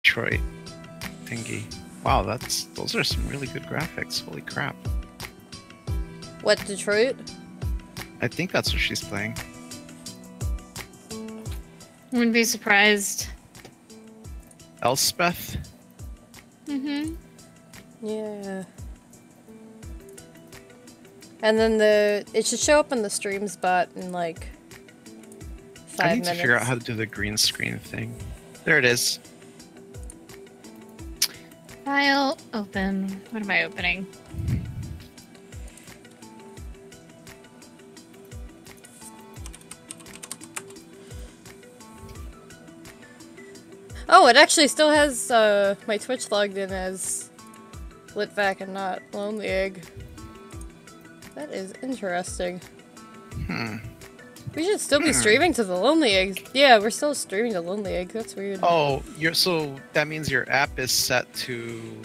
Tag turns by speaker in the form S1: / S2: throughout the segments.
S1: Detroit thingy. Wow, those are some really good graphics. Holy crap.
S2: What, Detroit?
S1: I think that's what she's playing.
S3: Wouldn't be surprised.
S1: Elspeth?
S3: Mm-hmm.
S2: Yeah. And then it should show up in the stream spot in like 5
S1: I need
S2: minutes.
S1: to figure out how to do the green screen thing. There it is.
S3: File open. What am I opening?
S2: Oh, it actually still has my Twitch logged in as Litvac and not Lonely Egg. That is interesting. We should still be streaming to the Lonely Egg. Yeah, we're still streaming to Lonely Egg. That's weird.
S1: Oh, so that means your app is set to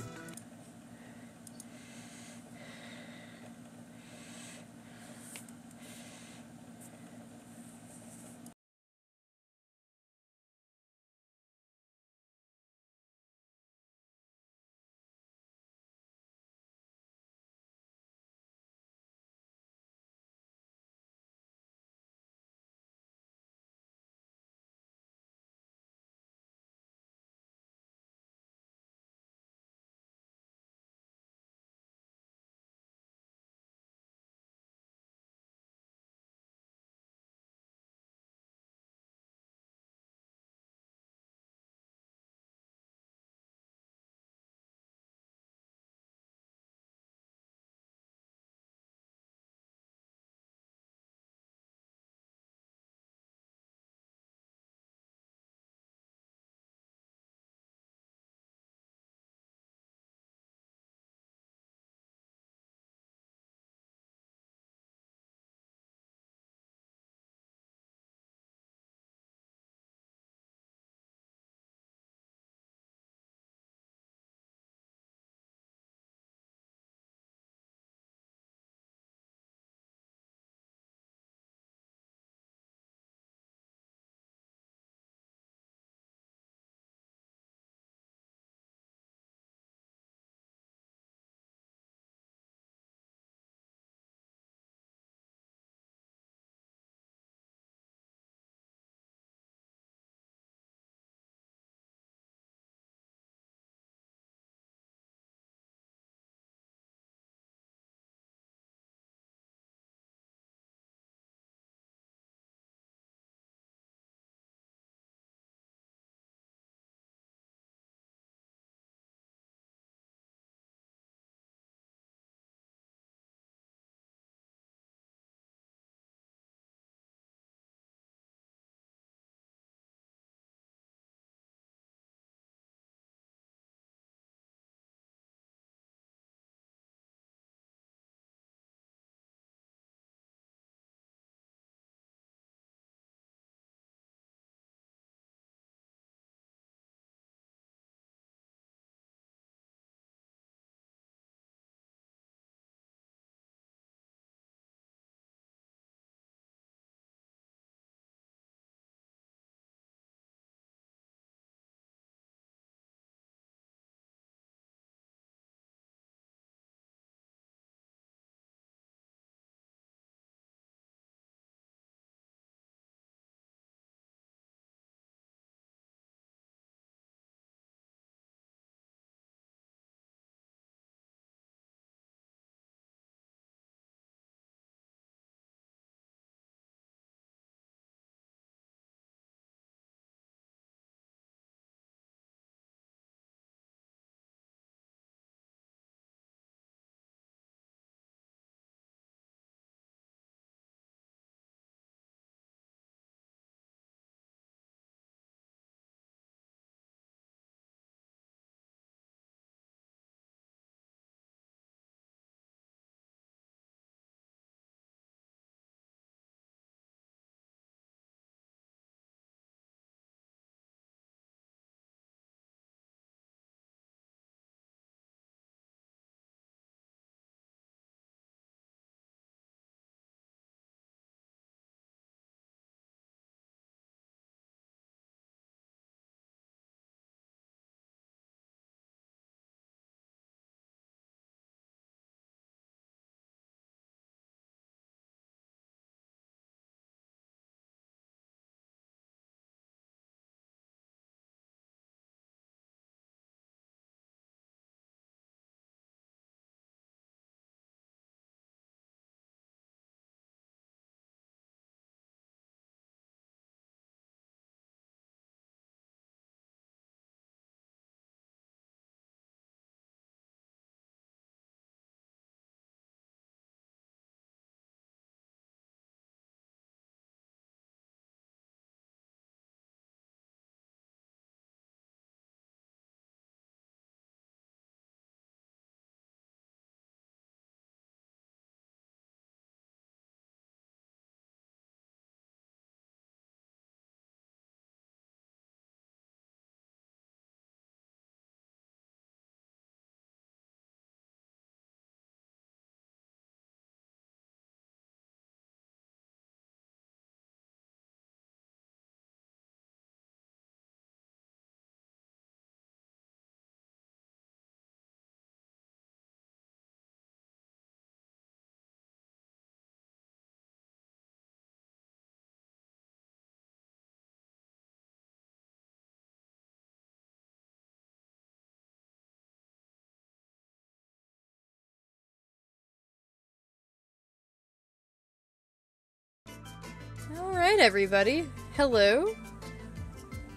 S2: Alright, everybody. Hello.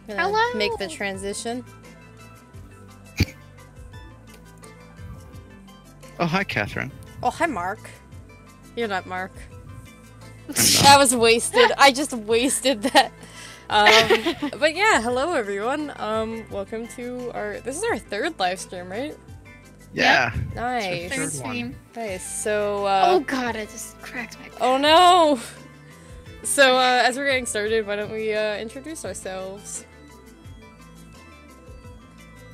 S2: Gonna
S3: Hello.
S2: make the transition.
S1: Oh, hi, Catherine.
S2: Oh, hi, Mark. You're not Mark.
S1: I'm
S2: That
S1: not.
S2: was wasted. I just wasted that. But yeah, hello everyone. Welcome to this is our third live stream, right?
S1: Yeah.
S2: Nice.
S1: Third one.
S3: Stream.
S2: Nice. So,
S3: Oh god, I just cracked my.
S2: oh no! So, as we're getting started, why don't we, introduce ourselves?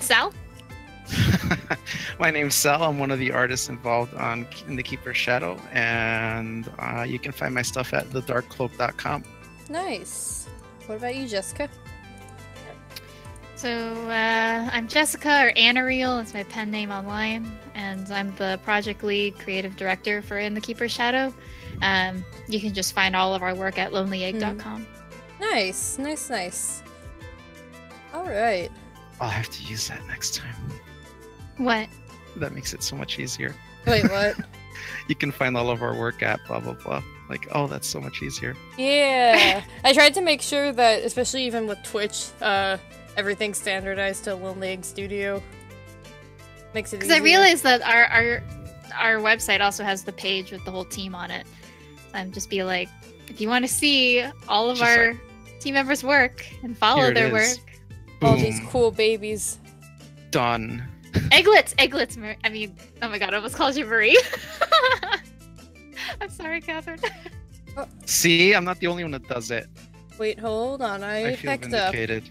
S3: Sal?
S1: My name's Sal. I'm one of the artists involved in the Keeper's Shadow, and you can find my stuff at thedarkcloak.com.
S2: Nice. What about you, Jessica?
S3: So, I'm Jessica, or Anariel, it's my pen name online, and I'm the project lead creative director for In the Keeper's Shadow. You can just find all of our work at lonelyegg.com.
S2: Nice, nice, nice. Alright.
S1: I'll have to use that next time.
S3: What?
S1: That makes it so much easier.
S2: Wait, what?
S1: You can find all of our work at blah blah blah. Like, oh, that's so much easier.
S2: Yeah. I tried to make sure that, especially even with Twitch, everything's standardized to Lonely Egg Studio. Makes it
S3: Because
S2: easier.
S3: I realized that our website also has the page with the whole team on it. So I'm just be like, if you want to see all of
S1: Just
S3: our team members' work and follow
S1: Here it
S3: their
S1: is.
S3: work.
S2: all these
S1: Boom.
S2: cool babies.
S1: Done.
S3: Egglets, I mean, oh my god, I almost called you Marie. I'm sorry, Catherine.
S1: See, I'm not the only one that does it.
S2: Wait, hold on. I
S1: feel
S2: picked up.
S1: vindicated.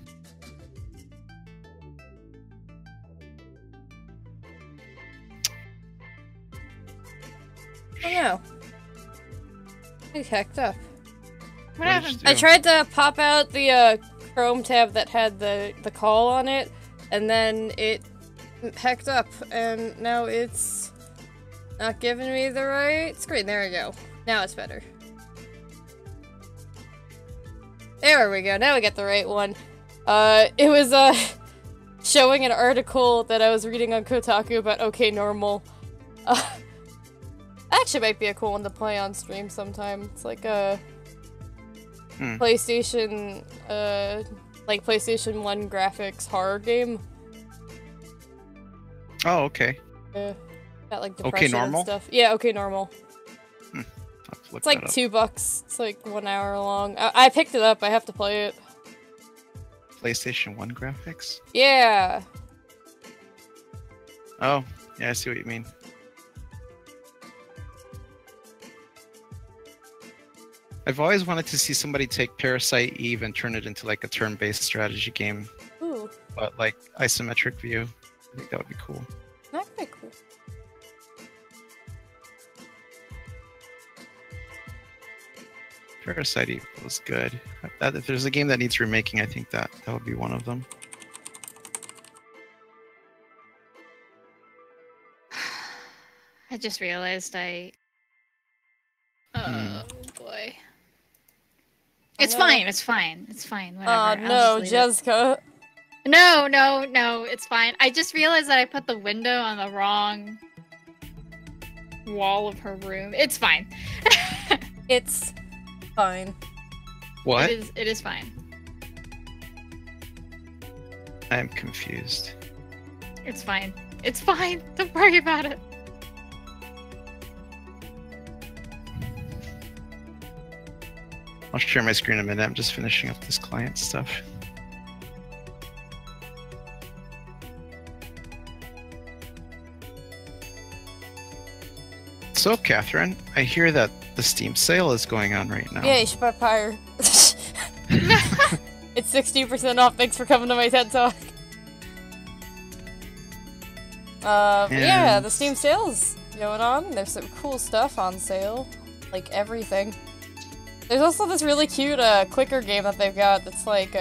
S2: Oh no. I picked up.
S3: What
S1: What did
S3: happened?
S1: you
S2: I
S1: do?
S2: tried to pop out the Chrome tab that had the call on it, and then it hecked up, and now it's not giving me the right screen. There we go. Now it's better. There we go. Now we get the right one. It was showing an article that I was reading on Kotaku about OK Normal. Actually might be a cool one to play on stream sometime. It's like a PlayStation, like PlayStation 1 graphics horror game.
S1: Oh, okay.
S2: Got like
S1: OK
S2: depression
S1: Normal?
S2: and stuff. Yeah, OK Normal.
S1: I'll have to look
S2: It's like
S1: that up.
S2: $2. It's like 1 hour long. I picked it up. I have to play it.
S1: PlayStation 1 graphics?
S2: Yeah.
S1: Oh, yeah, I see what you mean. I've always wanted to see somebody take Parasite Eve and turn it into like a turn-based strategy game,
S2: Ooh,
S1: but like isometric view. I think that would be cool.
S2: not quite cool.
S1: Parasite Eve was good. If there's a game that needs remaking, I think that would be one of them.
S3: I just realized I. Oh boy. It's
S2: no.
S3: fine. It's fine. It's fine. Whatever.
S2: Oh
S3: I'll
S2: no,
S3: just leave it.
S2: Jessica.
S3: No. It's fine. I just realized that I put the window on the wrong wall of her room. It's fine.
S2: It's fine.
S1: What?
S3: It is fine.
S1: I am confused.
S3: It's fine. It's fine. Don't worry about it.
S1: I'll share my screen in a minute. I'm just finishing up this client stuff. So, Catherine, I hear that the Steam sale is going on right now.
S2: Yeah, you should buy Pyre. It's 60% off. Thanks for coming to my TED Talk. But yeah, the Steam sale's going on. There's some cool stuff on sale. Like everything. There's also this really cute clicker game that they've got that's like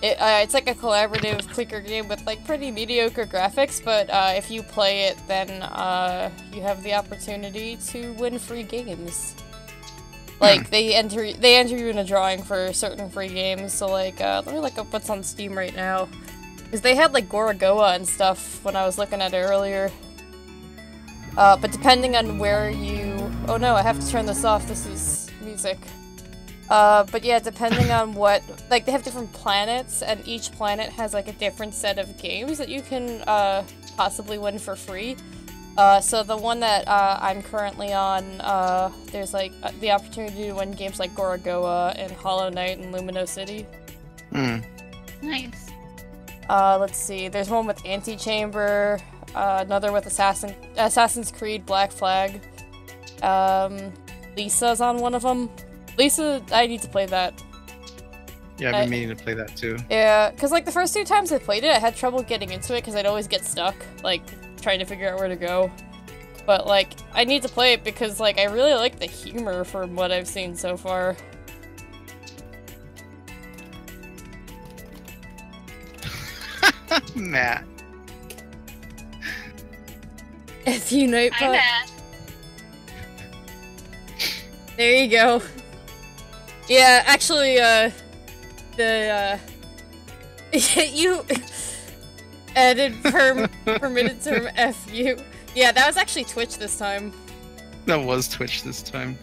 S2: it's like a collaborative clicker game with like pretty mediocre graphics, but if you play it, then you have the opportunity to win free games. Like they enter you in a drawing for certain free games. So like let me look up what's on Steam right now, because they had like Gorogoa and stuff when I was looking at it earlier. But depending on where you... Oh no, I have to turn this off. This is music. But yeah, depending on what, like, they have different planets, and each planet has, like, a different set of games that you can, possibly win for free. So the one that, I'm currently on, there's, like, the opportunity to win games like Gorogoa and Hollow Knight and Lumino City.
S1: Hmm.
S3: Nice.
S2: Let's see, there's one with Antichamber, another with Assassin's Creed Black Flag. Lisa's on one of them. Lisa, I need to play that.
S1: Yeah, I've been meaning to play that too.
S2: Yeah, because, like, the first 2 times I played it, I had trouble getting into it because I'd always get stuck, like, trying to figure out where to go. But, like, I need to play it because, like, I really like the humor from what I've seen so far.
S1: Matt.
S2: If you know,
S3: Hi, Matt.
S2: there you go. Yeah, actually, you added permitted term FU. Yeah, that was actually Twitch this time.
S1: That was Twitch this time.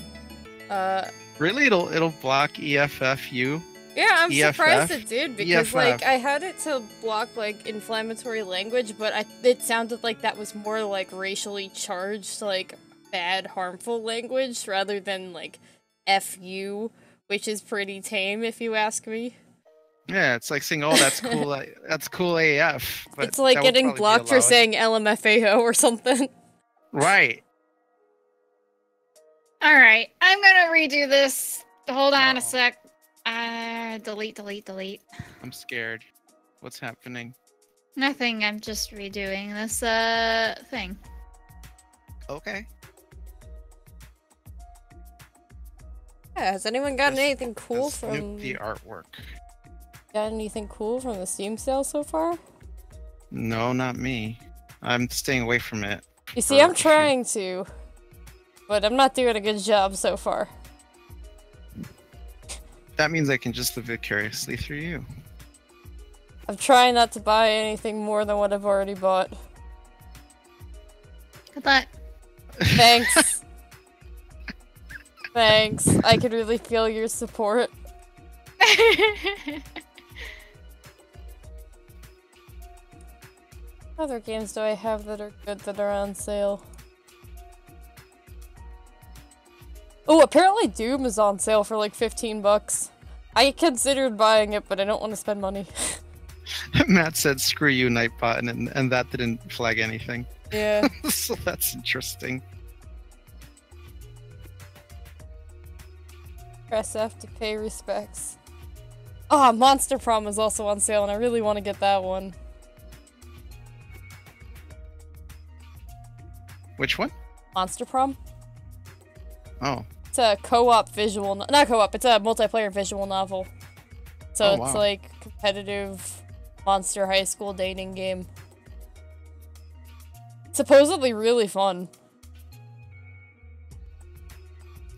S2: Uh,
S1: Really? It'll block EFFU?
S2: yeah, I'm
S1: EFF?
S2: surprised it did because,
S1: EFF.
S2: like, I had it to block, like, inflammatory language, but it sounded like that was more, like, racially charged, like, bad, harmful language rather than, like, FU, which is pretty tame if you ask me.
S1: Yeah, it's like saying, "Oh, that's cool. That's cool AF." But
S2: It's like
S1: that would
S2: getting
S1: probably be
S2: blocked for
S1: allowed.
S2: saying LMFAO or something.
S1: Right.
S3: Alright, I'm gonna redo this. Hold on
S1: Uh-oh.
S3: a sec. Delete.
S1: I'm scared. What's happening?
S3: Nothing, I'm just redoing this, thing.
S1: Okay.
S2: Yeah, has anyone gotten
S1: Just-
S2: anything cool
S1: Let's nuke
S2: from
S1: the artwork?
S2: got anything cool from the Steam sale so far?
S1: No, not me. I'm staying away from it.
S2: You see, I'm
S1: For-
S2: trying to, but I'm not doing a good job so far.
S1: That means I can just live vicariously through you.
S2: I'm trying not to buy anything more than what I've already bought.
S3: Good luck.
S2: Thanks. Thanks. I could really feel your support. What other games do I have that are good that are on sale? Oh, apparently Doom is on sale for like 15 bucks. I considered buying it, but I don't want to spend money.
S1: Matt said, "Screw you, Nightbot," and that didn't flag anything.
S2: Yeah.
S1: So that's interesting.
S2: Press F to pay respects. Ah, Monster Prom is also on sale, and I really want to get that one.
S1: Which one?
S2: Monster Prom?
S1: Oh.
S2: It's a co-op visual, not co-op, it's a multiplayer visual novel. So
S1: Oh,
S2: it's
S1: wow.
S2: like competitive monster high school dating game. Supposedly really fun.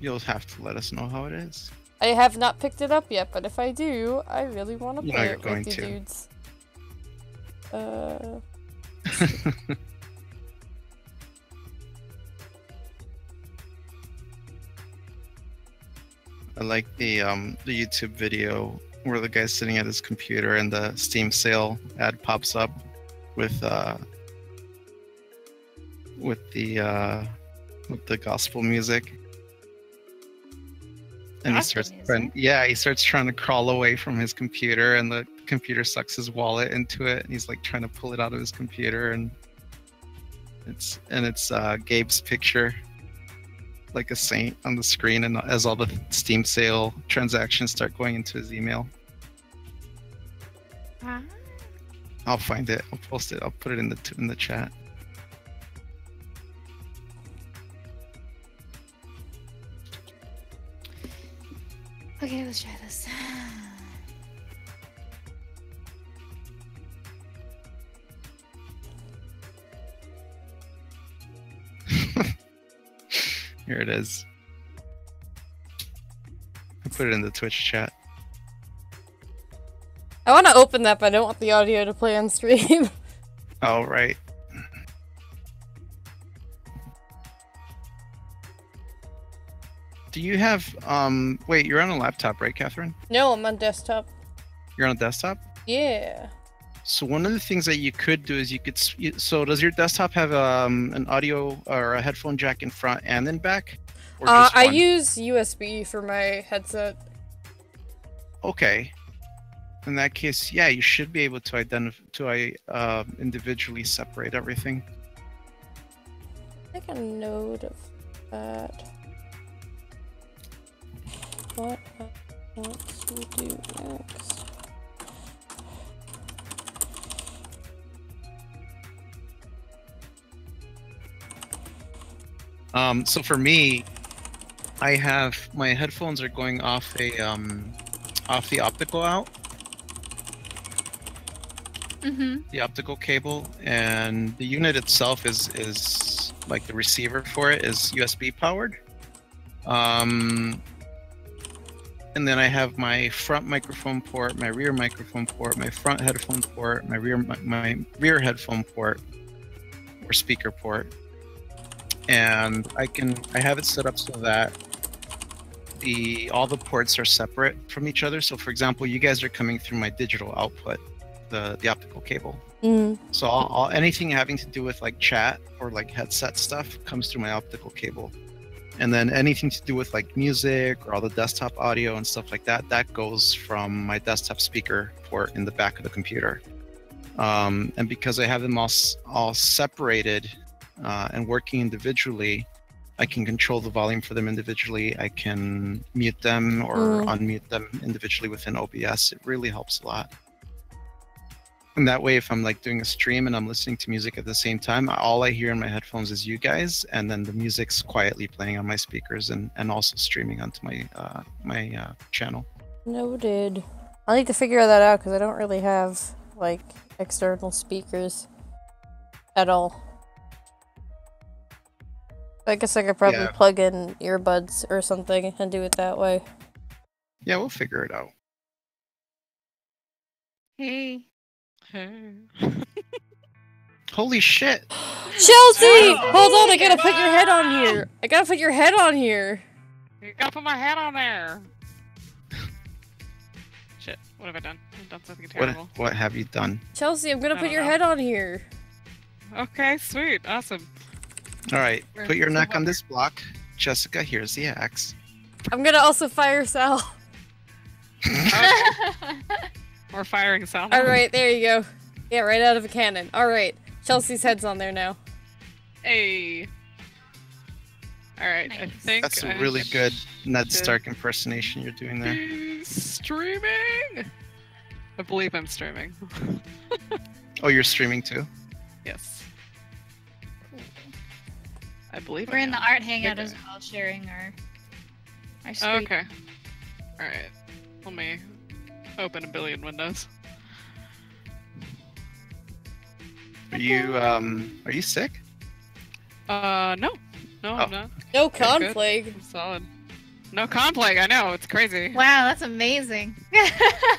S1: You'll have to let us know how it is.
S2: I have not picked it up yet, but if I do, I really want to
S1: You know
S2: play
S1: you're
S2: it
S1: going
S2: with you
S1: to.
S2: dudes.
S1: I like the YouTube video where the guy's sitting at his computer and the Steam sale ad pops up with the gospel music. And
S3: Gospel
S1: he starts trying to crawl away from his computer, and the computer sucks his wallet into it, and he's like trying to pull it out of his computer, and it's Gabe's picture, like a saint on the screen, and as all the Steam sale transactions start going into his email.
S3: Huh?
S1: I'll find it. I'll post it. I'll put it in the chat.
S3: Okay, let's try this.
S1: Here it is. I put it in the Twitch chat.
S2: I want to open that, but I don't want the audio to play on stream.
S1: Oh, right. Do you have wait, you're on a laptop, right, Catherine?
S2: No, I'm on desktop.
S1: You're on a desktop?
S2: Yeah.
S1: So one of the things that you could do is so does your desktop have an audio or a headphone jack in front and in back? Or just
S2: I
S1: one?
S2: use USB for my headset.
S1: Okay. In that case, yeah, you should be able to individually separate everything.
S2: Take a note of that. What I want to do next.
S1: So for me, I have my headphones are going off off the optical out. The optical cable, and the unit itself is like the receiver for it is USB powered. And then I have my front microphone port, my rear microphone port, my front headphone port, my rear headphone port or speaker port. And I have it set up so that all the ports are separate from each other. So for example, you guys are coming through my digital output, the optical cable. So anything having to do with like chat or like headset stuff comes through my optical cable. And then anything to do with like music or all the desktop audio and stuff like that, that goes from my desktop speaker port in the back of the computer. And because I have them all separated and working individually, I can control the volume for them individually. I can mute them or unmute them individually within OBS. It really helps a lot. And that way, if I'm like doing a stream and I'm listening to music at the same time, all I hear in my headphones is you guys, and then the music's quietly playing on my speakers and also streaming onto my channel.
S2: Noted. I'll need to figure that out because I don't really have like external speakers at all. I guess I could probably plug in earbuds or something and do it that way.
S1: Yeah, we'll figure it out.
S3: Hey.
S1: Holy shit!
S2: Chelsea! Hold on, I gotta put your head on here. I gotta put your head on here.
S4: You gotta put my head on there. Shit, what have I done? I've done something terrible.
S1: What have you done?
S2: Chelsea, I'm gonna put your head on here.
S4: Okay, sweet, awesome.
S1: All right, put your neck on this block. Jessica, here's the axe.
S2: I'm gonna also fire Sal.
S4: We're firing Sal.
S2: Alright, there you go. Yeah, right out of a cannon. Alright, Chelsea's head's on there now.
S4: Hey. Alright, nice. I think
S1: that's a really good Ned Stark impersonation you're doing there.
S4: Streaming! I believe I'm streaming.
S1: Oh, you're streaming too?
S4: Yes. I believe
S3: we're in the art hangout as well, sharing our screen.
S4: Okay. Alright. Let me open a billion windows.
S1: Are you sick?
S4: No. No, I'm not.
S2: No con plague.
S4: I'm solid. No con plague, I know, it's crazy.
S3: Wow, that's amazing.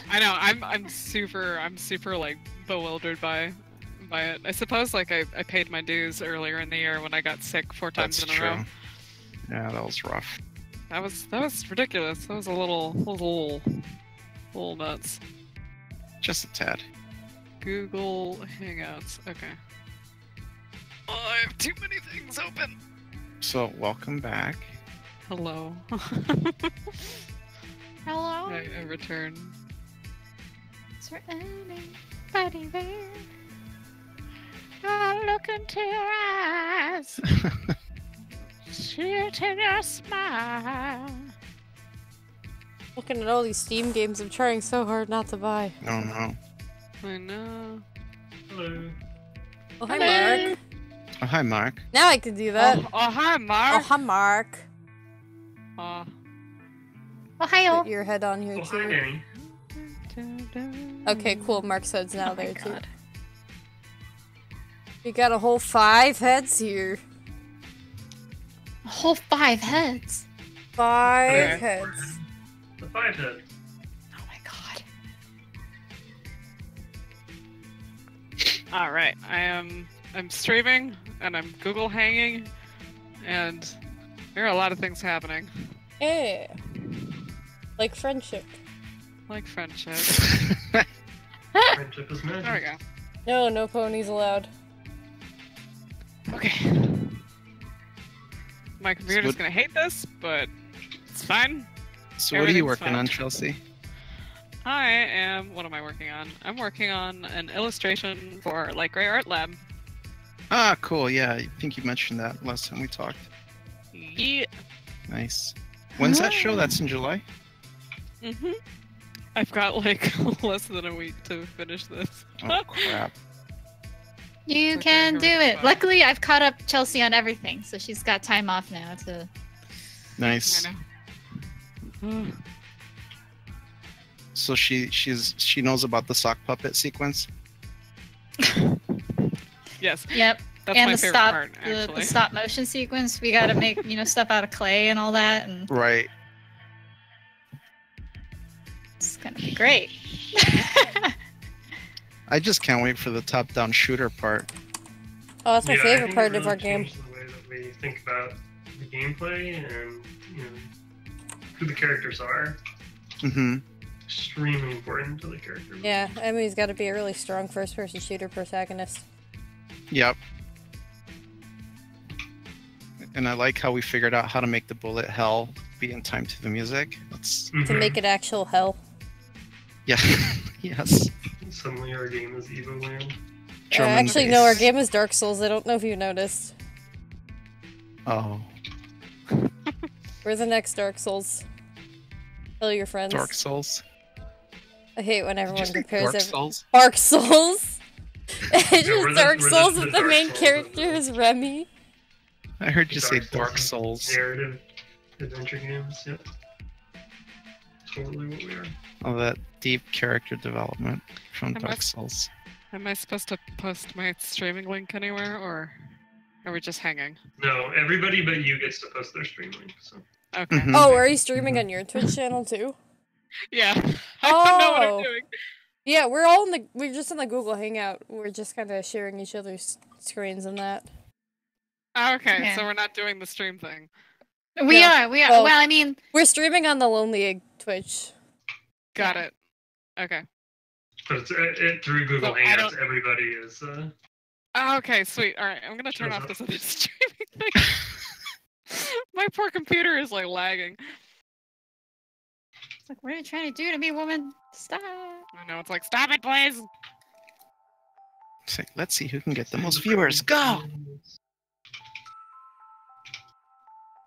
S4: I know, I'm super like bewildered by it. I suppose like I paid my dues earlier in the year when I got sick 4 times in a row.
S1: Yeah, that was rough.
S4: That was ridiculous. That was a little nuts.
S1: Just a tad.
S4: Google Hangouts. Okay. Oh, I have too many things open.
S1: So welcome back.
S4: Hello.
S3: Hello.
S4: I return.
S3: Is there anybody there? I look into your eyes. See it in your smile.
S2: Looking at all these Steam games I'm trying so hard not to buy.
S1: Oh no.
S4: I know.
S5: Hello.
S2: Oh, hi, Mark.
S1: Oh, hi, Mark.
S2: Now I can do that.
S4: Oh, hi, Mark.
S2: Oh, hi, Mark.
S3: Oh, hi,
S2: Put your head on here, too. Okay, cool. Mark's head's now there, too. You got a whole 5 heads here.
S3: A whole 5 heads?
S2: 5 heads.
S5: The 5 heads.
S3: Oh my god.
S4: Alright, I'm streaming and I'm Google hanging and there are a lot of things happening.
S2: Yeah. Like friendship.
S4: Like friendship.
S5: Friendship is magic.
S4: There we go.
S2: No, no ponies allowed.
S4: Okay. My computer's
S1: what-
S4: gonna hate this, but it's fine.
S1: So what are you
S4: Everything's
S1: working
S4: fine.
S1: on, Chelsea?
S4: I am. What am I working on? I'm working on an illustration for Light Gray Art Lab.
S1: Ah, cool. Yeah, I think you mentioned that last time we talked.
S4: Yeah.
S1: Nice. When's that show? That's in July?
S4: Mhm. I've got like less than a week to finish this.
S1: Oh, crap.
S3: You
S4: It's okay,
S3: can do
S4: everything's
S3: it.
S4: fine.
S3: Luckily, I've caught up Chelsea on everything, so she's got time off now to.
S1: Nice.
S4: I know.
S1: So she knows about the sock puppet sequence?
S4: Yes,
S3: Yep.
S4: that's
S3: and
S4: my
S3: the
S4: favorite
S3: stop,
S4: part,
S3: the
S4: actually.
S3: stop motion sequence. We got to make stuff out of clay and all that, and
S1: Right.
S3: it's gonna be great.
S1: I just can't wait for the top-down shooter part.
S2: Oh, that's my
S5: Yeah, I
S2: favorite
S5: think
S2: part
S5: it
S2: of our
S5: really
S2: game.
S5: changed the way that we think about the gameplay and who the characters are.
S1: Mm-hmm.
S5: Extremely important to the character.
S2: Yeah, Emmy's got to be a really strong first-person shooter protagonist.
S1: Yep. And I like how we figured out how to make the bullet hell be in time to the music. That's
S2: To make it actual hell.
S1: yeah. Yes.
S5: Suddenly our game is Evo Land.
S1: Drum and
S2: Actually, no, our
S1: bass.
S2: game is Dark Souls. I don't know if you noticed.
S1: Oh,
S2: We're the next Dark Souls. Tell your friends.
S1: Dark Souls.
S2: I hate when
S1: Did you
S2: everyone
S1: say
S2: compares
S1: Dark
S2: every-
S1: Souls?
S2: Dark Souls. It's
S5: we're
S2: just
S5: the-
S2: Dark
S5: we're the-
S2: Souls
S5: the
S2: with the
S5: Dark
S2: main
S5: Souls of
S2: character
S5: the-
S2: is Remy.
S1: I heard you say
S5: Souls
S1: Dark
S5: and
S1: Souls.
S5: Narrative adventure games, yep. Totally what we are.
S1: All that deep character development from
S4: I
S1: Dark
S4: must-
S1: Souls.
S4: Am I supposed to post my streaming link anywhere, or are we just hanging?
S5: No, everybody but you gets to post their stream link. So
S4: Okay.
S1: Mhm.
S2: Oh, are you streaming on your Twitch channel too?
S4: Yeah. I don't know what
S2: Oh.
S4: I'm doing.
S2: Yeah, we're just in the Google Hangout. We're just kind of sharing each other's screens and that.
S4: Oh, okay,
S3: Yeah.
S4: so we're not doing the stream thing.
S3: We
S2: Yeah.
S3: are. We are.
S2: Well-
S3: Well, I mean,
S2: We're streaming on the Lonely Egg Twitch.
S4: Got it. Okay.
S5: but it's through Google
S4: So I
S5: Hangouts,
S4: don't-
S5: everybody is.
S4: Oh, okay, sweet. All right, I'm gonna turn
S5: Shows
S4: off
S5: up.
S4: this other streaming thing. My poor computer is like lagging.
S3: it's like, what are you trying to do to me, woman? Stop.
S4: I know it's like, stop it, please.
S1: It's like, let's see who can get the most viewers. Go!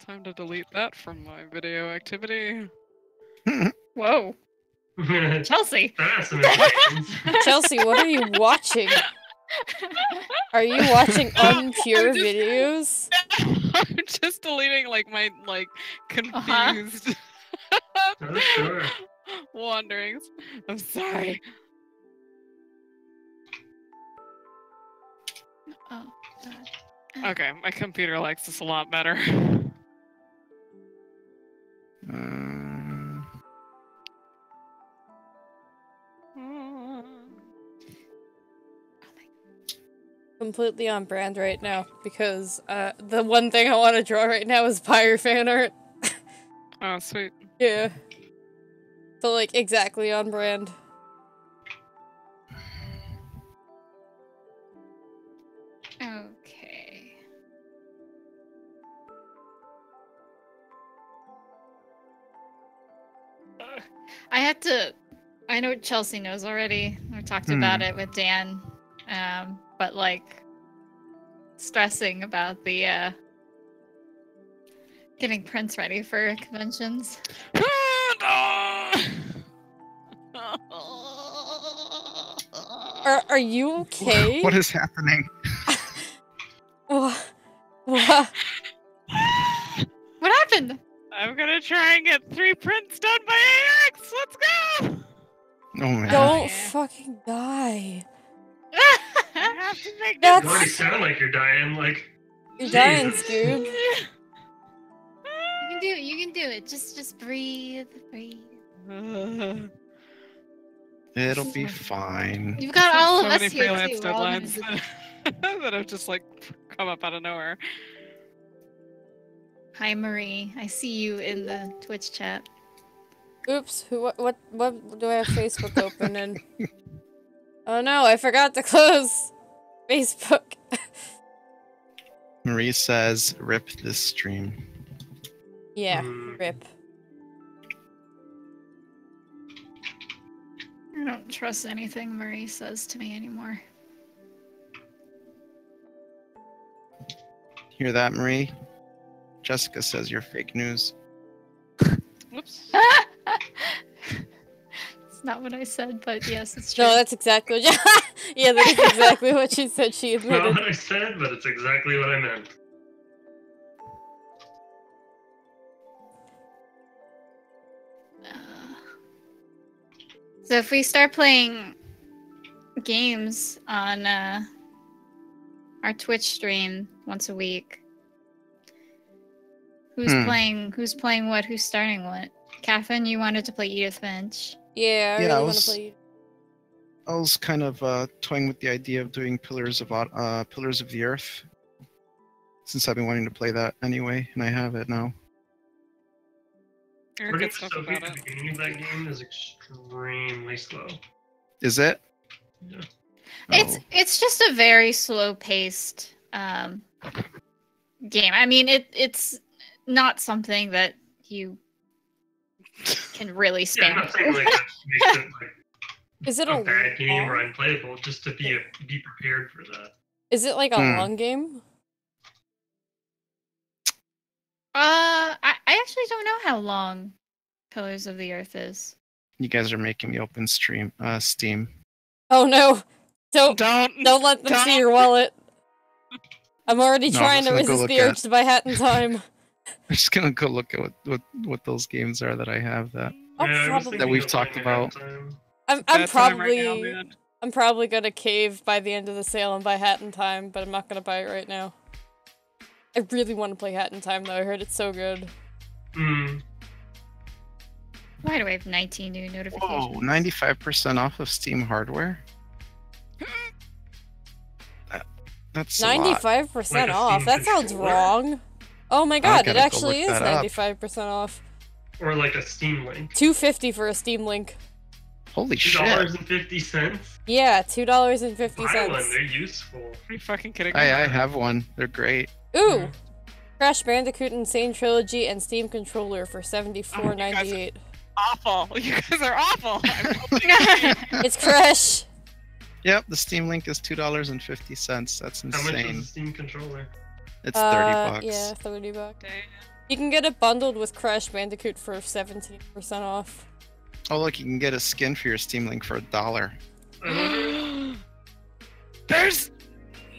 S4: Time to delete that from my video activity.
S3: Whoa, Chelsea.
S5: That's some implications.
S2: Chelsea, what are you watching? Are you watching
S4: I'm
S2: unpure
S4: just-
S2: videos?
S4: I'm just deleting like my confused
S5: Oh, sure.
S4: wanderings. I'm sorry.
S3: Oh, God.
S4: Okay, my computer likes this a lot better.
S1: Uh,
S2: Completely on brand right now because the one thing I want to draw right now is Pyre fan art.
S4: Oh, sweet.
S2: Yeah. So like exactly on brand.
S3: Okay. I had to. I know Chelsea knows already. I talked about it with Dan, but like stressing about the getting prints ready for conventions.
S2: Are you okay?
S1: what is happening?
S2: What?
S3: What happened?
S4: I'm gonna try and get 3 prints done by AX. Let's go.
S1: Oh man.
S2: Don't
S3: yeah.
S2: fucking die.
S4: I have to make
S2: That's-
S5: You already sound like you're dying. Like
S2: You're dying,
S5: Jesus.
S2: Scoob.
S3: You can do it. You can do it. Just breathe. Breathe.
S1: It'll be fine.
S3: You've got all
S4: so
S3: of us
S4: many
S3: here
S4: freelance
S3: too. We're all gonna
S4: deadlines
S3: do-
S4: that have just like come up out of nowhere.
S3: Hi, Marie. I see you in the Twitch chat.
S2: Oops. What do I have Facebook open in? Oh no, I forgot to close Facebook.
S1: Marie says, "Rip this stream."
S2: Yeah,
S5: Hmm.
S2: rip.
S3: I don't trust anything Marie says to me anymore.
S1: Hear that, Marie? Jessica says you're fake news.
S4: Whoops.
S3: It's not what I said, but yes, it's true.
S2: No, that's exactly what yeah, that is exactly what she said. She
S5: Not
S2: admitted.
S5: what I said, but it's exactly what I meant.
S3: So if we start playing games on our Twitch stream once a week, who's playing what? Who's starting what? Catherine, you wanted to play Edith Finch.
S2: Yeah, I
S1: Yeah,
S2: really
S1: I
S2: want to
S1: was-
S2: play.
S1: I was kind of toying with the idea of doing Pillars of the Earth, since I've been wanting to play that anyway, and I have it now.
S4: I heard
S5: Pretty
S4: good
S5: much
S4: stuff
S5: so
S4: about
S5: the
S4: it.
S5: beginning of that game is extremely slow.
S1: Is it?
S5: Yeah.
S3: It's just a very slow paced game. I mean, it's not something that you can really
S5: Yeah, I'm
S3: spam
S5: not saying
S3: through.
S5: like that makes it like
S2: Is it
S5: a bad game or
S2: long?
S5: unplayable, just to be prepared for that.
S2: Is it like a
S1: Hmm.
S2: long game?
S3: I actually don't know how long Pillars of the Earth is.
S1: You guys are making me open Steam.
S2: Oh no! Don't
S4: Don't.
S2: let them see
S4: don't.
S2: your wallet. I'm already
S1: No, I'm
S2: trying
S1: just
S2: to
S1: gonna go
S2: resist
S1: look
S2: the
S1: at-
S2: urge to buy Hat in Time.
S1: I'm just gonna go look at what those games are that I have that.
S2: I'll
S5: Yeah, I was
S2: probably-
S5: thinking
S1: That we've
S5: of
S1: talked
S5: playing
S1: about.
S5: Hat in Time.
S2: I'm
S4: Bad time right now,
S2: probably
S4: man.
S2: I'm probably gonna cave by the end of the sale and buy Hat in Time, but I'm not gonna buy it right now. I really want to play Hat in Time though. I heard it's so good.
S5: Hmm.
S3: Why do I have 19 new notifications?
S1: Whoa, 95% off of Steam hardware. That's a lot.
S2: 95%
S5: Like a
S2: off.
S5: Steam
S2: That sounds
S5: controller?
S2: wrong. Oh my god, it
S1: gotta go
S2: actually
S1: look
S2: is
S1: that up.
S2: 95% off.
S5: Or like a Steam Link.
S2: $2.50 for a Steam Link.
S1: Holy shit!
S5: $2.50.
S2: Yeah,
S5: Buy
S2: $2.50.
S5: one, they're useful.
S4: Are you fucking kidding me?
S1: I have one. They're great.
S2: Ooh! Crash Bandicoot Insane Trilogy and Steam Controller for $74.98.
S4: Awful. You guys are awful. I'm
S2: It's Crash!
S1: Yep, the Steam Link is $2.50. That's
S5: How much is
S1: insane.
S5: the Steam controller?
S1: It's $30.
S2: Yeah, $30.
S4: Dang.
S2: You can get it bundled with Crash Bandicoot for 17% off.
S1: Oh look, you can get a skin for your Steam Link for $1.
S5: I wonder.
S4: There's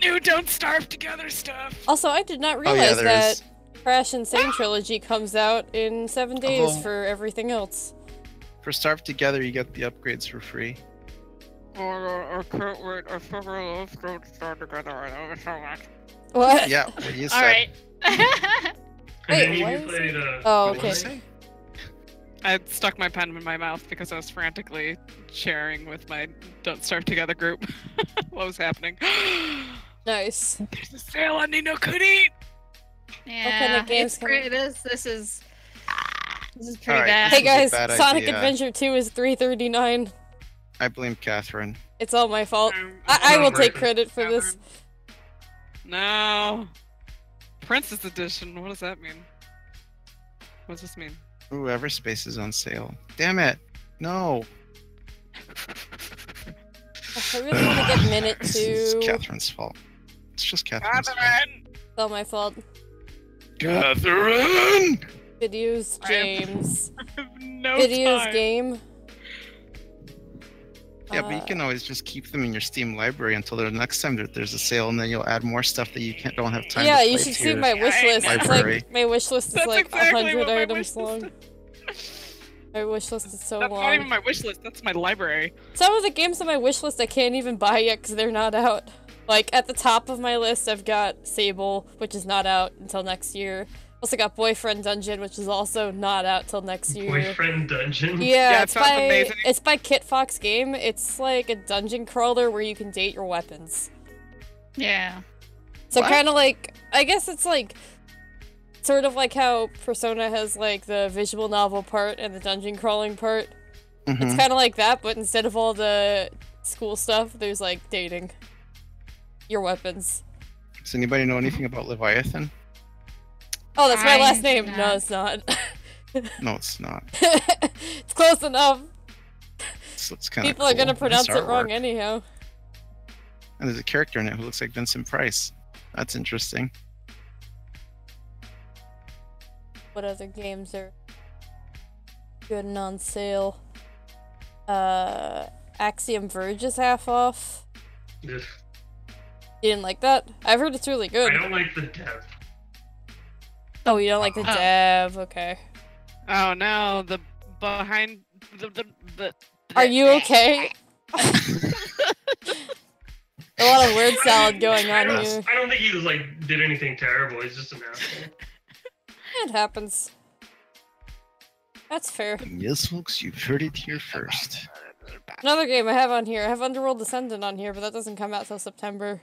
S4: new Don't Starve Together stuff.
S2: Also, I did not
S1: Oh yeah,
S2: realize
S1: there
S2: that
S1: is.
S2: Crash Insane Trilogy comes out in 7 days
S1: Oh.
S2: for everything else.
S1: For Starve Together, you get the upgrades for free.
S4: Or can't wait. I figure let's go start together. I love it so much.
S2: What?
S1: Yeah, what you said.
S3: All right.
S5: Have
S2: Wait,
S5: any
S2: what
S5: of you
S2: is
S5: played
S2: Oh,
S1: What did you
S2: okay.
S1: say?
S4: I stuck my pen in my mouth because I was frantically sharing with my Don't Starve Together group what was happening.
S2: Nice.
S4: There's a sale on Ni no Kuni!
S3: Yeah,
S2: games
S3: it's
S2: can-
S3: pretty. This is pretty
S1: Alright,
S3: bad.
S1: this
S2: Hey
S1: is a
S2: guys,
S1: bad
S2: Sonic
S1: idea.
S2: Adventure 2 is $3.39.
S1: I blame Catherine.
S2: It's all my fault.
S4: I'm
S2: I will
S5: not
S2: take
S5: worth it.
S2: credit for this.
S4: No. Princess Edition. What does that mean? What does this mean?
S1: Ooh, Everspace is on sale. Damn it! No.
S2: I really want to get Minute
S1: This is
S2: 2.
S1: Catherine's fault. It's just Catherine's fault.
S4: Catherine!
S2: It's all my fault.
S1: Catherine!
S2: Videos,
S4: I am-
S2: James.
S4: No
S2: Videos,
S4: time.
S2: game.
S1: Yeah, but you can always just keep them in your Steam library until the next time that there's a sale, and then you'll add more stuff that you don't have time
S2: Yeah,
S1: to play
S2: you should
S1: to
S2: see
S1: your
S2: my wish
S4: I
S2: list. It's
S1: library.
S2: like my wish list is
S4: That's
S2: like
S4: exactly
S2: 100
S4: what my
S2: items
S4: wish list
S2: long.
S4: is.
S2: My wish list is so
S4: That's
S2: long.
S4: not even my wish list. That's my library.
S2: Some of the games on my wish list I can't even buy yet because they're not out. Like, at the top of my list, I've got Sable, which is not out until next year. Also got Boyfriend Dungeon, which is also not out till next year.
S5: Boyfriend Dungeon?
S2: Yeah,
S4: Yeah, it
S2: it's
S4: sounds
S2: by
S4: amazing.
S2: it's by Kit Fox Game. It's like a dungeon crawler where you can date your weapons.
S3: Yeah.
S2: So
S1: What?
S2: kind of like, I guess it's like Sort of like how Persona has like the visual novel part and the dungeon crawling part.
S1: Mhm.
S2: It's kind of like that, but instead of all the school stuff, there's like dating. Your weapons.
S1: Does anybody know anything about Leviathan?
S2: Oh, that's my last
S3: I
S2: name.
S3: do
S2: No,
S3: not.
S2: it's not.
S1: No, it's not.
S2: It's close enough.
S1: It's kind of
S2: People are gonna pronounce it wrong
S1: artwork.
S2: anyhow.
S1: And there's a character in it who looks like Vincent Price. That's interesting.
S2: What other games are good and on sale? Axiom Verge is half off.
S5: Ugh.
S2: You didn't like that? I've heard it's really
S5: I
S2: good.
S5: don't like the dev.
S2: Oh, you don't like the
S4: Oh.
S2: dev? Okay.
S4: Oh no, the behind the
S2: Are you okay? A lot of word salad going
S5: I
S2: on
S5: don't,
S2: here.
S5: I don't think he like did anything terrible. He's just an asshole.
S2: It happens. That's fair.
S1: Yes, folks, you've heard it here first.
S2: Another game I have on here. I have Underworld Descendant on here, but that doesn't come out till September.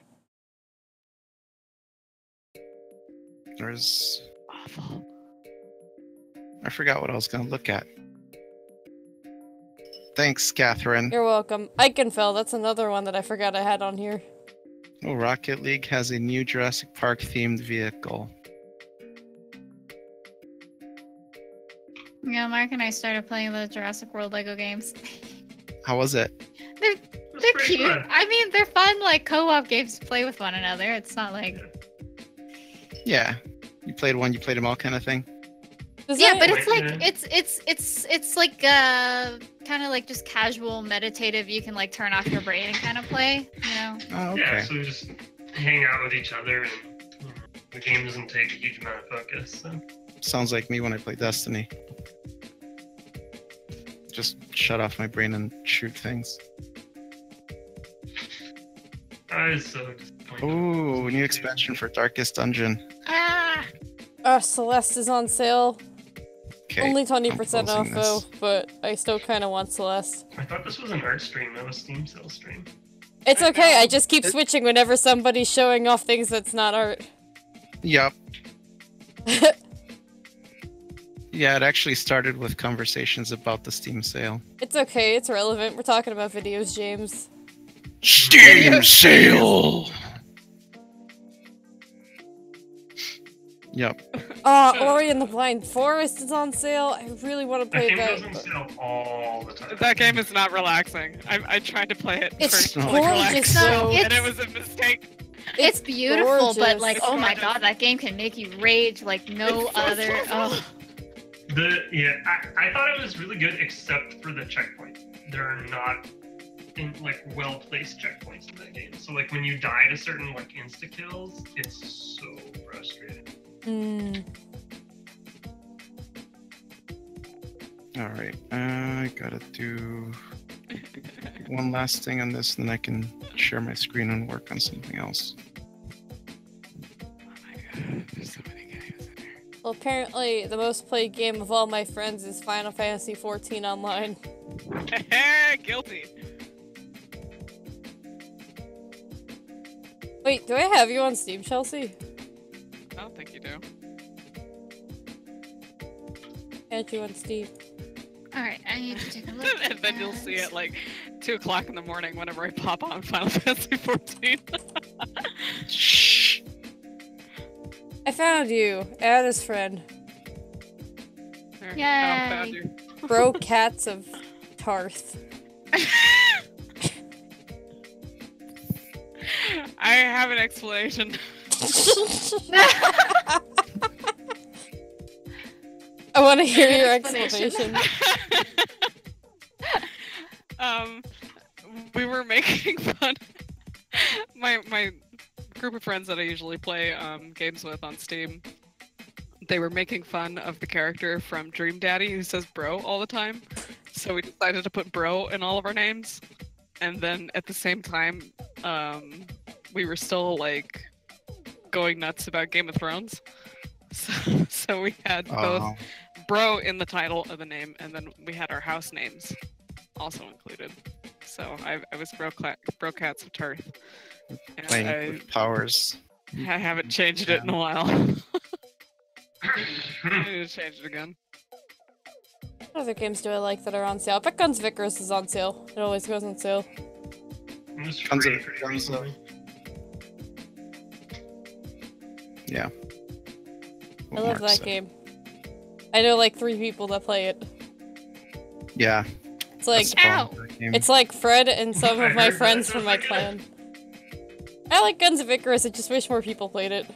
S1: There's...
S4: awful.
S1: I forgot what I was going to look at. Thanks, Catherine.
S2: You're welcome. Eichenfeld, that's another one that I forgot I had on here.
S1: Oh, Rocket League has a new Jurassic Park themed vehicle.
S3: Yeah, Mark and I started playing the Jurassic World Lego games.
S1: How was it?
S3: They're
S5: pretty
S3: cute.
S5: fun.
S3: I mean, they're fun like co-op games to play with one another. It's not like
S1: Yeah. You played one, you played them all kind of thing?
S3: yeah, but
S5: Like,
S3: it's like
S5: yeah.
S3: it's like kind of like just casual meditative. You can like turn off your brain and kind of play. You know.
S1: Oh,
S5: Yeah,
S1: okay.
S5: so we just hang out with each other, and the game doesn't take a huge amount of focus. So.
S1: Sounds like me when I play Destiny. Just shut off my brain and shoot things.
S5: I was so disappointed.
S1: Ooh, new expansion for Darkest Dungeon.
S3: Ah.
S2: Celeste is on sale.
S1: Okay.
S2: Only 20%
S1: I'm
S2: off
S1: closing
S2: though,
S1: this.
S2: but I still kind of want Celeste.
S5: I thought this was an art stream, not a Steam sale stream.
S2: It's
S4: I
S2: okay,
S4: know.
S2: I just keep switching whenever somebody's showing off things that's not art.
S1: Yup. Yeah, it actually started with conversations about the Steam sale.
S2: It's okay, it's relevant. We're talking about videos, James.
S1: Steam sale! Yep.
S2: Ori and the Blind Forest is on sale. I really want to
S5: That
S2: play
S5: game
S2: that.
S5: goes on
S2: but-
S5: sale all the time.
S4: That game is not relaxing. I tried to play it
S2: It's
S4: for
S1: gorgeous,
S4: relax,
S2: though.
S4: and it was a mistake.
S3: It's beautiful, but
S2: gorgeous.
S3: like, oh my god, that game can make you rage like no
S4: It's so
S3: other. Oh,
S5: I thought it was really good except for the checkpoints. There are not in like well placed checkpoints in that game. So like when you die to certain like insta kills, it's so frustrating.
S1: Alright, I gotta do one last thing on this, and then I can share my screen and work on something else.
S4: Oh my god, there's so many games in here.
S2: Well, apparently the most played game of all my friends is Final Fantasy XIV Online.
S4: Guilty.
S2: Wait, do I have you on Steam, Chelsea?
S4: I don't think you do.
S2: Add you on Steam.
S3: all right, I need to take a look.
S4: And then you'll see it like 2 o'clock in the morning whenever I pop on Final Fantasy 14.
S1: Shh!
S2: I found you. Add as friend.
S4: There.
S3: Yay.
S4: Oh, found you.
S2: Bro Cats of Tarth.
S4: I have an explanation.
S2: I want to hear your
S3: Explanation.
S2: explanation.
S4: We were making fun. My group of friends that I usually play games with on Steam, they were making fun of the character from Dream Daddy who says bro all the time. So we decided to put bro in all of our names. And then at the same time, we were still like going nuts about Game of Thrones. So we had both
S1: Oh,
S4: bro in the title of the name, and then we had our house names also included. So I was bro cats of Tarth. And
S1: playing with powers.
S4: I haven't changed it in a while. I need to change it again.
S2: What other games do I like that are on sale? I bet Guns of Icarus is on sale. It always goes on sale.
S1: Guns of Yeah.
S2: I love that game. I know like 3 people that play it.
S1: Yeah.
S2: It's like,
S3: Ow!
S2: it's like Fred and some of my friends from my clan. I like Guns of Icarus, I just wish more people played it.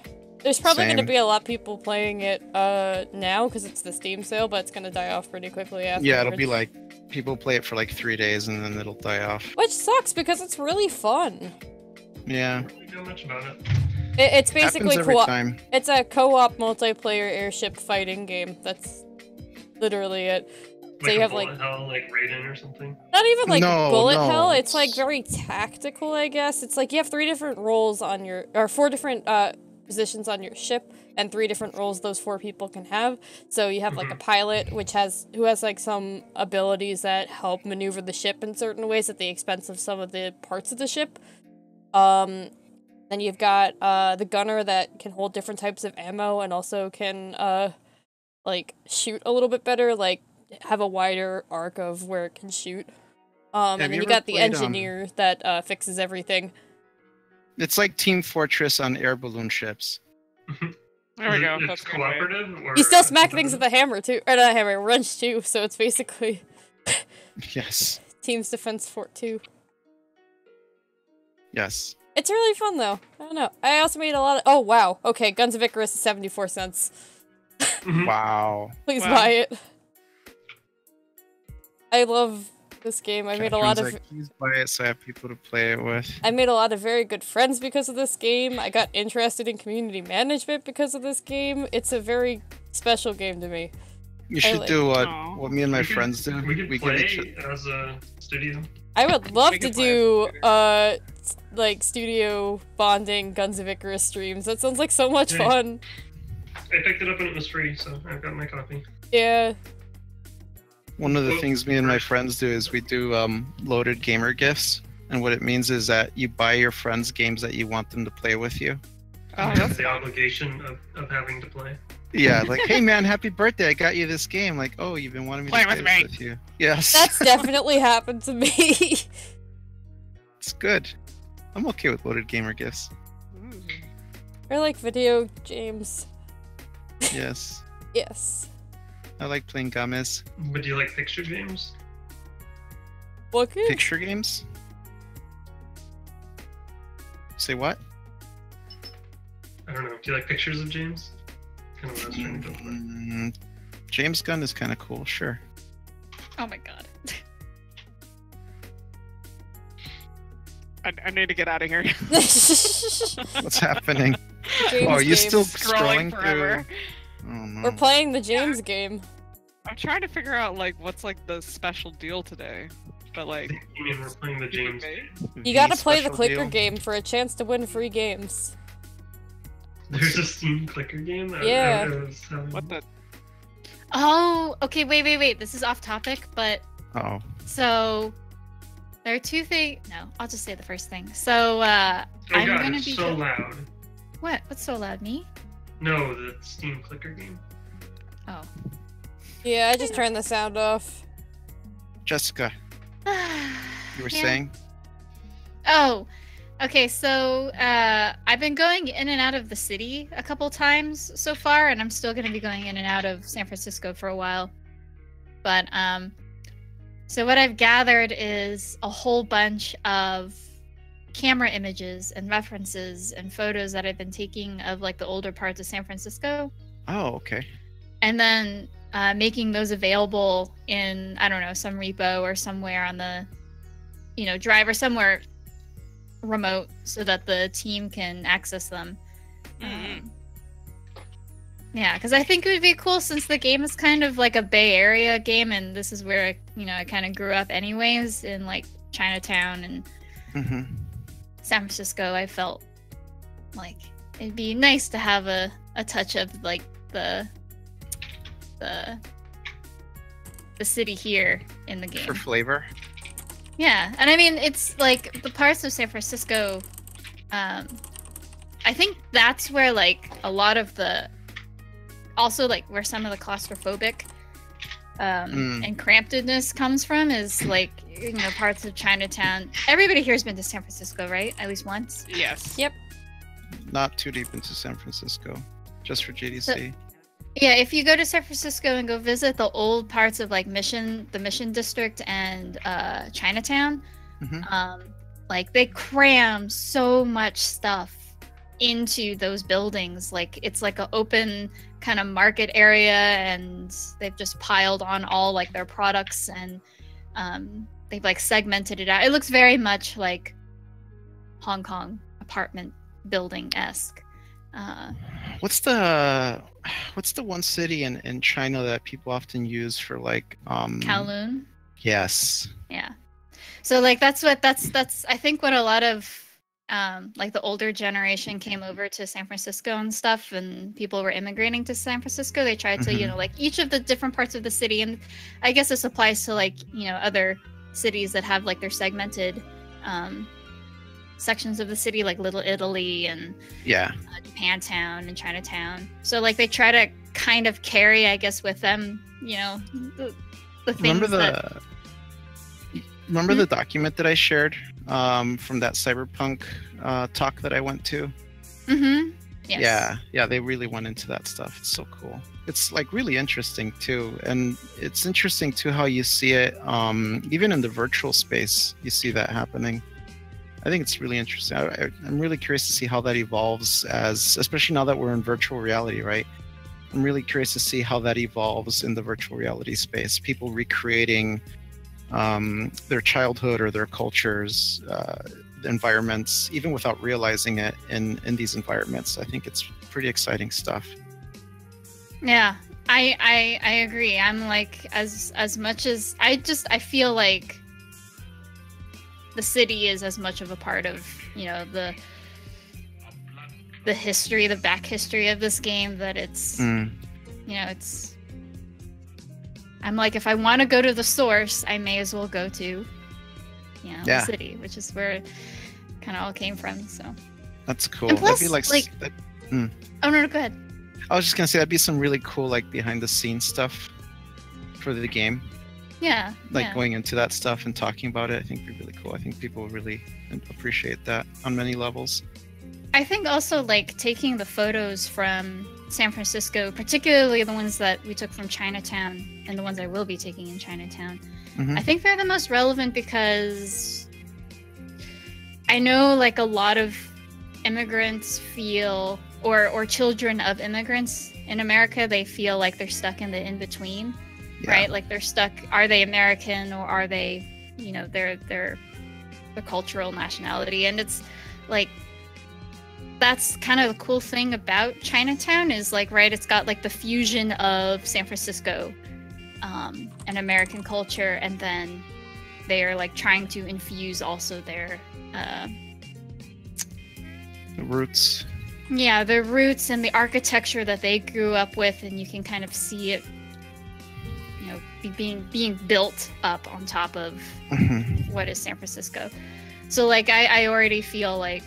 S2: There's probably going to
S1: Same.
S2: be a lot of people playing it now because it's the Steam sale, but it's going to die off pretty quickly afterwards.
S1: Yeah, it'll be like people play it for like 3 days and then it'll die off.
S2: Which sucks because it's really fun.
S1: Yeah.
S5: I don't really know much about it.
S2: It's basically
S1: Happens every
S2: co-op.
S1: time.
S2: It's a co-op multiplayer airship fighting game. That's literally it. So
S5: Like
S2: you
S5: a
S2: have like
S5: bullet hell, like Raiden or something.
S2: not even like
S1: No,
S2: bullet
S1: no.
S2: hell. It's like very tactical, I guess. It's like you have 3 different roles on your, or 4 different positions on your ship, and 3 different roles those 4 people can have. So you have like a pilot, who has like some abilities that help maneuver the ship in certain ways at the expense of some of the parts of the ship. Then you've got the gunner that can hold different types of ammo and also can like shoot a little bit better, like have a wider arc of where it can shoot. And then you got the engineer that fixes everything.
S1: It's like Team Fortress on air balloon ships.
S4: There we go.
S5: It's
S4: That's a good way.
S5: cooperative. Or
S2: You still smack things with a hammer too, or not a hammer, wrench too. So it's basically
S1: Yes.
S2: Team's Defense Fort 2.
S1: Yes.
S2: It's really fun though. I don't know. I also made a lot of. Oh wow. Okay, Guns of Icarus is 74 cents.
S1: Wow.
S2: Please
S4: Wow.
S2: buy it. I love this game. I made a lot
S1: Catherine's
S2: of.
S1: like, please buy it so I have people to play it with.
S2: I made a lot of very good friends because of this game. I got interested in community management because of this game. It's a very special game to me.
S1: You should
S2: like-
S1: do
S4: Aw.
S1: what me and my friends do.
S5: We could
S1: give
S5: play
S1: each other.
S5: as a studio.
S2: I would love
S4: We
S2: to
S4: can play
S2: do
S4: as
S2: like studio bonding Guns of Icarus streams. That sounds like so much
S5: Yeah.
S2: fun.
S5: I picked it up and it was free, so I've got my copy.
S2: Yeah.
S1: One of the
S5: Well,
S1: things me and my friends do is we do loaded gamer gifts. And what it means is that you buy your friends games that you want them to play with you.
S4: Oh, that's
S5: the
S4: fun.
S5: obligation of having to play.
S1: Yeah, like, hey man, happy birthday, I got you this game. Like, oh, you've been wanting me
S4: Play
S1: to play
S4: with
S1: this
S4: me.
S1: with you. Yes.
S2: That's definitely happened to me.
S1: It's good. I'm okay with loaded gamer gifts.
S4: Ooh.
S2: Or like video games.
S1: Yes.
S2: Yes.
S1: I like playing games.
S5: But do you like picture games?
S2: What game?
S1: Picture games? Say what?
S5: I don't know. Do you like pictures of James? Kind of what I was trying to go for.
S1: James Gunn is kind of cool, sure.
S3: Oh my god.
S4: I need to get out of here.
S1: What's happening?
S2: James
S1: Oh, are you
S2: game.
S1: still
S4: Scrolling
S1: scrolling
S4: forever.
S1: through? Oh no.
S2: We're playing the James game.
S4: I'm trying to figure out like what's like the special deal today, but like
S5: You mean we're playing the James?
S2: You gotta play the
S1: special
S2: clicker
S1: deal?
S2: game for a chance to win free games.
S5: There's a Steam clicker game.
S2: Yeah.
S4: what the?
S3: Oh, okay, wait. This is off topic, but
S1: Oh.
S3: so there are 2 things. No, I'll just say the first thing. So
S5: Oh
S3: I'm
S5: god,
S3: gonna
S5: it's
S3: be
S5: so loud.
S3: What? What's so loud? Me?
S5: No, the Steam clicker game.
S3: Oh.
S2: Yeah, I just turned the sound off.
S1: Jessica, you were
S3: Yeah.
S1: saying?
S3: Oh, okay. So I've been going in and out of the city a couple times so far, and I'm still going to be going in and out of San Francisco for a while. But so what I've gathered is a whole bunch of camera images and references and photos that I've been taking of like the older parts of San Francisco,
S1: Oh, okay.
S3: and then making those available in, I don't know, some repo or somewhere on the, drive or somewhere remote so that the team can access them. Yeah, because I think it would be cool since the game is kind of like a Bay Area game, and this is where I kind of grew up anyways, in like Chinatown and
S1: Mm-hmm.
S3: San Francisco. I felt like it'd be nice to have a touch of like the city here in the game.
S1: For flavor.
S3: Yeah, and I mean it's like the parts of San Francisco. I think that's where like a lot of also like where some of the claustrophobic and crampedness comes from is like, you know, parts of Chinatown. Everybody here has been to San Francisco, right? At least once.
S4: Yes.
S2: Yep.
S1: Not too deep into San Francisco, just for GDC.
S3: Yeah, if you go to San Francisco and go visit the old parts of like the Mission District and Chinatown, like they cram so much stuff into those buildings. Like it's like an open kind of market area, and they've just piled on all like their products, and they've like segmented it out. It looks very much like Hong Kong apartment building-esque.
S1: What's the one city in China that people often use for like
S3: Kowloon?
S1: Yes.
S3: Yeah. So like that's I think what a lot of like the older generation came over to San Francisco and stuff, and people were immigrating to San Francisco. They tried to, you know, like each of the different parts of the city, and I guess this applies to like, you know, other cities that have like their segmented sections of the city, like Little Italy and Japantown and Chinatown. So like they try to kind of carry, I guess, with them, you know, the things
S1: Remember the document that I shared from that cyberpunk talk that I went to?
S3: Yes.
S1: Yeah, they really went into that stuff. It's so cool. It's like really interesting too, and it's interesting too how you see it even in the virtual space. You see that happening. I think it's really interesting. I'm really curious to see how that evolves, especially now that we're in virtual reality, right? I'm really curious to see how that evolves in the virtual reality space. People recreating their childhood or their cultures, environments, even without realizing it in these environments. I think it's pretty exciting stuff.
S3: Yeah, I agree. I'm like, as much as I feel like the city is as much of a part of, you know, the history, the back history of this game, that it's, you know, it's, I'm like, if I want to go to the source, I may as well go to, you know, the city, which is where it kind of all came from. So
S1: that's cool.
S3: And plus,
S1: that'd be like
S3: oh no, go ahead.
S1: I was just gonna say that'd be some really cool like behind the scenes stuff for the game.
S3: Yeah.
S1: Like going into that stuff and talking about it, I think would be really cool. I think people would really appreciate that on many levels.
S3: I think also like taking the photos from San Francisco, particularly the ones that we took from Chinatown and the ones I will be taking in Chinatown, I think they're the most relevant because I know like a lot of immigrants feel, or children of immigrants in America, they feel like they're stuck in the in-between. Right, like they're stuck. Are they American or are they, you know, their cultural nationality? And it's like that's kind of the cool thing about Chinatown is like, right, it's got like the fusion of San Francisco and American culture, and then they are like trying to infuse also their
S1: roots.
S3: Yeah, their roots and the architecture that they grew up with, and you can kind of see it, you know, being built up on top of what is San Francisco. So like I already feel like,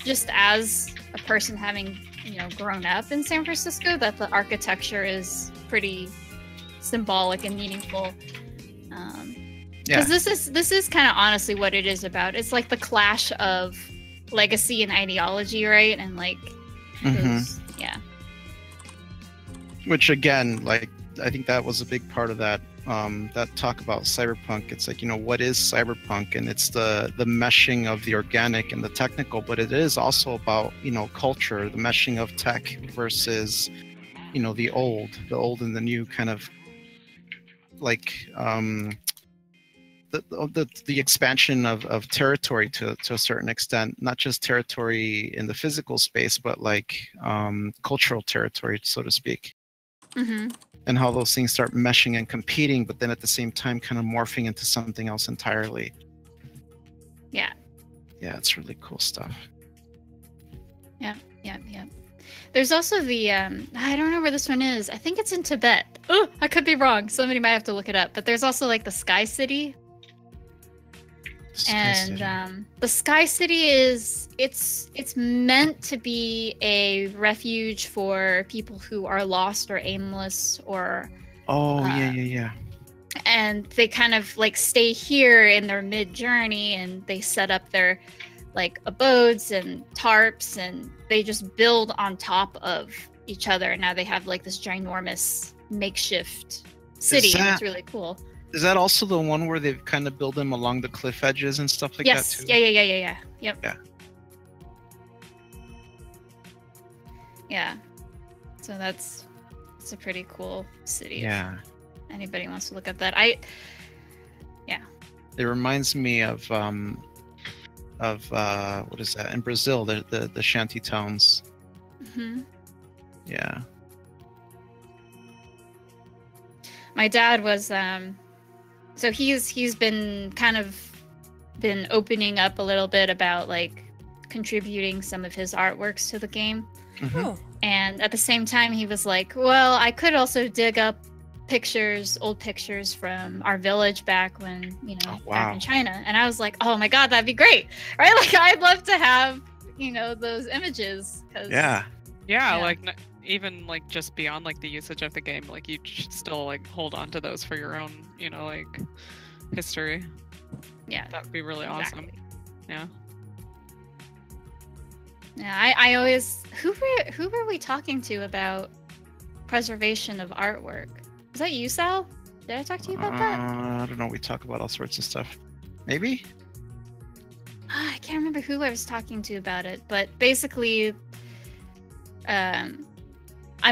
S3: just as a person having, you know, grown up in San Francisco, that the architecture is pretty symbolic and meaningful. Because this is kind of honestly what it is about. It's like the clash of legacy and ideology, right? And like those,
S1: which again, like I think that was a big part of that that talk about cyberpunk. It's like, you know, what is cyberpunk? And it's the meshing of the organic and the technical, but it is also about, you know, culture, the meshing of tech versus, you know, the old and the new, kind of like the expansion of territory to a certain extent, not just territory in the physical space, but like cultural territory, so to speak. And how those things start meshing and competing, but then at the same time kind of morphing into something else entirely. Yeah, it's really cool stuff.
S3: Yeah. There's also the I don't know where this one is. I think it's in Tibet. Oh, I could be wrong. Somebody might have to look it up. But there's also like the Sky City. And the Sky City it's meant to be a refuge for people who are lost or aimless or
S1: yeah.
S3: and they kind of like stay here in their mid journey, and they set up their like abodes and tarps, and they just build on top of each other. Now they have like this ginormous makeshift city, and it's really cool.
S1: Is that also the one where they've kind of built them along the cliff edges and stuff like that too?
S3: Yeah. Yep.
S1: Yeah.
S3: Yeah. So it's a pretty cool city.
S1: Yeah.
S3: If anybody wants to look at that.
S1: It reminds me of what is that in Brazil? The shanty towns.
S3: Mm-hmm.
S1: Yeah.
S3: My dad was so he's been opening up a little bit about like contributing some of his artworks to the game.
S1: Mm-hmm.
S2: Oh.
S3: And at the same time he was like, well, I could also dig up old pictures from our village back when, back in China. And I was like, oh my god, that'd be great, right? Like I'd love to have, those images.
S4: Yeah, like even like just beyond like the usage of the game, like you should still like hold on to those for your own, like history.
S3: Yeah,
S4: that would be really awesome. Yeah.
S3: Yeah, I always who were we talking to about preservation of artwork? Was that you, Sal? Did I talk to you about that?
S1: I don't know. We talk about all sorts of stuff. Maybe?
S3: I can't remember who I was talking to about it, but basically, I'm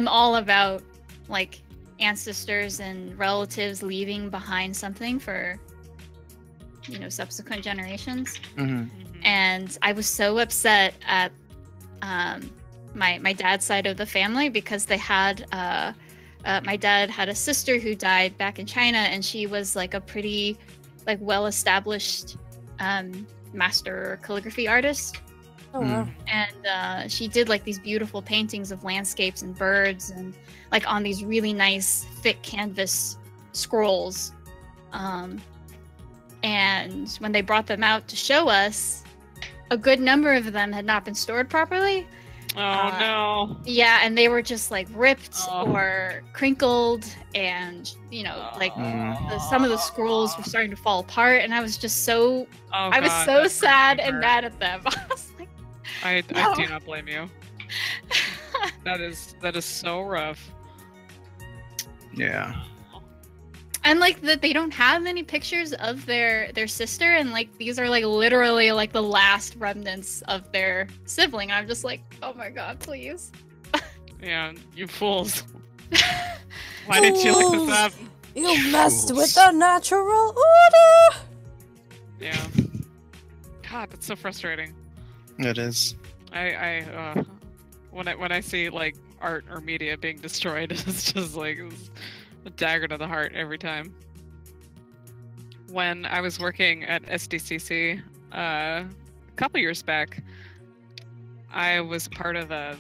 S3: all about like ancestors and relatives leaving behind something for, subsequent generations.
S1: Mm-hmm.
S3: And I was so upset at my dad's side of the family because they had my dad had a sister who died back in China, and she was like a pretty like well-established master calligraphy artist.
S2: Oh wow.
S3: And she did like these beautiful paintings of landscapes and birds, and like on these really nice thick canvas scrolls. And when they brought them out to show us, a good number of them had not been stored properly.
S4: Oh no.
S3: Yeah, and they were just like ripped or crinkled, and some of the scrolls were starting to fall apart, and I was just so sad and mad at them. I was like,
S4: I do not blame you. That is so rough.
S1: Yeah.
S3: And like that they don't have any pictures of their sister, and like these are like literally like the last remnants of their sibling. I'm just like, oh my god, please.
S4: Yeah, you fools. Why did you look this up?
S2: You messed with the natural order.
S4: Yeah. God, that's so frustrating.
S1: It is.
S4: When I see like art or media being destroyed, it's just like a dagger to the heart every time. When I was working at SDCC a couple years back, I was part of a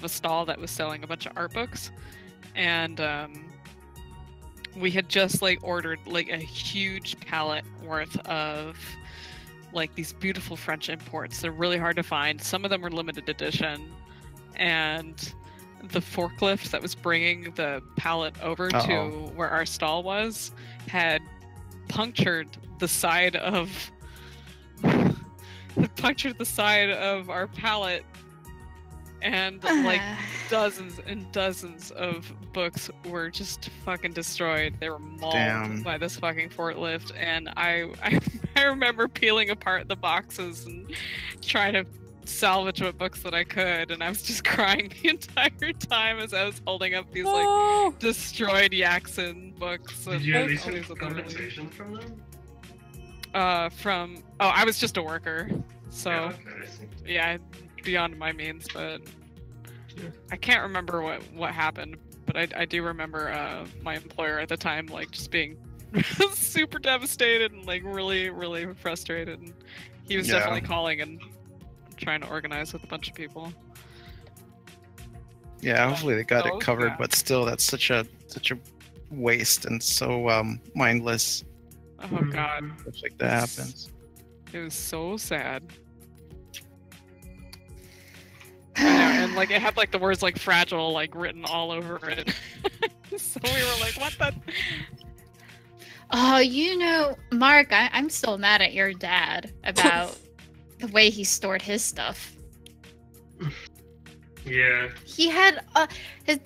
S4: stall that was selling a bunch of art books, and we had just like ordered like a huge pallet worth of like these beautiful French imports. They're really hard to find. Some of them were limited edition, and the forklift that was bringing the pallet over to where our stall was had punctured the side of our pallet, and like dozens and dozens of books were just fucking destroyed. They were mauled by this fucking forklift, and I remember peeling apart the boxes and trying to salvage what books that I could, and I was just crying the entire time as I was holding up these like destroyed Yaxin books.
S5: Did you at least get compensation from them?
S4: I was just a worker, so yeah, beyond my means, but I can't remember what happened, but I do remember my employer at the time like just being super devastated and like really, really frustrated, and he was definitely calling and trying to organize with a bunch of people.
S1: Yeah, hopefully they got it covered, but still, that's such a waste and so mindless.
S4: Oh god,
S1: Stuff like that happens.
S4: it was so sad. I know, and like it had like the words like fragile like written all over it. So we were like, what the?
S3: Oh, you know, Mark, I'm still mad at your dad about the way he stored his stuff.
S5: Yeah.
S3: He had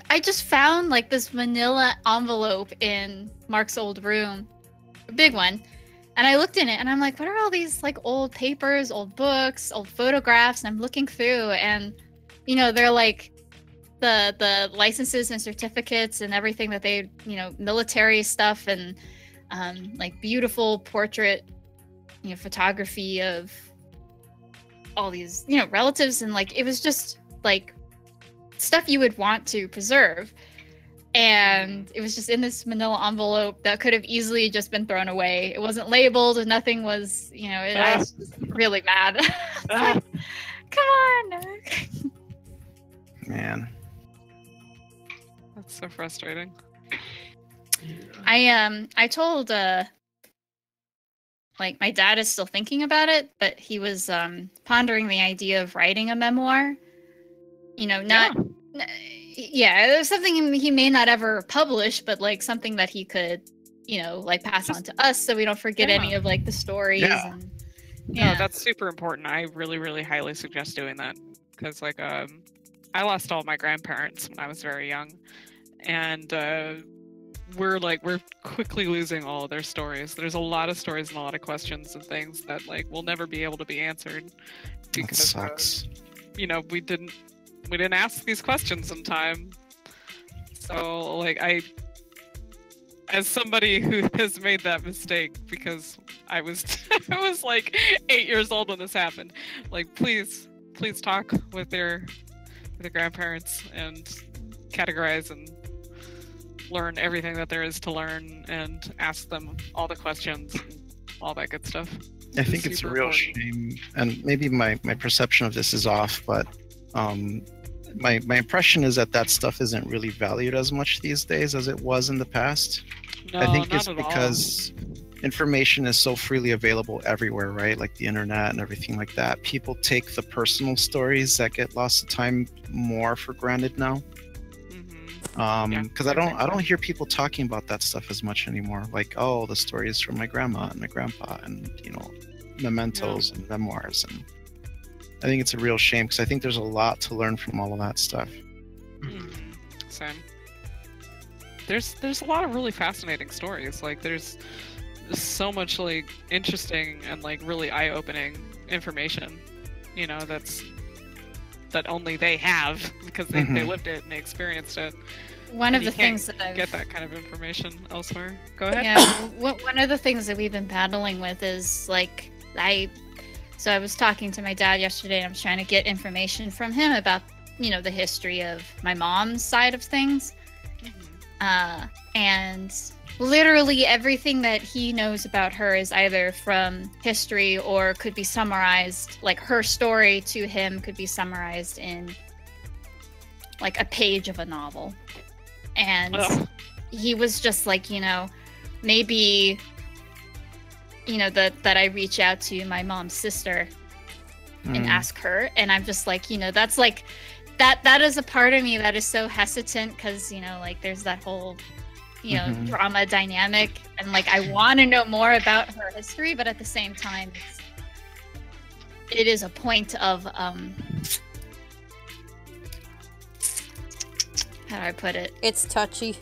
S3: I just found like this manila envelope in Mark's old room, a big one, and I looked in it and I'm like, what are all these like old papers, old books, old photographs? And I'm looking through, and you know, they're like the licenses and certificates and everything that they, you know, military stuff and like beautiful portrait, you know, photography of all these, you know, relatives, and like it was just like stuff you would want to preserve, and it was just in this manila envelope that could have easily just been thrown away. It wasn't labeled, nothing was, you know, I was just really mad. Like, come on.
S1: Man.
S4: That's so frustrating.
S3: I told like my dad is still thinking about it, but he was pondering the idea of writing a memoir. You know, not yeah, it was something he may not ever publish, but like something that he could, you know, like pass on to us so we don't forget any of like the stories.
S1: Yeah.
S3: And
S4: No, that's super important. I really, really highly suggest doing that because, like, I lost all my grandparents when I was very young, and we're quickly losing all of their stories. There's a lot of stories and a lot of questions and things that like will never be able to be answered
S1: That sucks.
S4: you know, we didn't ask these questions in time. So like as somebody who has made that mistake, because I was I was like 8 years old when this happened, like please talk with their grandparents and categorize and learn everything that there is to learn and ask them all the questions and all that good stuff.
S1: I think it's a real shame, and maybe my perception of this is off, but my impression is that stuff isn't really valued as much these days as it was in the past.
S4: No,
S1: I think
S4: not
S1: it's
S4: at
S1: because information is so freely available everywhere, right? Like the internet and everything like that. People take the personal stories that get lost to time more for granted now. Because I don't hear people talking about that stuff as much anymore. Like, oh, the stories from my grandma and my grandpa, and you know, mementos and memoirs. And I think it's a real shame because I think there's a lot to learn from all of that stuff.
S4: Same. There's a lot of really fascinating stories. Like there's so much like interesting and like really eye-opening information, you know, that only they have because they lived it and they experienced it.
S3: One of the things that I've
S4: get that kind of information elsewhere. Go ahead.
S3: Yeah, one of the things that we've been battling with is like I was talking to my dad yesterday and I was trying to get information from him about, you know, the history of my mom's side of things. And literally everything that he knows about her is either from history or could be summarized, like her story to him could be summarized in like a page of a novel. And he was just like, you know, maybe, you know, that I reach out to my mom's sister and ask her. And I'm just like, you know, that's like, that is a part of me that is so hesitant because, you know, like there's that whole, you know, drama dynamic. And like, I want to know more about her history, but at the same time, it is a point of, how do I put it?
S2: It's touchy.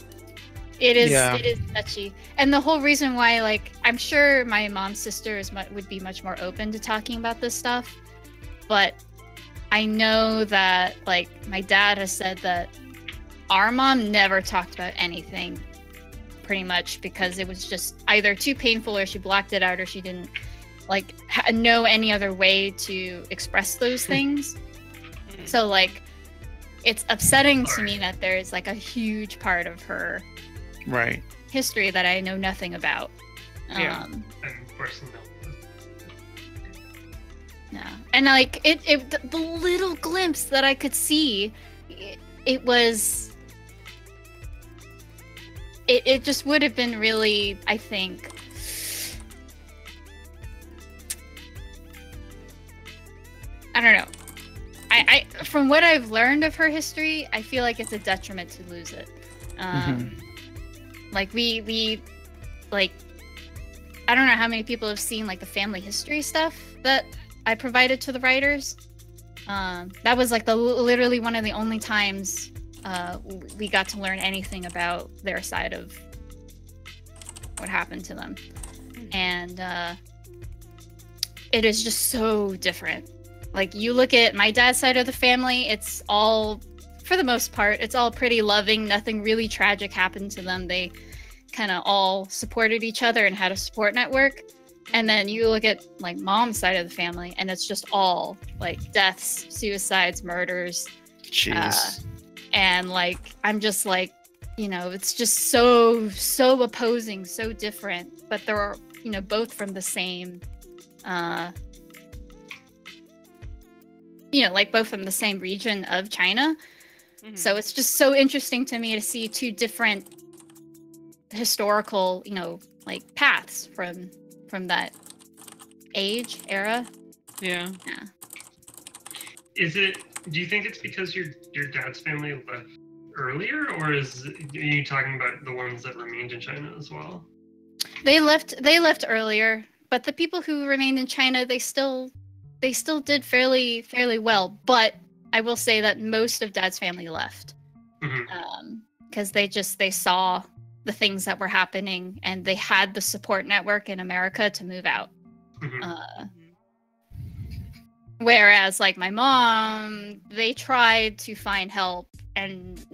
S3: It is touchy. And the whole reason why, like, I'm sure my mom's sister would be much more open to talking about this stuff, but I know that, like, my dad has said that our mom never talked about anything, pretty much, because it was just either too painful or she blocked it out or she didn't, like, know any other way to express those things. So, like, it's upsetting to me that there's, like, a huge part of her history that I know nothing about.
S5: And of course,
S3: yeah, and like the little glimpse that I could see, it just would have been really, I think, don't know. I from what I've learned of her history, I feel like it's a detriment to lose it. Like we like, I don't know how many people have seen like the family history stuff that I provided to the writers. That was like literally one of the only times we got to learn anything about their side of what happened to them. And it is just so different. Like, you look at my dad's side of the family, it's all, for the most part, it's all pretty loving. Nothing really tragic happened to them. They kind of all supported each other and had a support network. And then you look at like mom's side of the family, and it's just all like deaths, suicides, murders.
S1: Jeez.
S3: And like, I'm just like, you know, it's just so opposing, so different, but they're, you know, both from the same, you know, like both from the same region of China. So it's just so interesting to me to see two different historical, you know, like paths from that age era.
S4: Yeah.
S5: Is it? Do you think it's because your dad's family left earlier, or are you talking about the ones that remained in China as well?
S3: They left earlier, but the people who remained in China, they still did fairly well. But I will say that most of Dad's family left, because they saw the things that were happening, and they had the support network in America to move out. Whereas, like my mom, they tried to find help, and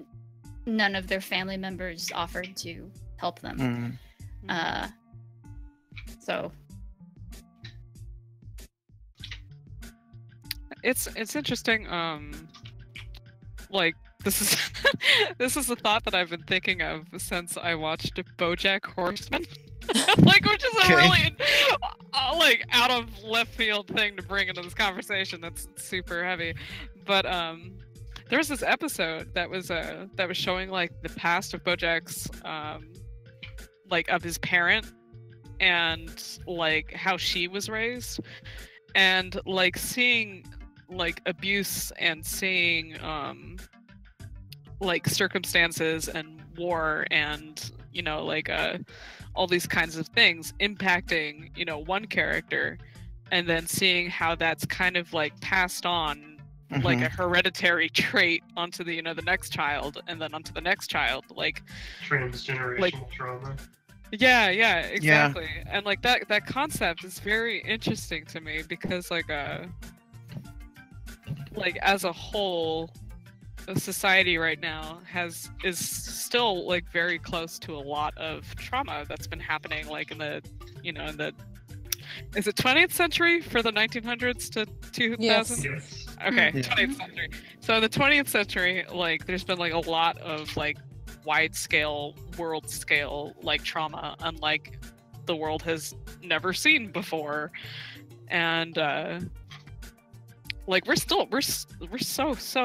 S3: none of their family members offered to help them. So
S4: it's interesting. Like, this is this is a thought that I've been thinking of since I watched BoJack Horseman. Like, which is a really like out of left field thing to bring into this conversation. That's super heavy, but there was this episode that was showing like the past of BoJack's like of his parent, and like how she was raised, and like seeing like abuse, and seeing like circumstances and war, and you know, like all these kinds of things impacting, you know, one character, and then seeing how that's kind of like passed on like a hereditary trait onto the, you know, the next child, and then onto the next child, like
S5: transgenerational trauma.
S4: Yeah, exactly. Yeah. And like that concept is very interesting to me, because like as a whole, society right now is still like very close to a lot of trauma that's been happening, like in the, you know, in the, is it 20th century for the 1900s to 2000?
S5: Yes.
S4: Okay, 20th century. So in the 20th century, like there's been like a lot of like wide scale, world scale like trauma, unlike the world has never seen before. And like we're so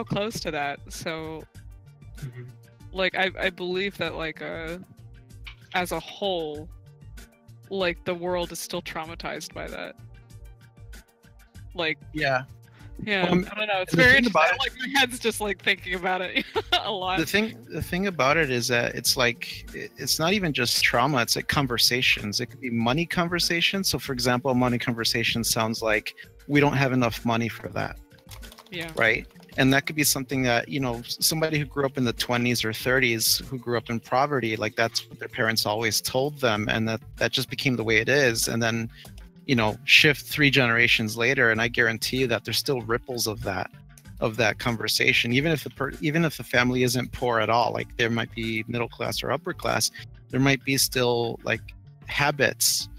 S4: close to that. So like I believe that like as a whole, like the world is still traumatized by that. Like
S1: yeah,
S4: I don't know, it's very interesting. Like my head's just like thinking about it a lot.
S1: The thing about it is that it's like, it's not even just trauma, it's like conversations. It could be money conversations. So for example, a money conversation sounds like, we don't have enough money for that.
S4: Yeah.
S1: Right. And that could be something that, you know, somebody who grew up in the 20s or 30s, who grew up in poverty, like that's what their parents always told them, and that just became the way it is. And then, you know, shift 3 generations later, and I guarantee you that there's still ripples of that conversation, even if the family isn't poor at all. Like there might be middle class or upper class, there might be still like habits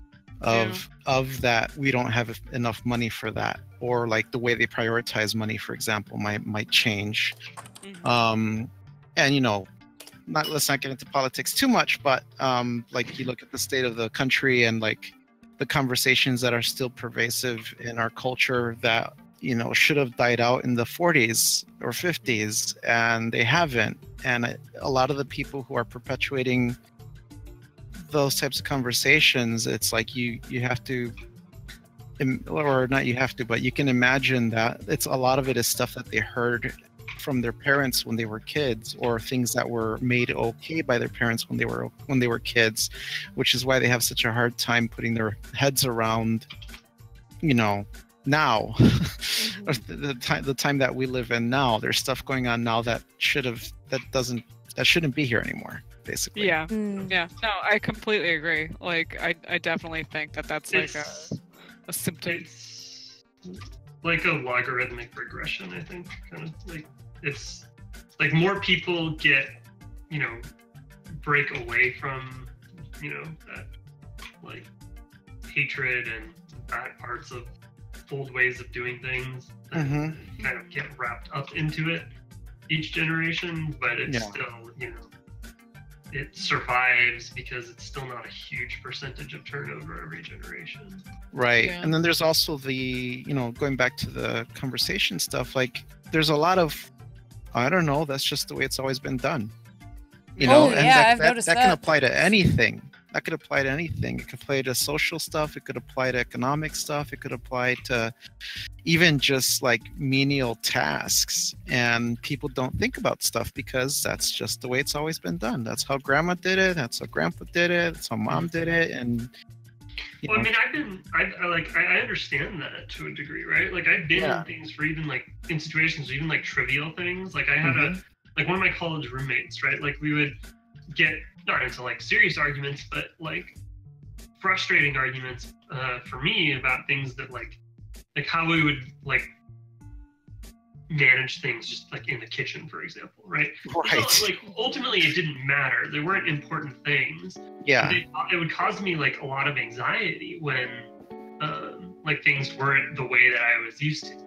S1: of that, we don't have enough money for that, or like the way they prioritize money, for example, might change. And you know, let's not get into politics too much, but like you look at the state of the country, and like the conversations that are still pervasive in our culture that, you know, should have died out in the 40s or 50s, and they haven't. And a lot of the people who are perpetuating those types of conversations, it's like you have to or not you have to, but you can imagine that it's a lot of it is stuff that they heard from their parents when they were kids, or things that were made okay by their parents when they were kids, which is why they have such a hard time putting their heads around, now. Or the time that we live in now. There's stuff going on now that shouldn't be here anymore, basically.
S4: Yeah. Yeah. No, I completely agree. Like, I definitely think that's like a symptom.
S5: It's like a logarithmic regression, I think. Kind of like, it's like more people get, break away from, that like hatred and bad parts of old ways of doing things, and kind of get wrapped up into it each generation, but it's still, it survives because it's still not a huge percentage of turnover every generation.
S1: Right.
S4: Yeah.
S1: And then there's also the, going back to the conversation stuff, like there's a lot of, I don't know, that's just the way it's always been done.
S2: I've noticed
S1: that can apply to anything. That could apply to anything. It could apply to social stuff. It could apply to economic stuff. It could apply to even just like menial tasks. And people don't think about stuff because that's just the way it's always been done. That's how grandma did it. That's how grandpa did it. That's how mom did it. And
S5: well, I mean, I understand that to a degree, right? Like I've been in things for even like in situations, even like trivial things. Like I had one of my college roommates, right? Like we would get not into like serious arguments, but like frustrating arguments for me about things that like how we would like manage things just like in the kitchen, for example, right?
S1: Right.
S5: So, like ultimately it didn't matter. They weren't important things.
S1: Yeah.
S5: It would cause me like a lot of anxiety when like things weren't the way that I was used to.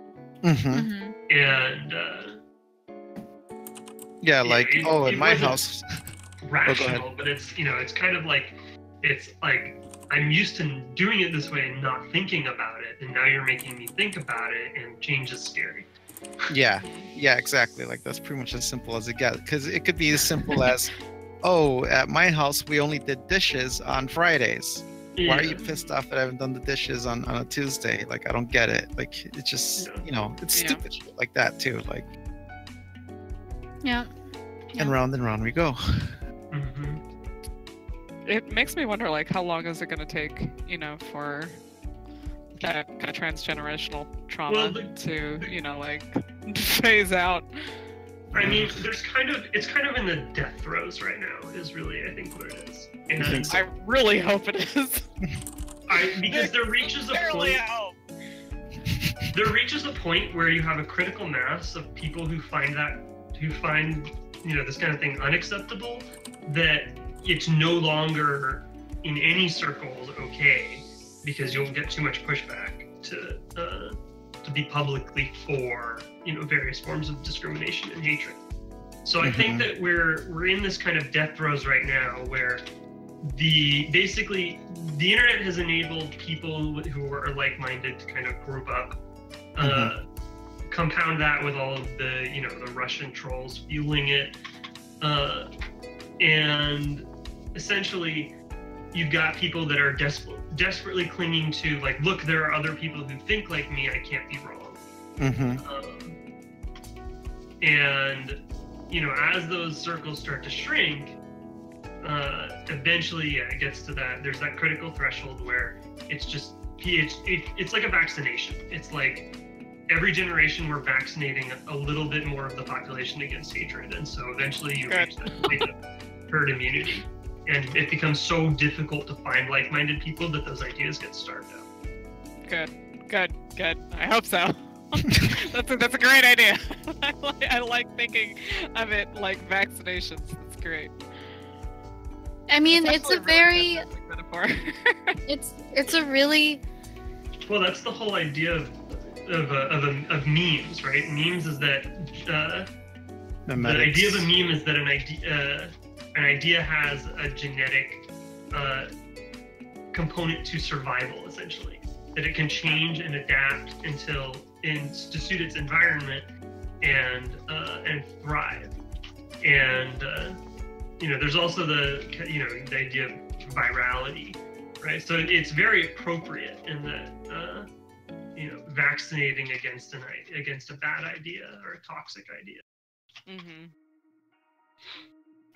S5: And in my house rational, but it's it's kind of like it's like I'm used to doing it this way and not thinking about it, and now you're making me think about it, and change is scary.
S1: Yeah, exactly. Like that's pretty much as simple as it gets, because it could be as simple as, oh, at my house we only did dishes on Fridays.
S5: Yeah.
S1: Why are you pissed off that I haven't done the dishes on a Tuesday? Like I don't get it. Like it's just it's stupid shit like that too. Like and round we go.
S4: It makes me wonder, like, how long is it going to take, for that kind of transgenerational trauma to, like, phase out?
S5: I mean, it's kind of in the death throes right now, is really, I think, what it is. And
S4: I really hope it is.
S5: Because there reaches a point. There reaches a point where you have a critical mass of people who find this kind of thing unacceptable, that it's no longer in any circles okay, because you'll get too much pushback to be publicly for various forms of discrimination and hatred. So I think that we're in this kind of death throes right now, where basically the internet has enabled people who are like-minded to kind of group up. Compound that with all of the the Russian trolls fueling it, and essentially you've got people that are desperately clinging to like, look, there are other people who think like me, I can't be wrong. And as those circles start to shrink, eventually it gets to that, there's that critical threshold where it's like a vaccination. It's like every generation we're vaccinating a little bit more of the population against hatred, and so eventually you reach that point of herd immunity, and it becomes so difficult to find like-minded people that those ideas get starved out.
S4: Good. I hope so. That's a great idea. I like thinking of it like vaccinations. That's great.
S3: I mean, it's a very
S4: metaphor.
S3: it's a really
S5: well. That's the whole idea of memes, right? Memes is that the idea of a meme is that an idea has a genetic component to survival, essentially. That it can change and adapt to suit its environment and thrive. And there's also the idea of virality, right? So it's very appropriate in that vaccinating against a bad idea or a toxic idea.
S4: Mm-hmm.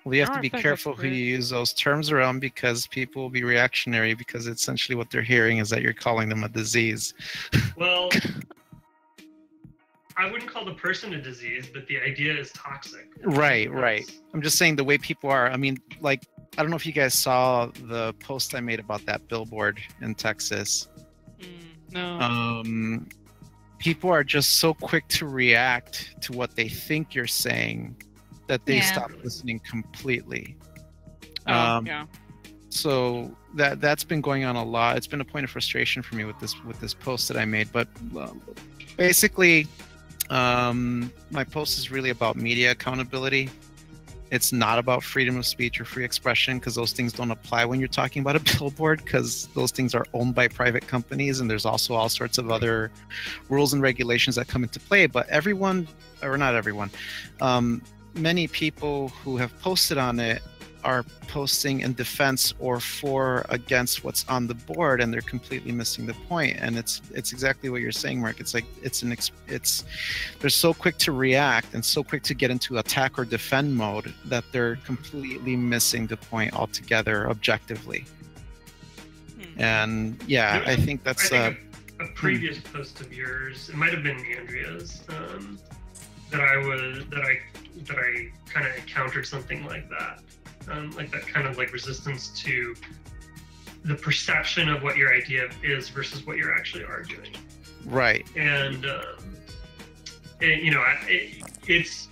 S1: Well, you have
S4: Oh,
S1: to
S4: I
S1: be
S4: think
S1: careful
S4: that's
S1: who you
S4: great.
S1: use those terms around because people will be reactionary because essentially what they're hearing is that you're calling them a disease.
S5: Well, I wouldn't call the person a disease, but the idea is toxic.
S1: Right. I'm just saying the way people are. I mean, like, I don't know if you guys saw the post I made about that billboard in Texas.
S4: No.
S1: People are just so quick to react to what they think you're saying that they
S3: Yeah.
S1: stop listening completely.
S4: Yeah.
S1: So that's been going on a lot. It's been a point of frustration for me with this post that I made. But basically, my post is really about media accountability. It's not about freedom of speech or free expression because those things don't apply when you're talking about a billboard because those things are owned by private companies and there's also all sorts of other rules and regulations that come into play. But everyone, or not everyone, many people who have posted on it are posting in defense or for against what's on the board, and they're completely missing the point. And it's exactly what you're saying, Mark. It's like they're so quick to react and so quick to get into attack or defend mode that they're completely missing the point altogether, objectively. And yeah, I think that's
S5: a previous post of yours. It might have been Andrea's. That I kind of encountered something like that. Like that kind of like resistance to the perception of what your idea is versus what you're actually arguing.
S1: Right.
S5: And it's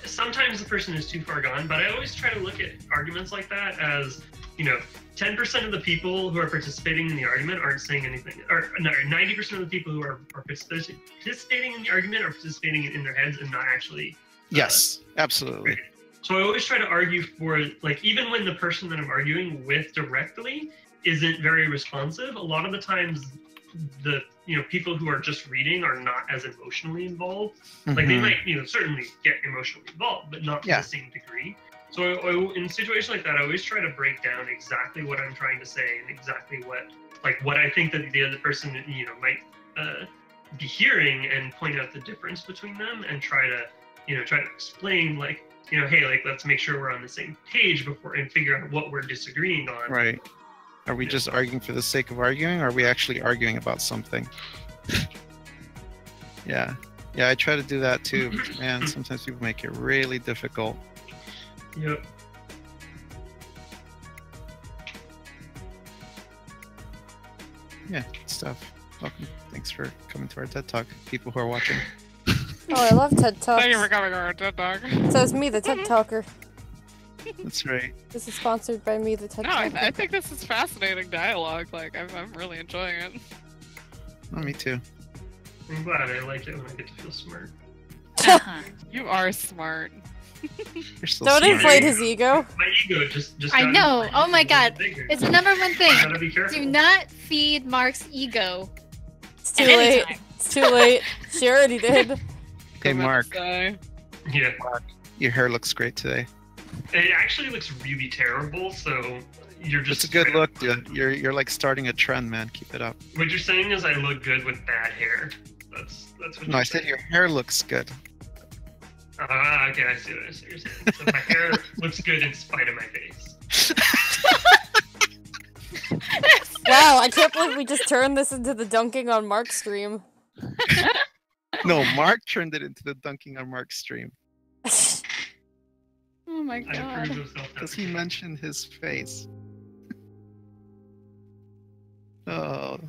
S5: sometimes the person is too far gone, but I always try to look at arguments like that as 10% of the people who are participating in the argument aren't saying anything, or no, 90% of the people who are participating in the argument are participating in their heads and not actually.
S1: Yes, absolutely.
S5: So I always try to argue for, like, even when the person that I'm arguing with directly isn't very responsive, a lot of the times the people who are just reading are not as emotionally involved.
S1: Mm-hmm.
S5: Like they might certainly get emotionally involved, but not to the same degree. So in situations like that, I always try to break down exactly what I'm trying to say and exactly what I think that the other person might be hearing, and point out the difference between them, and try to explain, like, hey, like, let's make sure we're on the same page before, and figure out what we're disagreeing on.
S1: Right. Are we just arguing for the sake of arguing, or are we actually arguing about something? Yeah, I try to do that too, but man, sometimes people make it really difficult.
S5: Yep.
S1: Yeah, good stuff. Welcome. Thanks for coming to our TED Talk, people who are watching.
S2: Oh, I love TED Talks.
S4: Thank you for coming to our TED Talk.
S2: So it's me, the TED Talker.
S1: That's right.
S2: This is sponsored by me, the TED Talker.
S4: I think this is fascinating dialogue. Like, I'm really enjoying it.
S1: Oh, me too.
S5: I'm glad. I like it when I get to feel smart.
S4: You are smart.
S1: You're so
S2: Don't
S1: smart.
S2: inflate his ego.
S5: My ego just
S3: I
S5: got
S3: know.
S5: inflated.
S3: Oh my god.
S5: Bigger.
S3: It's the number one
S5: I
S3: thing.
S5: gotta be careful.
S3: Do not feed Mark's ego.
S2: It's too
S3: At any
S2: late.
S3: time.
S2: It's too late. She already did.
S1: Hey, Mark.
S5: Yeah.
S1: Your hair looks great today.
S5: It actually looks really terrible, so you're just...
S1: It's a good look, dude. You're like starting a trend, man. Keep it up.
S5: What you're saying is I look good with bad hair. That's what
S1: No,
S5: you're
S1: I said
S5: saying.
S1: your hair looks good.
S5: Okay, I see what you're saying. So my hair looks good in spite of my face.
S2: Wow, I can't believe we just turned this into the dunking on Mark stream.
S1: No, Mark turned it into the dunking on Mark stream
S3: Oh my
S5: I
S3: god.
S5: approve of self
S1: because he mentioned his face. Oh,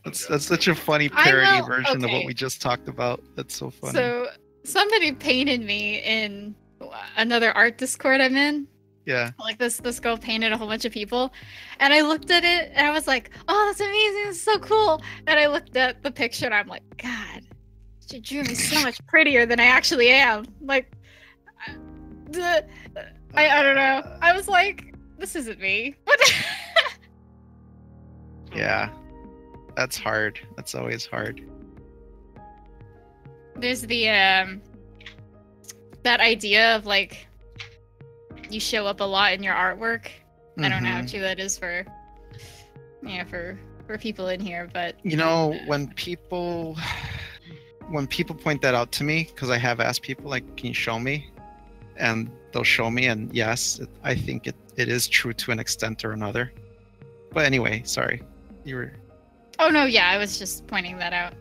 S1: that's such a funny parody version of what we just talked about. That's so funny.
S3: So somebody painted me in another art Discord I'm in.
S1: Yeah.
S3: Like this girl painted a whole bunch of people, and I looked at it and I was like, "Oh, that's amazing! It's so cool!" And I looked at the picture and I'm like, "God, she drew me so much prettier than I actually am." Like, I don't know. I was like, "This isn't me." What?
S1: Yeah. That's hard. That's always hard.
S3: There's the that idea of like you show up a lot in your artwork. I don't know how
S1: Mhm.
S3: true that is for for for people in here, but
S1: You know, when people point that out to me, because I have asked people, like, can you show me? And they'll show me, and yes, I think it is true to an extent or another. But anyway, sorry. You were...
S3: oh no, yeah, I was just pointing that out.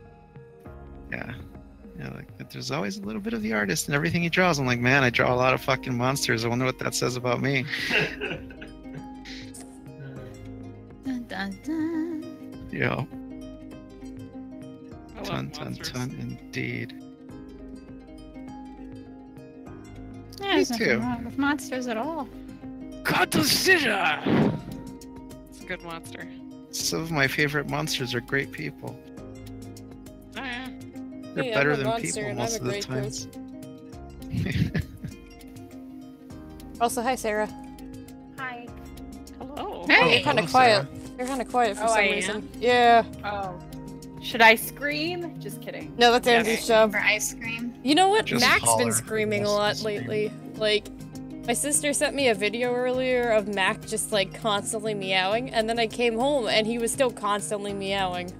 S1: Yeah. Yeah, like, there's always a little bit of the artist in everything he draws. I'm like, man, I draw a lot of fucking monsters. I wonder what that says about me.
S3: Dun, dun, dun.
S1: Yeah.
S4: I love
S1: Ton,
S4: monsters.
S1: indeed.
S3: Yeah, there's
S1: Me
S3: nothing
S1: too.
S3: wrong with monsters at all.
S4: Katasira! It's a good monster.
S1: Some of my favorite monsters are great people.
S4: Oh, yeah.
S1: They're
S2: Hey, I'm
S1: better
S2: a
S1: than
S2: monster
S1: people
S2: and
S1: most
S2: I'm
S1: of
S2: a
S1: the
S2: great
S1: times.
S2: Also, hi, Sarah.
S6: Hi.
S4: Hello.
S3: Hey.
S2: You're kind
S1: hello,
S2: of quiet. You're kind of quiet for
S6: Oh,
S2: some
S6: I am?
S2: reason. Yeah.
S6: Oh. Should I scream? Just kidding.
S2: No, that's
S4: Yeah,
S2: Andrew's
S4: okay.
S2: job.
S3: For ice cream.
S2: You know what?
S1: Just
S2: Mac's
S1: holler
S2: been
S1: for the
S2: screaming a
S1: rest of
S2: lot
S1: the stream.
S2: lately. Like, my sister sent me a video earlier of Mac just like constantly meowing, and then I came home and he was still constantly meowing.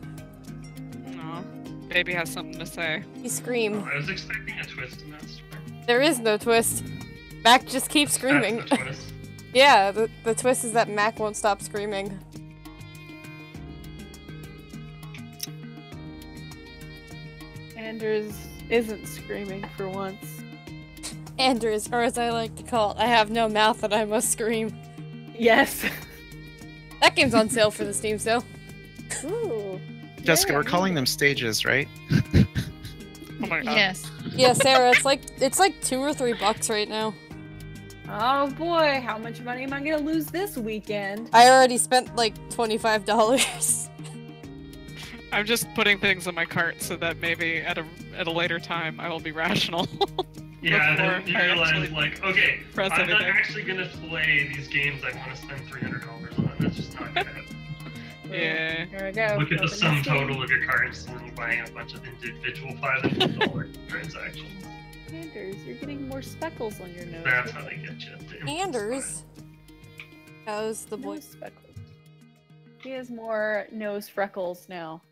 S4: Aw. Baby has something to say.
S2: He screamed.
S5: I was expecting a twist in that story.
S2: There is no twist. Mac just keeps screaming.
S5: That's the twist.
S2: Yeah, the twist is that Mac won't stop screaming.
S6: Anders isn't screaming for once.
S2: Anders, or as I like to call it, I have no mouth and I must scream.
S6: Yes.
S2: That game's on sale for the Steam sale.
S6: Ooh.
S1: Jessica,
S6: Yeah,
S1: we're calling them stages, right?
S4: Oh my god.
S3: Yes.
S2: Yeah, Sarah, it's like $2 or $3 right now.
S6: Oh boy, how much money am I gonna lose this weekend?
S2: I already spent like $25.
S4: I'm just putting things in my cart so that maybe at a later time I will be rational.
S5: Yeah, and then
S4: Before
S5: you
S4: I
S5: realize,
S4: actually
S5: like, okay,
S4: press
S5: I'm not
S4: everything.
S5: actually gonna play these games I want to spend $300 on. That's just not gonna happen.
S4: Yeah.
S6: Here we go.
S5: Look at the
S6: Open
S5: sum
S6: Steam.
S5: total of your cards and then you're buying a bunch of individual $500 transactions.
S6: Anders, you're getting more speckles on your nose.
S5: That's how they get you. to
S2: Anders. How's the boy?
S6: Nose speckles. He has more nose freckles now.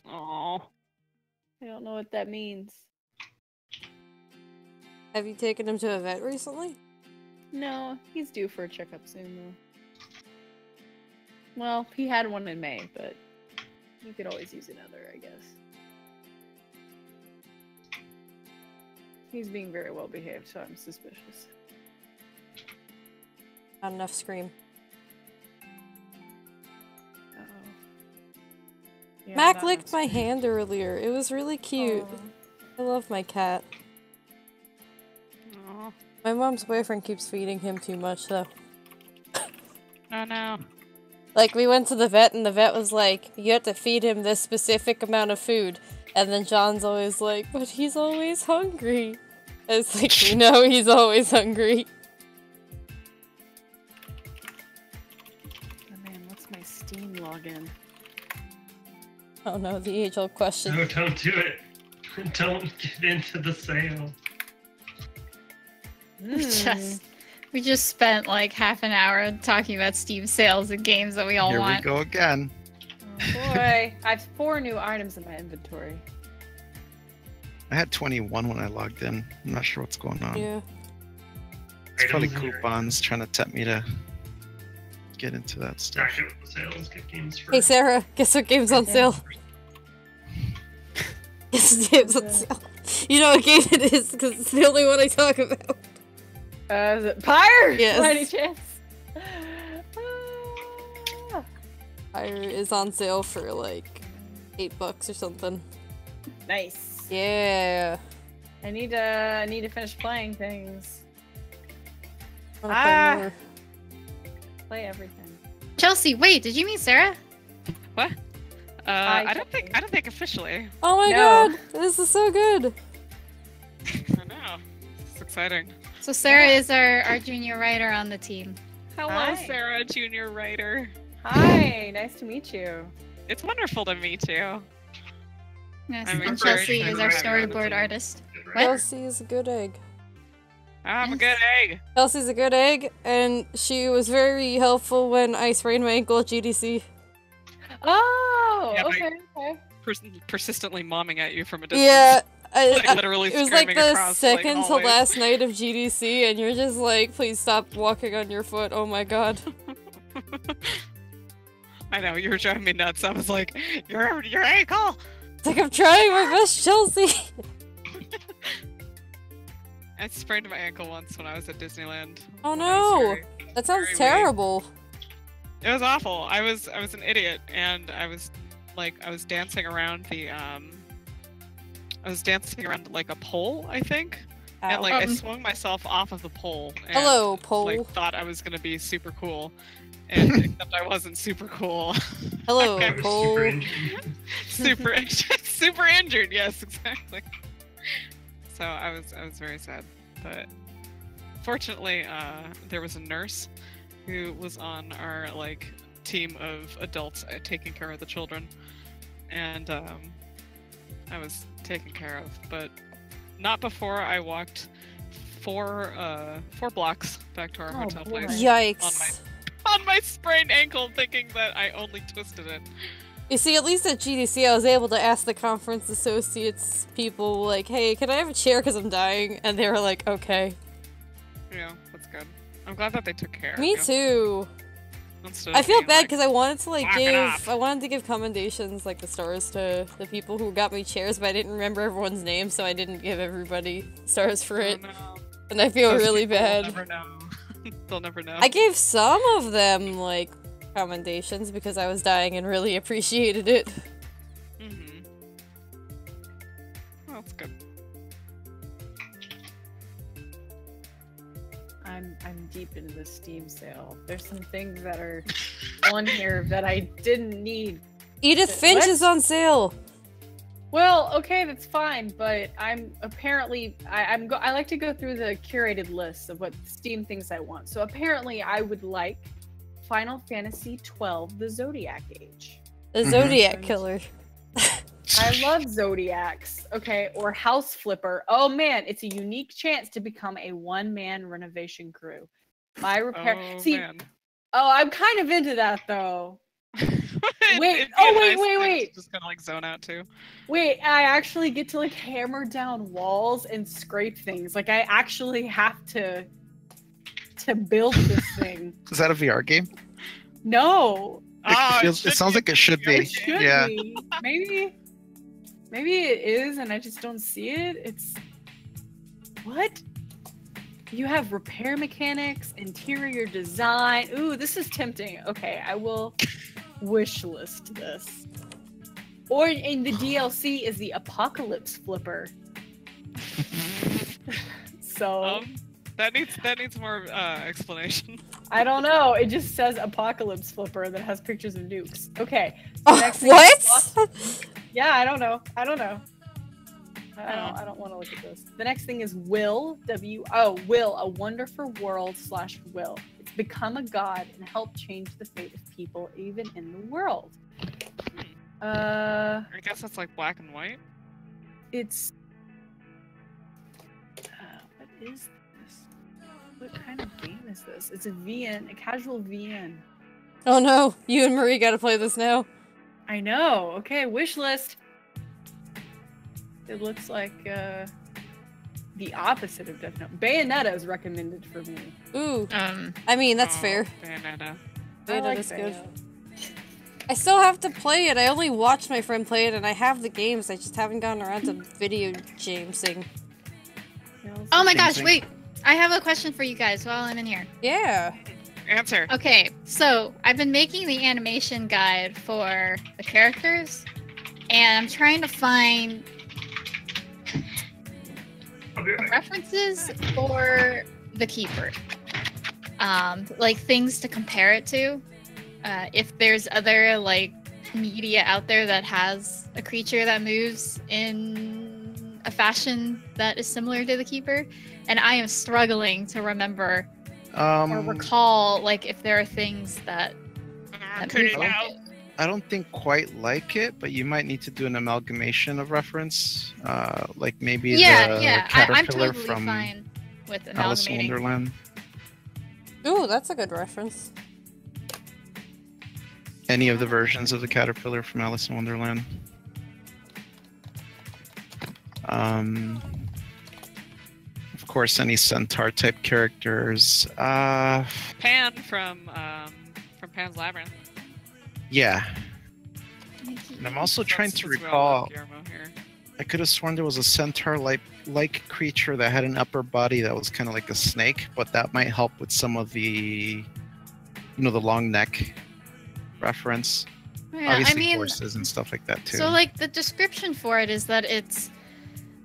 S4: Aw.
S6: I don't know what that means.
S2: Have you taken him to a vet recently?
S6: No, he's due for a checkup soon though. Well, he had one in May, but you could always use another, I guess. He's being very well behaved, so I'm suspicious.
S2: Not enough scream.
S6: Uh-oh. Yeah,
S2: Mac
S6: that
S2: licked
S6: one's-
S2: my hand earlier. It was really cute.
S6: Aw.
S2: I love my cat.
S4: Aw.
S2: My mom's boyfriend keeps feeding him too much though.
S4: Oh no.
S2: Like, we went to the vet and the vet was like, you have to feed him this specific amount of food. And then John's always like, but he's always hungry. And it's like, we know he's always hungry.
S6: Oh man, what's my Steam login?
S2: Oh no, the age-old question.
S5: No, don't do it. Don't get into the sale.
S3: We just spent like half an hour talking about Steam sales and games that we all
S1: Here
S3: want.
S1: we go again.
S6: Oh boy, I have 4 new items in my inventory.
S1: I had 21 when I logged in. I'm not sure what's going on.
S2: Yeah.
S1: It's probably
S5: Items in your
S1: coupons trying to tempt me to get into that stuff.
S5: Stack it with the sales, get games for
S2: Hey Sarah, guess what game's on sale? Guess what game's on sale? You know what game it is, because it's the only one I talk about.
S6: Is it Pyre?
S2: Yes.
S6: By any chance? Ah.
S2: Fire is on sale for like $8 or something.
S6: Nice.
S2: Yeah.
S6: I need to finish playing things.
S2: Wanna play more?
S6: Play everything.
S3: Chelsea, wait, did you meet Sarah?
S4: What?
S6: Hi,
S4: I don't think officially.
S2: Oh my
S6: No.
S2: god, this is so good.
S4: I know. It's exciting.
S3: So Sarah is our junior writer on the team.
S4: Hello,
S6: Hi.
S4: Sarah, junior writer.
S6: Hi, nice to meet you.
S4: It's wonderful to meet you.
S3: Yes,
S4: I'm
S3: and
S4: very
S3: Chelsea is our
S5: excited.
S3: storyboard artist.
S5: Good
S3: What?
S2: Chelsea is a good egg.
S4: I'm a good egg.
S2: Chelsea's a good egg, and she was very helpful when I sprained my ankle at GDC.
S6: Oh,
S4: Yeah,
S6: okay, okay.
S4: Persistently momming at you from a distance.
S2: Yeah,
S4: Like, literally
S2: it was like
S4: screaming
S2: the
S4: across,
S2: second
S4: like,
S2: to
S4: hallways.
S2: last night of GDC, and you're just like, please stop walking on your foot. Oh my god.
S4: I know, you were driving me nuts. I was like, your ankle!
S2: It's like I'm trying my best, Chelsea.
S4: I sprained my ankle once when I was at Disneyland.
S2: Oh
S4: when I was
S2: no,
S4: very-
S2: that sounds
S4: very
S2: terrible.
S4: It was awful. I was an idiot, and I was dancing around the I was dancing around like a pole, I think, and
S2: Ow.
S4: like I swung myself off of the pole. And,
S2: Hello, pole.
S4: Like thought I was gonna be super cool, and except I wasn't super cool.
S2: Hello,
S5: I was
S2: pole.
S5: super injured.
S4: super injured. Yes, exactly. So I was very sad, but fortunately, there was a nurse who was on our like team of adults taking care of the children, and I was taken care of, but not before I walked four blocks back to our
S6: Oh,
S4: hotel
S6: boy.
S4: place
S2: Yikes.
S4: on my sprained ankle, thinking that I only twisted it.
S2: You see, at least at GDC, I was able to ask the conference associates people, like, hey, can I have a chair because I'm dying? And they were like, okay.
S4: Yeah, that's good. I'm glad that they took care.
S2: Me
S4: of you.
S2: too.
S4: Instead
S2: I
S4: of
S2: feel
S4: being
S2: bad
S4: like,
S2: because I wanted to, like,
S4: "Knock it off."
S2: I wanted to give commendations, like, the stars to the people who got me chairs, but I didn't remember everyone's name, so I didn't give everybody stars for it.
S4: Oh, no.
S2: And I feel
S4: Those
S2: really
S4: people
S2: bad.
S4: Will never know. They'll never know.
S2: I gave some of them, like, commendations because I was dying and really appreciated it.
S4: Mm-hmm. Well, that's good.
S6: I'm deep into the Steam sale. There's some things that are on here that I didn't need.
S2: Edith Finch
S6: What?
S2: is on sale!
S6: Well, okay, that's fine, but I'm apparently I like to go through the curated list of what Steam things I want. So apparently, I would like Final Fantasy XII: The Zodiac Age.
S2: The Zodiac Killer.
S6: I love Zodiacs. Okay, or House Flipper. Oh man, it's a unique chance to become a one-man renovation crew. My repair.
S4: Oh,
S6: See,
S4: man.
S6: oh, I'm kind of into that though. Wait,
S4: It'd be
S6: oh,
S4: a
S6: wait,
S4: nice thing
S6: wait.
S4: to just kind of like zone out too.
S6: Wait, I actually get to like hammer down walls and scrape things. Like I actually have to build this thing.
S1: Is that a VR game?
S6: No,
S1: It sounds like it should be.
S6: it should
S1: Yeah.
S6: be. Maybe it is, and I just don't see it. It's what? You have repair mechanics, interior design. Ooh, this is tempting. Okay, I will wish list this. Or in the DLC is the Apocalypse Flipper. So
S4: That needs more explanation.
S6: I don't know. It just says Apocalypse Flipper that has pictures of nukes. Okay.
S2: Oh,
S6: next thing
S2: what?
S6: Yeah, I don't know. I don't want to look at this. The next thing is Will, Will, a wonderful world / Will. It's become a god and help change the fate of people even in the world.
S4: I guess that's like black and white.
S6: It's what is this? What kind of game is this? It's a VN, a casual VN.
S2: Oh no, you and Marie gotta play this now.
S6: I know. Okay, wish list. It looks like the opposite of Death Note. Bayonetta is recommended for me.
S2: Ooh. I mean, that's
S4: Oh,
S2: fair.
S4: Bayonetta.
S2: Bayonetta's good. I still have to play it. I only watched my friend play it, and I have the games. I just haven't gotten around to video gamesing.
S3: Oh my gosh,
S1: Amazing.
S3: wait. I have a question for you guys while I'm in here.
S2: Yeah.
S4: Answer.
S3: Okay, so I've been making the animation guide for the characters, and I'm trying to find
S5: I'll be right back.
S3: references for the keeper. Like things to compare it to. If there's other like media out there that has a creature that moves in a fashion that is similar to the keeper, and I am struggling to remember or recall like if there are things that move like it.
S1: I don't think quite like it, but you might need to do an amalgamation of reference, like maybe the
S3: I'm
S1: caterpillar
S3: totally
S1: from
S3: fine with
S1: Alice in
S3: amalgamating.
S1: Wonderland.
S2: Ooh, that's a good reference.
S1: any of the versions of the caterpillar from Alice in Wonderland. Of course, any centaur type characters.
S4: Pan from Pan's Labyrinth.
S1: Yeah. And I'm also trying to
S4: Since we all love
S1: recall.
S4: Guillermo here.
S1: I could have sworn there was a centaur-like creature that had an upper body that was kind of like a snake, but that might help with some of the, the long neck reference.
S3: Yeah,
S1: Obviously, horses and stuff like that too.
S3: So like the description for it is that it's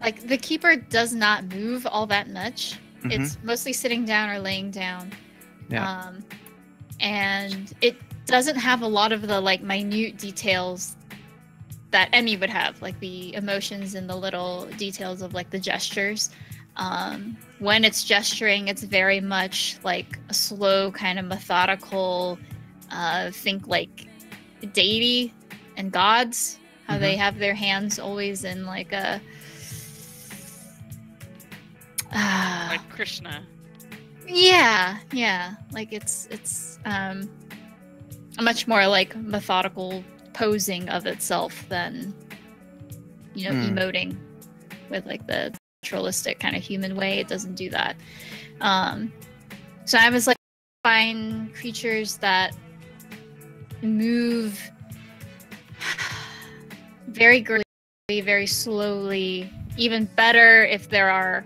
S3: like the keeper does not move all that much. It's mostly sitting down or laying down.
S1: Yeah.
S3: And it doesn't have a lot of the like minute details that Emmy would have, like the emotions and the little details of like the gestures. When it's gesturing, it's very much like a slow kind of methodical, think like deity and gods, how they have their hands always in like a
S4: Like Krishna.
S3: yeah, like it's a much more like methodical posing of itself than emoting with like the naturalistic kind of human way. It doesn't do that. So I was like, find creatures that move very gradually, very slowly. Even better if there are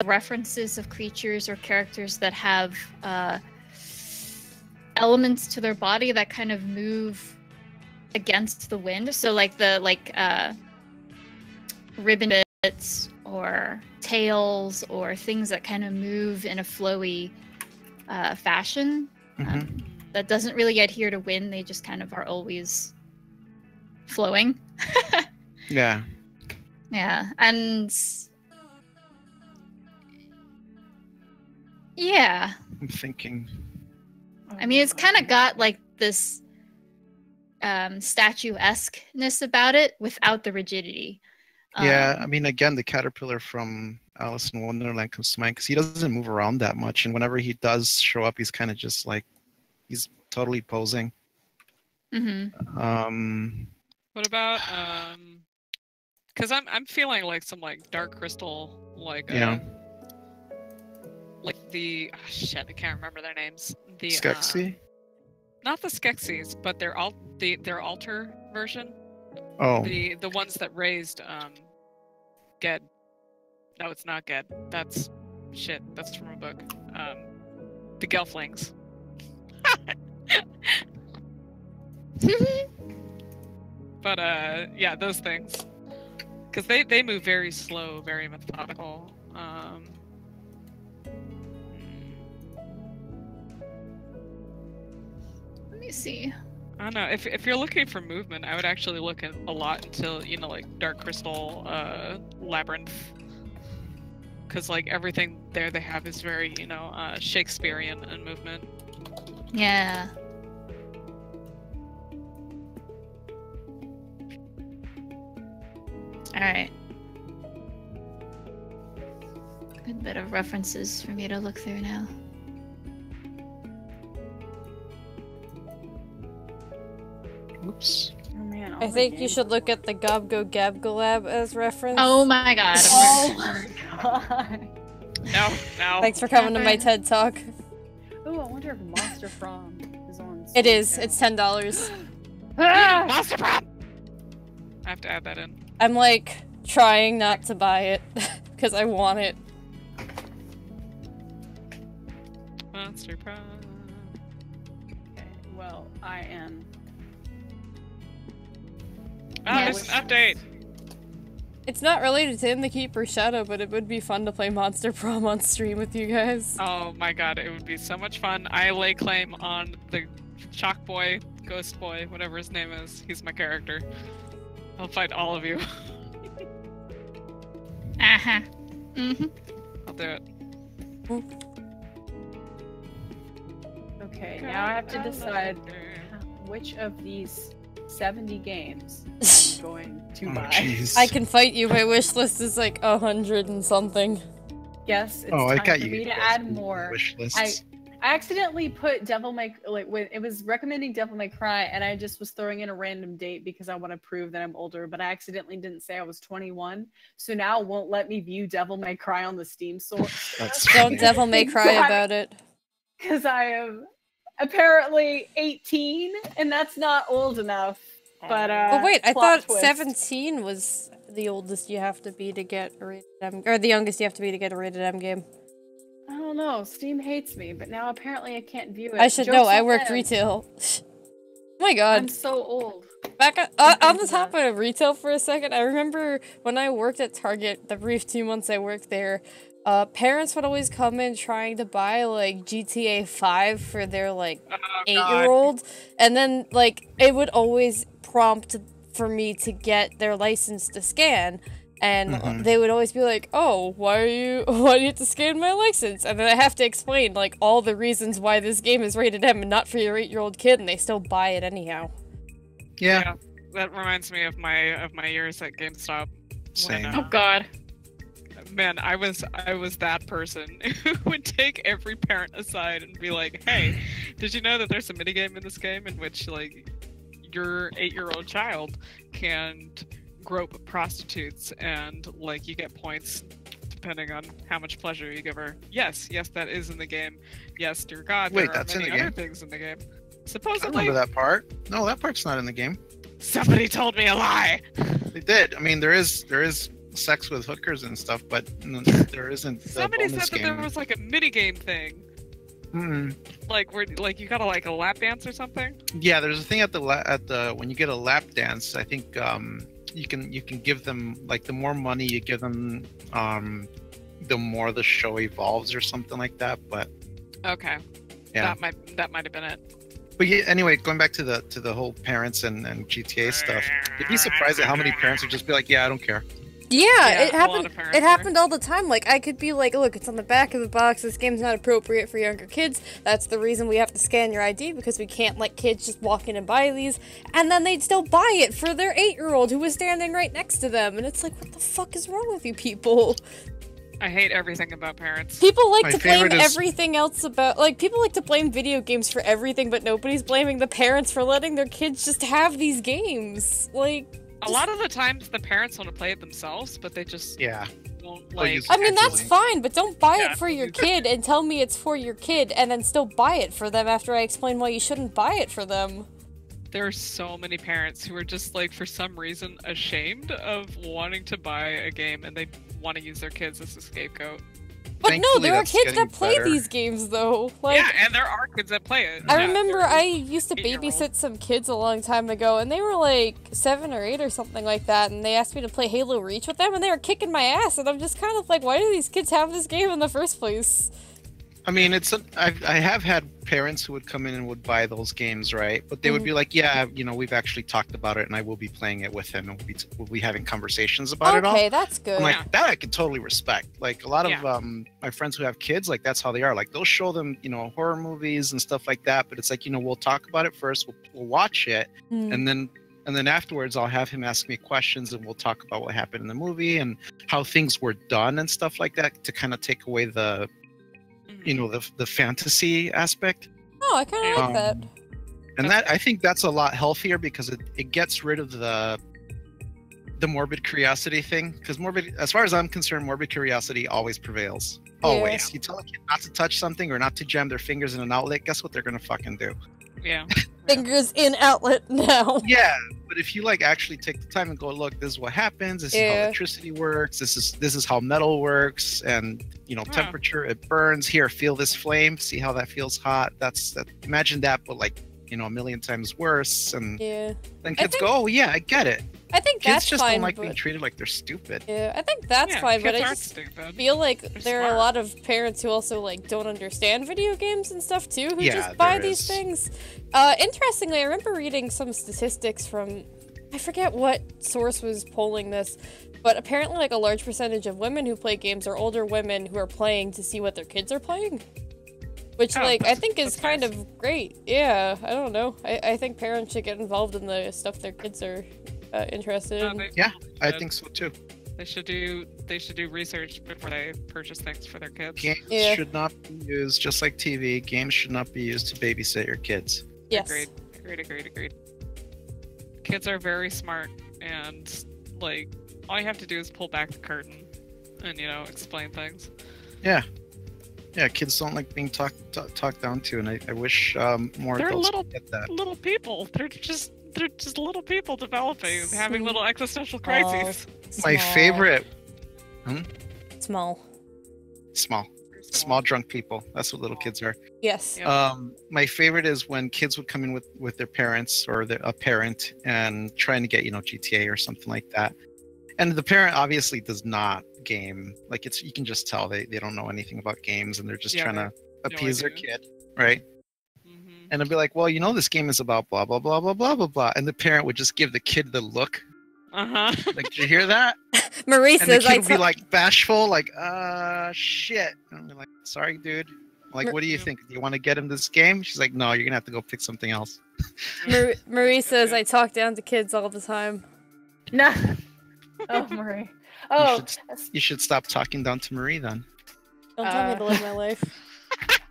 S3: references of creatures or characters that have elements to their body that kind of move against the wind. So like the ribbon bits or tails or things that kind of move in a flowy fashion that doesn't really adhere to wind. They just kind of are always flowing.
S1: Yeah.
S3: Yeah, and yeah.
S1: I'm thinking.
S3: I mean, it's kind of got like this statuesque-ness about it without the rigidity.
S1: Yeah, I mean, again, the caterpillar from Alice in Wonderland comes to mind because he doesn't move around that much, and whenever he does show up, he's kind of just like he's totally posing.
S4: What about because I'm feeling like some like dark crystal like like the shit, I can't remember their names. The
S1: Skeksis?
S4: Not the Skeksis, but their altar version.
S1: Oh.
S4: The ones that raised Ged. No, it's not Ged. That's shit. That's from a book. The Gelflings. But yeah, those things. Because they move very slow, very methodical.
S3: Let me see.
S4: I don't know. If you're looking for movement, I would actually look a lot until like Dark Crystal, Labyrinth, because like everything there they have is very Shakespearean in movement.
S3: Yeah. All right. Good bit of references for me to look through now.
S1: Oops.
S6: Oh man,
S2: I think you should look at the Gobgo Gabgalab as reference.
S3: Oh my god.
S6: Oh my god.
S4: No.
S2: Thanks for coming to my TED Talk.
S6: Oh, I wonder if Monster From is on.
S2: It is. It's $10.
S4: Monster Prom! I have to add that in.
S2: I'm like trying not to buy it because I want it.
S4: Monster Prom.
S6: Okay, well, I am.
S4: Oh, there's an update!
S2: It's not related to In the Keeper's Shadow, but it would be fun to play Monster Prom on stream with you guys.
S4: Oh my god, it would be so much fun. I lay claim on the Chalk Boy, Ghost Boy, whatever his name is. He's my character. I'll fight all of you.
S3: Uh-huh.
S4: I'll do it.
S6: Okay, now I have to decide which of these 70 games I'm going to buy.
S1: Jeez.
S2: I can fight you. My wish list is like 100 and something.
S6: Yes, it's
S1: Oh, I
S6: time
S1: got
S6: for
S1: you.
S6: me to add more.
S1: Wish lists.
S6: I accidentally put when it was recommending Devil May Cry, and I just was throwing in a random date because I want to prove that I'm older, but I accidentally didn't say I was 21. So now it won't let me view Devil May Cry on the Steam source.
S2: Don't Devil May Cry about it.
S6: Because I am apparently 18, and that's not old enough. But
S2: wait, I
S6: plot
S2: thought
S6: twist.
S2: 17 was the oldest you have to be to get a rated M, or the youngest you have to be to get a rated M game.
S6: I don't know. Steam hates me, but now apparently I can't view it.
S2: I should know. I worked retail. Oh my god.
S6: I'm so old.
S2: Back on the top of retail for a second, I remember when I worked at Target, the brief 2 months I worked there, parents would always come in trying to buy, like, GTA 5 for their, like, 8-year-old, and then, like, it would always prompt for me to get their license to scan, and they would always be like, oh, why do you have to scan my license? And then I have to explain, like, all the reasons why this game is rated M and not for your 8-year-old kid, and they still buy it anyhow.
S1: Yeah.
S4: That reminds me of my years at GameStop.
S1: Same.
S4: When,
S3: Oh god.
S4: man, I was that person who would take every parent aside and be like, hey, did you know that there's a minigame in this game in which, like, your 8-year-old child can grope prostitutes and, like, you get points depending on how much pleasure you give her. Yes, that is in the game. Yes, dear God,
S1: Wait,
S4: there are
S1: that's in
S4: many
S1: the
S4: other
S1: game?
S4: things in the game.
S1: I
S4: Supposedly,
S1: remember that part. No, that part's not in the game.
S4: somebody told me a lie.
S1: They did. I mean, there is sex with hookers and stuff, but there isn't.
S4: Somebody
S1: the bonus
S4: said that
S1: game.
S4: there was like a minigame thing. Like where you gotta like a lap dance or something.
S1: Yeah, there's a thing at the when you get a lap dance. I think you can give them, like, the more money you give them, the more the show evolves or something like that. But
S4: Okay.
S1: yeah,
S4: That might have been it.
S1: but yeah. Anyway, going back to the whole parents and GTA stuff, you'd be surprised at how many parents would just be like, "Yeah, I don't care."
S2: Yeah, it
S4: a lot
S2: happened.
S4: of parents
S2: It happened all the time. Like, I could be like, look, it's on the back of the box. This game's not appropriate for younger kids. That's the reason we have to scan your ID, because we can't let kids just walk in and buy these. And then they'd still buy it for their 8-year-old who was standing right next to them. And it's like, what the fuck is wrong with you people?
S4: I hate everything about parents.
S2: People like
S1: My
S2: to blame
S1: favorite is-
S2: everything else about, like, people like to blame video games for everything, but nobody's blaming the parents for letting their kids just have these games. Like,
S4: A lot of the times the parents want to play it themselves, but they just
S1: Yeah.
S4: won't
S1: They'll
S4: like.
S1: use
S2: I mean, that's
S1: scheduling.
S2: fine, but don't buy
S4: Yeah.
S2: it for your kid and tell me it's for your kid and then still buy it for them after I explain why you shouldn't buy it for them.
S4: There are so many parents who are just like, for some reason, ashamed of wanting to buy a game, and they want to use their kids as a scapegoat.
S2: But no,
S1: Thankfully,
S2: there are
S1: that's
S2: kids
S1: getting
S2: that play
S1: better.
S2: these games, though. Like,
S4: Yeah, and there are kids that play it.
S2: I
S4: Yeah,
S2: remember
S4: there
S2: I
S4: is.
S2: used to
S4: 8-year-old.
S2: babysit some kids a long time ago, and they were like 7 or 8 or something like that, and they asked me to play Halo Reach with them, and they were kicking my ass, and I'm just kind of like, why do these kids have this game in the first place?
S1: I mean, I have had parents who would come in and would buy those games, right? But they would be like, "Yeah, we've actually talked about it, and I will be playing it with him, and we'll be having conversations about it all."
S2: Okay, that's good.
S1: I'm like,
S4: Yeah.
S1: that I can totally respect. Like, a lot of
S4: Yeah.
S1: my friends who have kids, like, that's how they are. Like, they'll show them, horror movies and stuff like that. But it's like, we'll talk about it first. We'll watch it,
S2: Hmm.
S1: and then afterwards, I'll have him ask me questions, and we'll talk about what happened in the movie and how things were done and stuff like that, to kind of take away the the fantasy aspect.
S2: Oh, I kind of like that.
S1: And that, I think that's a lot healthier, because it gets rid of the morbid curiosity thing. Because as far as I'm concerned, morbid curiosity always prevails. Always. You tell a kid not to touch something or not to jam their fingers in an outlet, guess what they're gonna fucking do?
S4: Yeah.
S2: Fingers in outlet now.
S1: Yeah, but if you actually take the time and go, look, this is what happens. This is how electricity works. This is how metal works, and temperature, it burns. Here, feel this flame. See how that feels hot. Imagine that, but a million times worse. And then kids go, oh yeah, I get it.
S2: I think
S1: Kids
S2: that's
S1: just
S2: fine.
S1: don't like
S2: but...
S1: being treated like they're stupid.
S2: Yeah, I think that's fine, but I
S4: kids aren't
S2: just
S4: stupid.
S2: feel like there are a
S4: smart.
S2: lot of parents who also don't understand video games and stuff too, who
S1: Yeah,
S2: just buy
S1: there
S2: these
S1: is.
S2: things. Interestingly, I remember reading some statistics from, I forget what source was polling this, but apparently a large percentage of women who play games are older women who are playing to see what their kids are playing. Which, I think is
S4: that's
S2: kind
S4: nice.
S2: of great. Yeah, I don't know. I think parents should get involved in the stuff their kids are interested in.
S1: Yeah, I think so too.
S4: They should do research before they purchase things for their kids.
S1: Games
S2: Yeah.
S1: should not be used, just like TV, games should not be used to babysit your kids.
S2: Yes.
S4: Agreed. Kids are very smart, and like all you have to do is pull back the curtain and explain things.
S1: Yeah, kids don't like being talked down to, and I wish more
S4: They're
S1: adults
S4: little-
S1: would get that.
S4: Little people. They're just little people developing, having little existential crises.
S1: My
S2: Small.
S1: favorite, small drunk people. That's what little kids are.
S2: Yes.
S4: Yeah.
S1: My favorite is when kids would come in with their parents or a parent and trying to get GTA or something like that, and the parent obviously does not game. Like you can just tell they don't know anything about games, and they're just trying to appease their
S4: idea.
S1: kid, right?
S4: Mhm.
S1: And I'd be like, well, this game is about blah blah blah blah blah blah blah, and the parent would just give the kid the look,
S4: Uh-huh.
S1: like, did you hear that?
S2: Marie
S1: And the
S2: says
S1: kid
S2: I
S1: would be like bashful, like, shit. And I'm like, sorry, dude. Like, what do you think? Do you want to get him this game? She's like, no, you're gonna have to go pick something else.
S2: Marie says I talk down to kids all the time.
S6: Nah. Oh, Marie. Oh,
S1: You should stop talking down to Marie then.
S2: Don't tell me to live my life.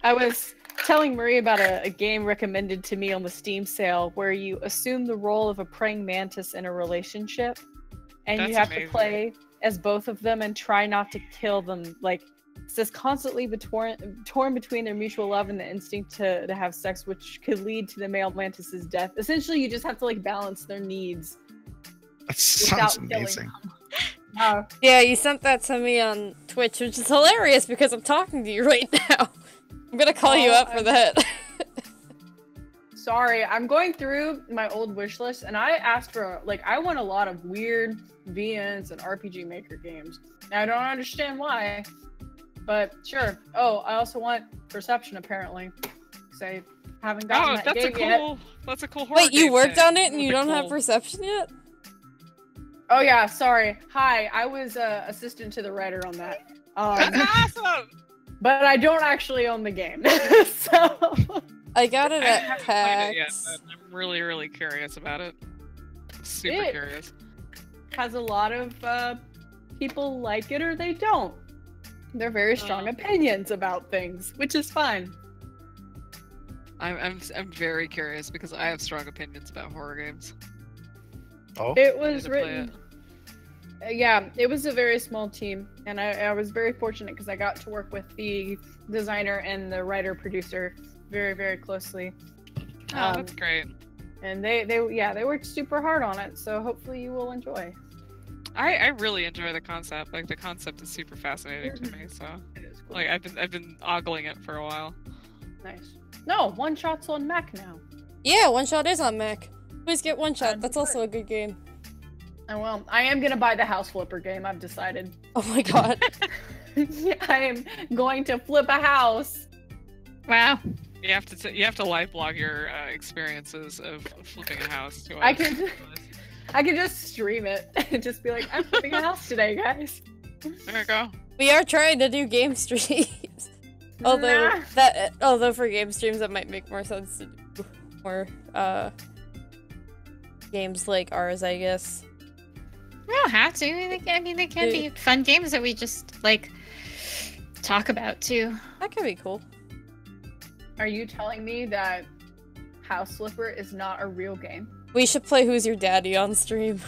S6: I was telling Marie about a game recommended to me on the Steam sale where you assume the role of a praying mantis in a relationship, and you
S4: That's
S6: have
S4: amazing.
S6: to play as both of them and try not to kill them. Like, it says constantly torn between their mutual love and the instinct to have sex, which could lead to the male mantis's death. Essentially, you just have to balance their needs.
S1: That sounds
S6: Without killing
S1: amazing.
S2: Yeah, you sent that to me on Twitch, which is hilarious because I'm talking to you right now. I'm gonna call you up for that.
S6: Sorry, I'm going through my old wish list, and I asked for I want a lot of weird VNs and RPG Maker games. And I don't understand why, but sure. Oh, I also want Perception apparently, because I haven't gotten that game yet.
S4: That's a cool horror
S2: Wait, you
S4: game
S2: worked
S4: thing.
S2: on it and
S4: That'd
S2: you
S4: be
S2: don't have
S4: cool.
S2: perception yet?
S6: Oh yeah, sorry. Hi, I was assistant to the writer on that.
S4: That's awesome.
S6: But I don't actually own the game, so.
S2: I got it
S4: I
S2: at
S4: haven't played it yet,
S2: PAX.
S4: but I'm really, really curious about it. Super
S6: It-
S4: curious.
S6: Has a lot of people like it or they don't. They're very strong opinions about things, which is fine.
S4: I'm very curious because I have strong opinions about horror games.
S1: Oh,
S6: It
S4: I
S6: was
S4: need to play
S6: written. Yeah, it was a very small team, and I was very fortunate because I got to work with the designer and the writer producer very, very closely.
S4: Oh, that's great.
S6: And they worked super hard on it, so hopefully you will enjoy.
S4: I really enjoy the concept. Like the concept is super fascinating to me. So
S6: It is cool.
S4: like I've been ogling it for a while.
S6: Nice. No, one shot's on Mac now.
S2: Yeah, One Shot is on Mac. Please get One Shot. That's also a good game.
S6: Oh well, I am gonna buy the House Flipper game. I've decided.
S2: Oh my god.
S6: I am going to flip a house.
S3: Wow.
S4: You have to live blog your experiences of flipping a house to us.
S6: I can just stream it and just be like, I'm flipping a house today, guys.
S4: There we go.
S2: We are trying to do game streams. Although for game streams that might make more sense to do more games like ours, I guess.
S3: We don't have to. I mean, they can be fun games that we just talk about too.
S2: That could be cool.
S6: Are you telling me that House Flipper is not a real game?
S2: We should play Who's Your Daddy on stream.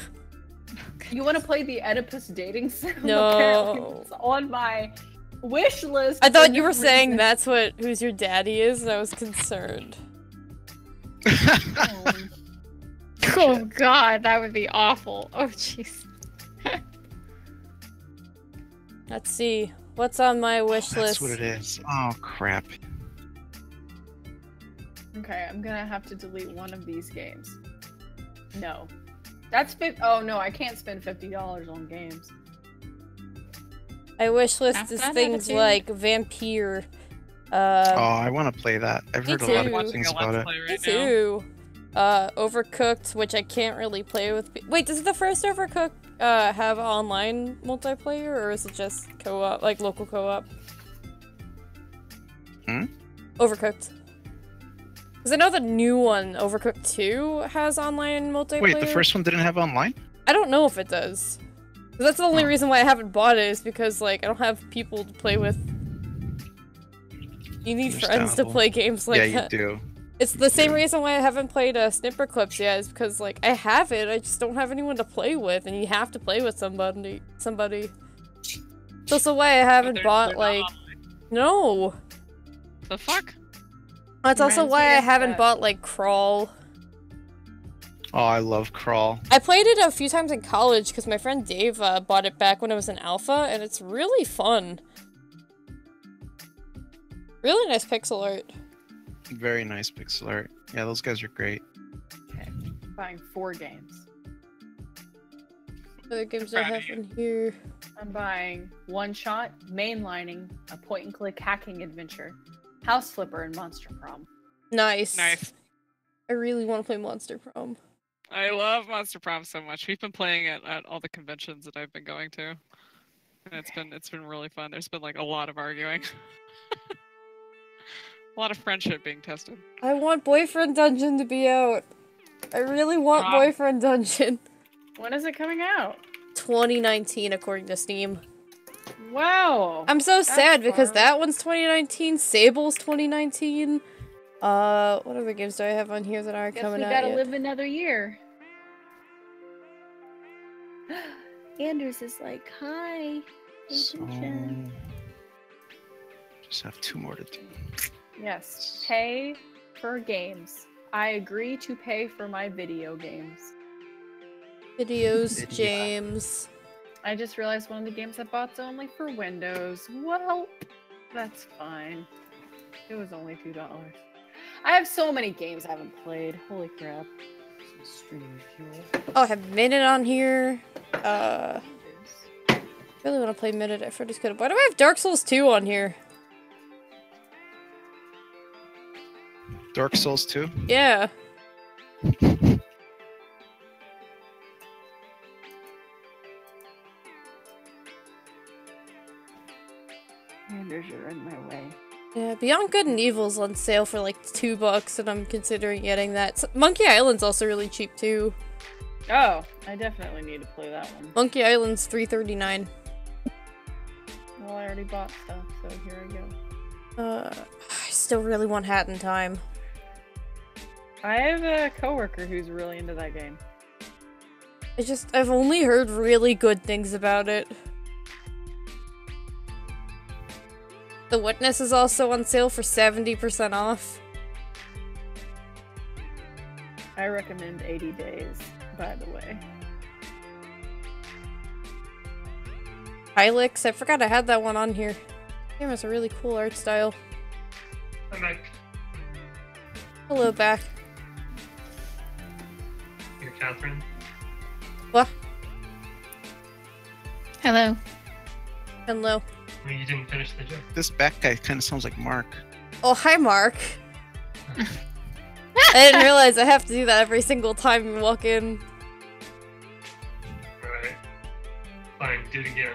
S6: You want to play the Oedipus dating sim?
S2: No.
S6: Apparently it's on my wish list.
S2: I
S6: for
S2: thought you
S6: no
S2: were saying
S6: reason.
S2: that's what Who's Your Daddy is, and I was concerned.
S3: Oh god, that would be awful. Oh jeez.
S2: Let's see. What's on my wish
S1: that's
S2: list?
S1: what it is. Oh crap.
S6: Okay, I'm gonna have to delete one of these games. No. That's oh no, I can't spend $50 on games.
S2: My wish list
S3: Have
S2: is
S3: fun,
S2: things
S3: attitude.
S2: like Vampire.
S1: Oh, I want to play that. I've
S2: me
S1: heard a lot
S2: too.
S1: of good
S4: Watching
S1: things
S4: a
S1: about
S4: let's
S1: it.
S4: play
S2: Me
S4: right now.
S2: too. Overcooked, which I can't really play with. Wait, does the first Overcooked have online multiplayer, or is it just co-op, like local co-op? Overcooked. Because I know the new one, Overcooked 2, has online multiplayer.
S1: Wait, the first one didn't have online?
S2: I don't know if it does. That's the only reason why I haven't bought it, is because, like, I don't have people to play with. You need friends to play games like that.
S1: Yeah, you do.
S2: It's the same reason why I haven't played Snipper Clips yet, is because, like, I have it, I just don't have anyone to play with, and you have to play with somebody. It's also why I haven't bought, like... No!
S4: The fuck?
S2: That's also why I haven't bought, like, Crawl.
S1: Oh, I love Crawl.
S2: I played it a few times in college, because my friend Dave bought it back when it was in alpha, and it's really fun. Really nice pixel art.
S1: Very nice pixel art. Yeah, those guys are great.
S6: Okay, buying 4 games.
S2: What other games do I have in here?
S6: I'm buying One Shot, Mainlining, a point-and-click hacking adventure, House Flipper, and Monster Prom.
S2: Nice.
S4: Nice.
S2: I really want to play Monster Prom.
S4: I love Monster Prom so much. We've been playing it at all the conventions that I've been going to, and it's been really fun. There's been like a lot of arguing, a lot of friendship being tested.
S2: I want Boyfriend Dungeon to be out. I really want Boyfriend Dungeon.
S6: When is it coming out?
S2: 2019, according to Steam.
S6: Wow.
S2: I'm so sad because that one's 2019. Sable's 2019. What other games do I have on here that aren't coming out yet?
S6: We gotta live another year. Anders is like, hi.
S1: So, just have 2 more to do.
S6: Yes, pay for games. I agree to pay for my video games.
S2: Videos, James.
S6: I just realized one of the games I bought's only for Windows. Well, that's fine. It was only $2. I have so many games I haven't played. Holy crap.
S2: Oh, I have Minute on here. I really want to play Minute at Freddy's Code. Why do I have Dark Souls 2 on here?
S1: Dark Souls 2?
S2: Yeah.
S6: Anders, you're in my way.
S2: Yeah, Beyond Good and Evil's on sale for like $2, and I'm considering getting that. Monkey Island's also really cheap too.
S6: Oh, I definitely need to play that one.
S2: Monkey Island's $3.39.
S6: Well, I already bought stuff, so here I go.
S2: I still really want Hat in Time.
S6: I have a coworker who's really into that game.
S2: I've only heard really good things about it. The Witness is also on sale for 70% off.
S6: I recommend 80 Days, by the way.
S2: Hylix, I forgot I had that one on here. Damn, it's a really cool art style.
S5: I'm back.
S2: Hello, back.
S5: You're Catherine.
S2: What?
S3: Hello.
S2: Hello.
S5: I mean, you didn't finish the joke.
S1: This back guy kind of sounds like Mark.
S2: Oh, hi, Mark. I didn't realize I have to do that every single time you walk in.
S5: Alright. Fine, do it again.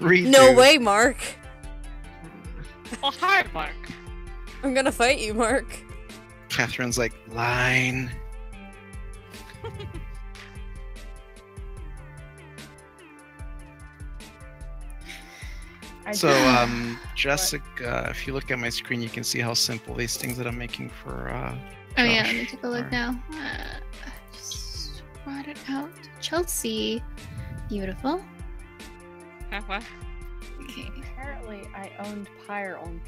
S1: Redo.
S2: No way, Mark.
S4: Well, hi, Mark.
S2: I'm gonna fight you, Mark.
S1: Catherine's like, line. Jessica, if you look at my screen, you can see how simple these things that I'm making for,
S3: Oh yeah,
S1: Josh
S3: let me take a look
S1: are.
S3: now. Just brought it out. Chelsea. Beautiful.
S4: What?
S3: Okay.
S6: Apparently, I owned Pyre on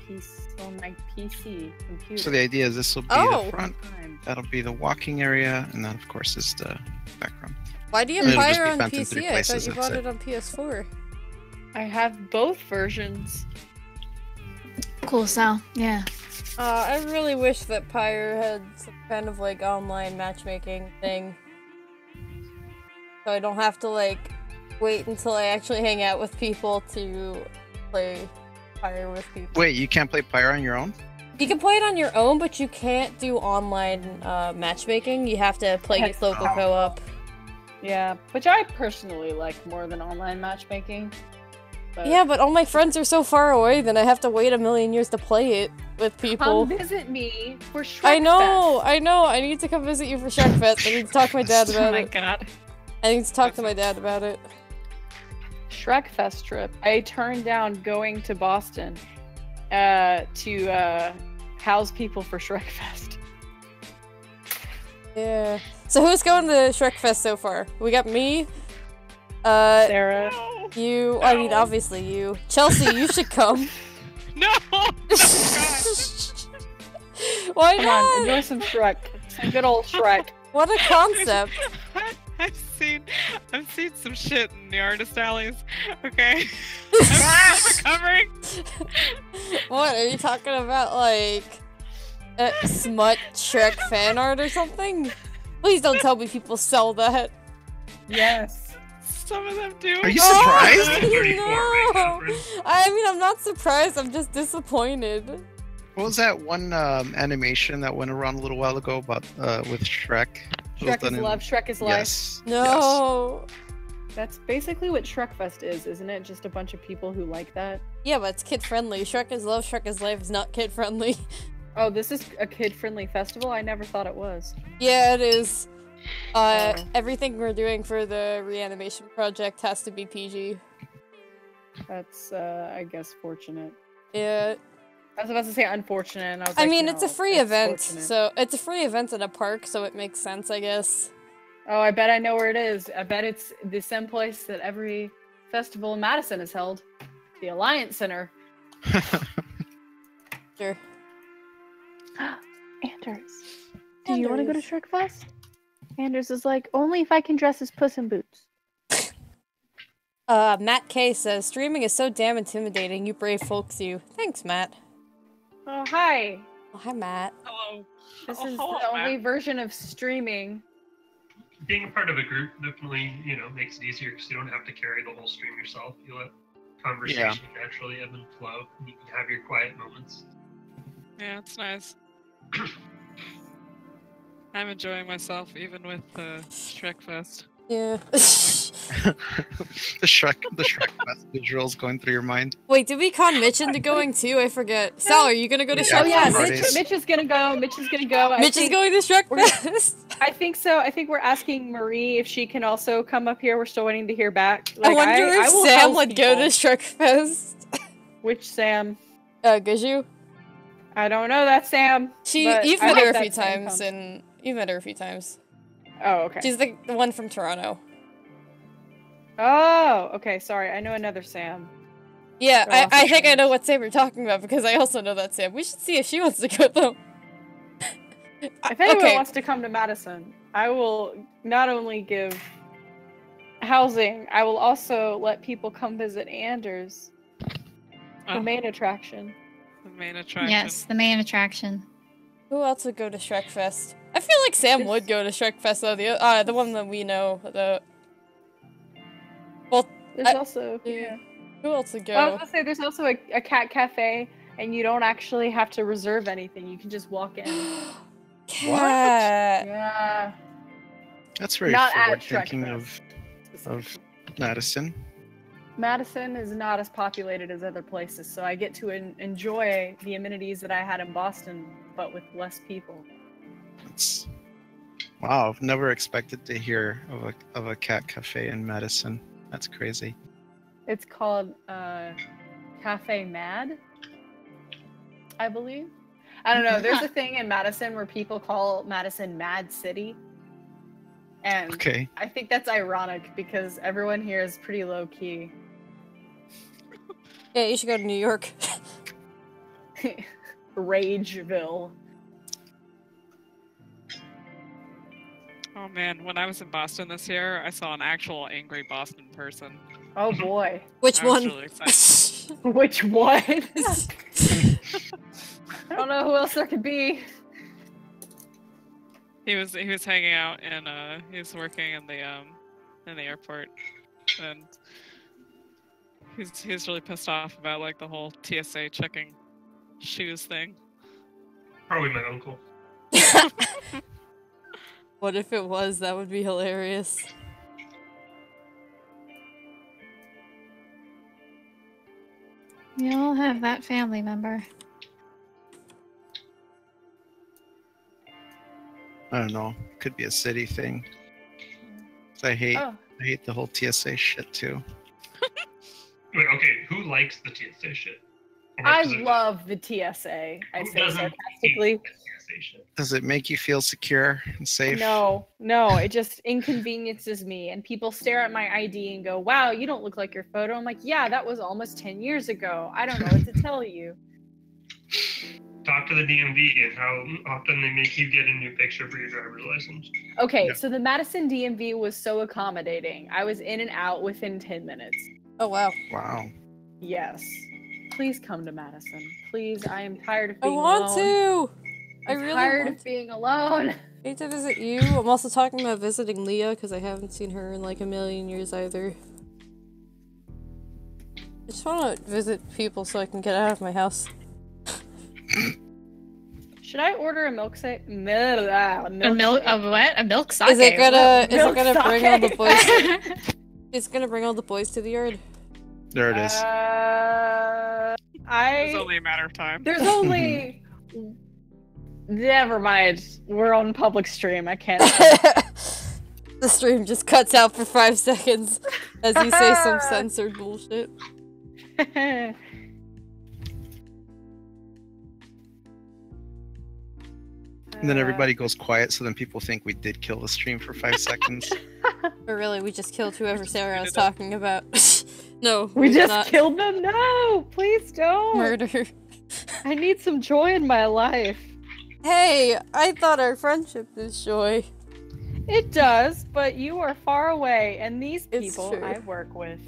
S6: my PC computer.
S1: So the idea is this will be the front, that'll be the walking area, and then of course is the background.
S2: Why do you
S1: And
S2: have
S1: it'll just
S2: Pyre
S1: be
S2: on
S1: fenced in 3
S2: PC? I thought
S1: places,
S2: you
S1: that's
S2: bought
S1: it.
S2: it on PS4.
S6: I have both versions.
S3: Cool, Sal. Yeah.
S2: I really wish that Pyre had some kind of like online matchmaking thing. So I don't have to like wait until I actually hang out with people to play Pyre with people.
S1: Wait, you can't play Pyre on your own?
S2: You can play it on your own, but you can't do online matchmaking. You have to play
S6: That's
S2: local co-op.
S6: Yeah, which I personally like more than online matchmaking. But
S2: Yeah, but all my friends are so far away that I have to wait a million years to play it with people.
S6: come visit me for Shrek
S2: I know,
S6: Fest.
S2: I know. I need to come visit you for Shrek Fest. I need to talk to my dad
S3: Oh
S2: about
S3: my
S2: it.
S3: god.
S2: I need to talk to my dad about it.
S6: Shrek Fest trip. I turned down going to Boston to house people for Shrek Fest.
S2: Yeah. So who's going to Shrek Fest so far? We got me.
S6: Sarah.
S2: You.
S4: No.
S2: I mean, obviously you. Chelsea, you should come.
S4: No! Oh, God.
S2: Why
S6: Come
S2: not?
S6: on, enjoy some Shrek. Some good old Shrek.
S2: What a concept.
S4: I've seen some shit in the artist alleys. Okay, I'm still recovering.
S2: What are you talking about? Like smut Shrek fan art or something? Please don't tell me people sell that.
S6: Yes.
S4: Some of them do.
S1: Are you surprised?
S5: Level 34, right,
S2: No.
S5: Catherine?
S2: I mean, I'm not surprised. I'm just disappointed.
S1: What was that one animation that went around a little while ago about with Shrek? It was
S6: Shrek
S1: done
S6: is
S1: in-
S6: love, Shrek is life.
S1: Yes.
S2: No.
S6: That's basically what Shrek Fest is, isn't it? Just a bunch of people who like that.
S2: Yeah, but it's kid friendly. Shrek is love, Shrek is life is not kid friendly.
S6: Oh, this is a kid-friendly festival? I never thought it was.
S2: Yeah, it is. Everything we're doing for the reanimation project has to be PG.
S6: That's, I guess, fortunate.
S2: Yeah.
S6: I was about to say unfortunate, and I was
S2: I
S6: like,
S2: mean,
S6: no,
S2: it's a free
S6: that's
S2: event,
S6: fortunate.
S2: so it's a free event in a park, so it makes sense, I guess.
S6: Oh, I bet I know where it is. I bet it's the same place that every festival in Madison is held. The Alliance Center.
S2: Sure.
S6: Anders, do you want to go to
S2: Anders.
S6: Shrek Fest? Anders is like, only if I can dress as Puss in Boots.
S2: Matt K says, streaming is so damn intimidating, you brave folks you. Thanks, Matt.
S6: Oh, hi.
S2: Oh, hi, Matt.
S4: Hello.
S6: This
S4: Oh,
S6: is
S4: hello,
S6: the only
S4: Matt.
S6: version of streaming.
S5: Being a part of a group definitely, makes it easier because you don't have to carry the whole stream yourself. You let conversation naturally ebb and flow. And you can have your quiet moments.
S4: Yeah, it's nice. I'm enjoying myself even with Shrek Fest.
S2: Yeah.
S1: the Shrek Fest visuals going through your mind.
S2: Wait, did we con Mitch into going too? I forget. Sal, are you gonna go to
S1: Yeah,
S6: Oh
S2: Shrek
S6: yeah,
S2: Fest?
S1: Fridays.
S6: Mitch is gonna go. Mitch is gonna go.
S2: Mitch is going to Shrek
S6: we're-
S2: Fest.
S6: I think so. I think we're asking Marie if she can also come up here. We're still waiting to hear back.
S2: I wonder if
S6: will
S2: Sam
S6: house
S2: would go to
S6: people.
S2: Shrek Fest.
S6: Which Sam?
S2: Gaju?
S6: I don't know that Sam. but
S2: You've
S6: I
S2: met
S6: hope
S2: her a
S6: that
S2: few
S6: Sam
S2: times,
S6: comes.
S2: and you've met her a few times.
S6: Oh, okay.
S2: She's the one from Toronto.
S6: Oh, okay. Sorry, I know another Sam.
S2: Yeah,
S6: They're also
S2: I think I know
S6: Sams.
S2: what Sam you're talking about because I also know that Sam. We should see if she wants to go though.
S6: If anyone
S2: Okay.
S6: wants to come to Madison, I will not only give housing, I will also let people come visit Anders, the
S4: Oh,
S6: main attraction.
S4: the main attraction.
S3: Yes, the main attraction.
S2: Who else would go to Shrek Fest? I feel like Sam
S6: This-
S2: would go to Shrek Fest though. The one that we know.
S6: There's also
S2: yeah. Who else would go?
S6: Well, I was gonna say there's also a cat cafe, and you don't actually have to reserve anything. You can just walk in.
S2: Cat.
S6: Yeah.
S1: That's very
S6: Not at
S1: forward
S6: Shrek
S1: thinking
S6: Fest.
S1: of Madison.
S6: Madison is not as populated as other places, so I get to enjoy the amenities that I had in Boston, but with less people.
S1: It's wow. I've never expected to hear of a cat cafe in Madison. That's crazy.
S6: It's called Cafe Mad, I believe. I don't know. There's a thing in Madison where people call Madison Mad City. And
S1: Okay.
S6: I think that's ironic because everyone here is pretty low key.
S2: Yeah, you should go to New York.
S6: Rageville.
S4: Oh man, when I was in Boston this year, I saw an actual angry Boston person.
S6: Oh boy.
S2: Which
S4: I was
S2: one?
S4: really excited.
S6: Which one? I don't know who else there could be.
S4: He was hanging out and he was working in the airport, and he's really pissed off about like the whole TSA checking shoes thing.
S5: Probably my uncle.
S2: What if it was? That would be hilarious.
S3: We all have that family member.
S1: I don't know. Could be a city thing. I hate
S6: Oh.
S1: I hate the whole TSA shit too.
S5: Wait, okay, who likes the TSA shit?
S6: I love the TSA. I
S5: Who
S6: say
S5: doesn't
S6: sarcastically.
S5: hate the TSA shit?
S1: Does it make you feel secure and safe?
S6: No, it just inconveniences me. And people stare at my ID and go, wow, you don't look like your photo. I'm like, yeah, that was almost 10 years ago. I don't know what to tell you.
S5: Talk to the DMV and how often they make you get a new picture for your driver's license.
S6: Okay,
S1: Yeah.
S6: so the Madison DMV was so accommodating. I was in and out within 10 minutes.
S2: Oh wow.
S1: Wow.
S6: Yes. Please come to Madison. Please, I am tired of
S2: I
S6: being
S2: want
S6: alone.
S2: to. I
S6: I'm
S2: really
S6: tired
S2: want
S6: of being alone.
S2: I hate to visit you. I'm also talking about visiting Leah because I haven't seen her in like a million years either. I just want to visit people so I can get out of my house.
S6: Should I order a milkshake?
S3: A what? A milk sake?
S2: Is it gonna bring all the
S6: sake.
S2: boys? It's gonna bring all the boys to the yard.
S1: There it is.
S4: It's only a matter of time.
S6: There's only. Never mind. We're on public stream. I can't.
S2: The stream just cuts out for 5 seconds as you say some censored bullshit.
S1: And then everybody goes quiet, so then people think we did kill the stream for 5 seconds.
S2: But really, we just killed whoever Sarah was talking about. No,
S6: We just
S2: not.
S6: killed them? No! Please don't!
S2: Murder.
S6: I need some joy in my life.
S2: Hey, I thought our friendship is joy.
S6: It does, but you are far away, and these
S2: It's
S6: people
S2: true.
S6: I work with.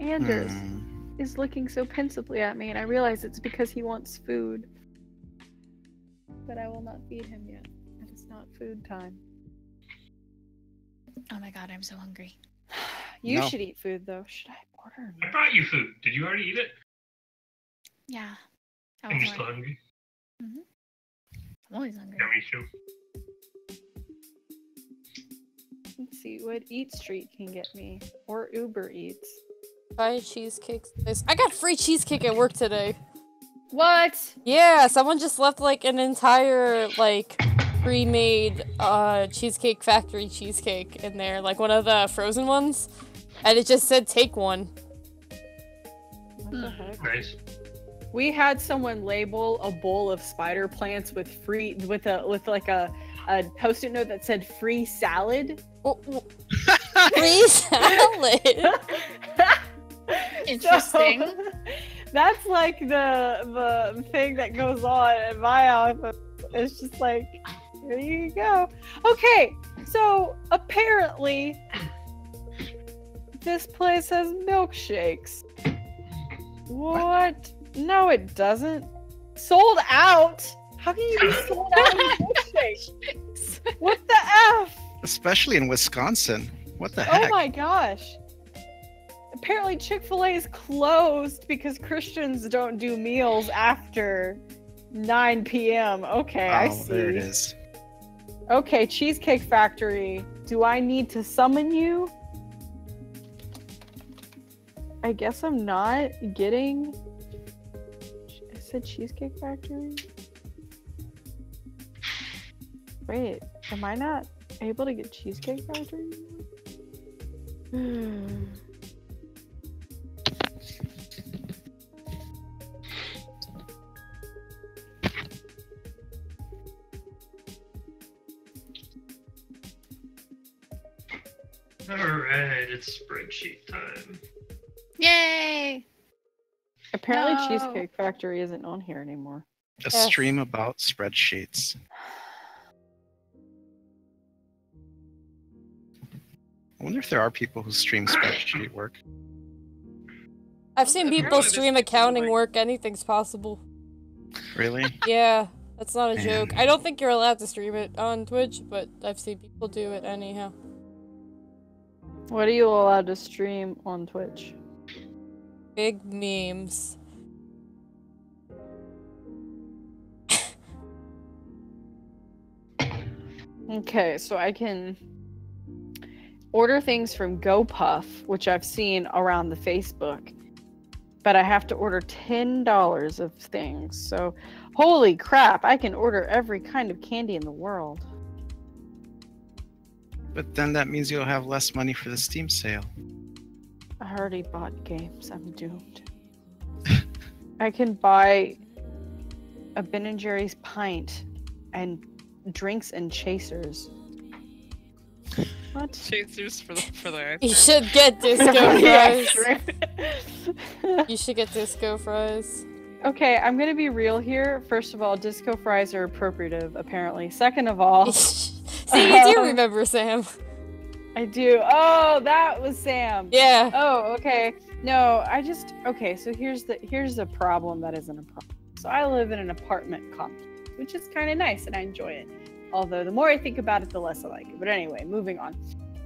S6: Anders is looking so pensively at me, and I realize it's because he wants food. But I will not feed him yet. It is not food time.
S3: Oh my god, I'm so hungry.
S6: You
S1: No.
S6: should eat food, though. Should I order?
S5: I brought you food. Did you already eat it?
S3: Yeah. I
S5: And
S3: was
S5: you're still hungry?
S3: I'm always hungry.
S5: Yeah, me too.
S6: Let's see what Eat Street can get me. Or Uber Eats.
S2: Buy cheesecakes. I got free cheesecake at work today.
S6: What?
S2: Yeah, someone just left like an entire like pre-made Cheesecake Factory cheesecake in there, like one of the frozen ones, and it just said take one.
S6: What the heck?
S5: Nice.
S6: We had someone label a bowl of spider plants with like a post-it note that said free salad.
S2: Free salad.
S3: Interesting.
S6: So, that's like the thing that goes on in my office. It's just like, here you go. Okay, so apparently this place has milkshakes. What? No, it doesn't. Sold out? How can you be sold out with milkshakes? What the F?
S1: Especially in Wisconsin. What the
S6: Oh
S1: heck?
S6: my gosh. Apparently Chick-fil-A is closed because Christians don't do meals after 9 p.m. Okay, I see.
S1: There it is.
S6: Okay, Cheesecake Factory. Do I need to summon you? I guess I'm not getting... I said Cheesecake Factory? Wait, am I not able to get Cheesecake Factory?
S5: Alright, it's spreadsheet time.
S3: Yay!
S6: Apparently
S3: No.
S6: Cheesecake Factory isn't on here anymore.
S1: A
S2: Yes.
S1: stream about spreadsheets. I wonder if there are people who stream spreadsheet work.
S2: I've seen people
S4: Apparently this
S2: stream
S4: is
S2: accounting
S4: like-
S2: work. Anything's possible.
S1: Really?
S2: Yeah, that's not a
S1: Man.
S2: joke. I don't think you're allowed to stream it on Twitch, but I've seen people do it anyhow.
S6: What are you allowed to stream on Twitch?
S2: Big memes.
S6: Okay, so I can order things from GoPuff, which I've seen around the Facebook. but I have to order $10 of things. So, holy crap, I can order every kind of candy in the world.
S1: But then that means you'll have less money for the Steam sale.
S6: I already bought games. I'm doomed. I can buy a Ben & Jerry's pint and drinks and chasers. What?
S4: Chasers for the
S2: You should get disco
S6: Yeah,
S2: fries.
S6: sure.
S2: You should get disco fries.
S6: Okay, I'm gonna be real here. First of all, disco fries are appropriative, apparently. Second of all,
S2: See, you do remember Sam.
S6: I do. Oh, that was Sam.
S2: Yeah.
S6: Oh, okay. No, okay, so here's the problem that isn't a problem. So I live in an apartment complex, which is kind of nice and I enjoy it. Although the more I think about it, the less I like it. But anyway, moving on.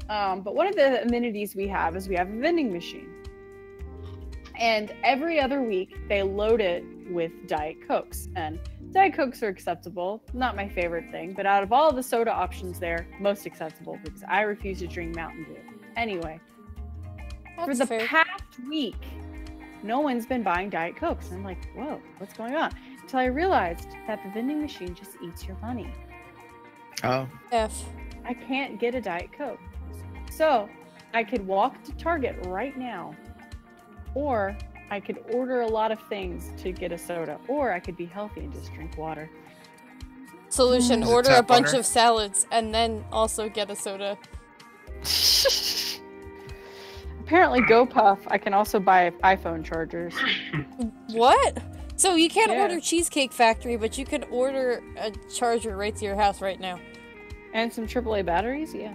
S6: But one of the amenities we have is we have a vending machine. And every other week, they load it with Diet Cokes. And Diet Cokes are acceptable. Not my favorite thing. But out of all the soda options there, most acceptable because I refuse to drink Mountain Dew. Anyway, for the past week, no one's been buying Diet Cokes. And I'm like, whoa, what's going on? Until I realized that the vending machine just eats your money.
S1: Oh.
S2: F.
S6: I can't get a Diet Coke. So I could walk to Target right now, or I could order a lot of things to get a soda, or I could be healthy and just drink water.
S2: Solution,
S1: Is it
S2: order a
S1: tap
S2: bunch
S1: water?
S2: of salads and then also get a soda.
S6: Apparently, GoPuff, I can also buy iPhone chargers.
S2: What? So you can't
S6: Yeah.
S2: order Cheesecake Factory, but you can order a charger right to your house right now.
S6: And some AAA batteries, yeah.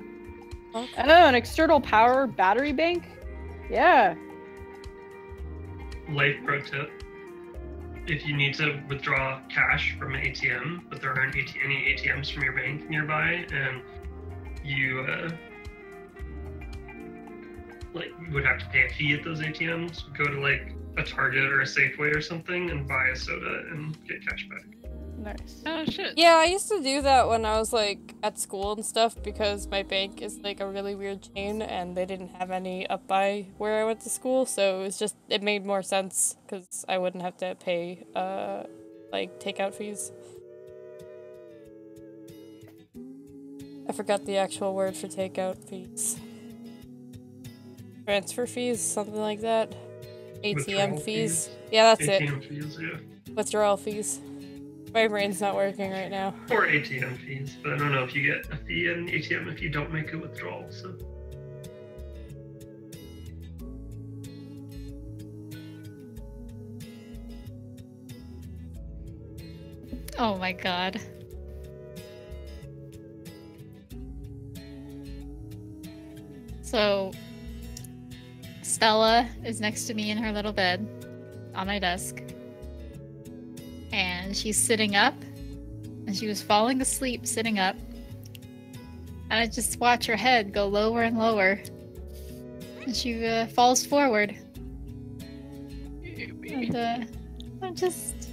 S2: Okay.
S6: Oh, an external power battery bank? Yeah.
S5: Life pro tip. If you need to withdraw cash from an ATM, but there aren't any ATMs from your bank nearby, and you would have to pay a fee at those ATMs, go to like a Target or a Safeway or something and buy a soda and get cash back.
S6: Nice.
S4: Oh shit.
S2: Yeah, I used to do that when I was like at school and stuff because my bank is like a really weird chain and they didn't have any up by where I went to school, so it made more sense because I wouldn't have to pay like takeout fees. I forgot the actual word for takeout fees. Transfer fees, something like that. ATM
S5: Withdrawal
S2: fees. Yeah, that's
S5: ATM
S2: it.
S5: fees, yeah.
S2: Withdrawal fees. My brain's not working right now.
S5: Or ATM fees, but I don't know if you get a fee at an ATM if you don't make a withdrawal, so.
S3: Oh my god. So, Stella is next to me in her little bed on my desk. And she's sitting up. And she was falling asleep sitting up. And I just watch her head go lower and lower. And she falls forward. And I'm just...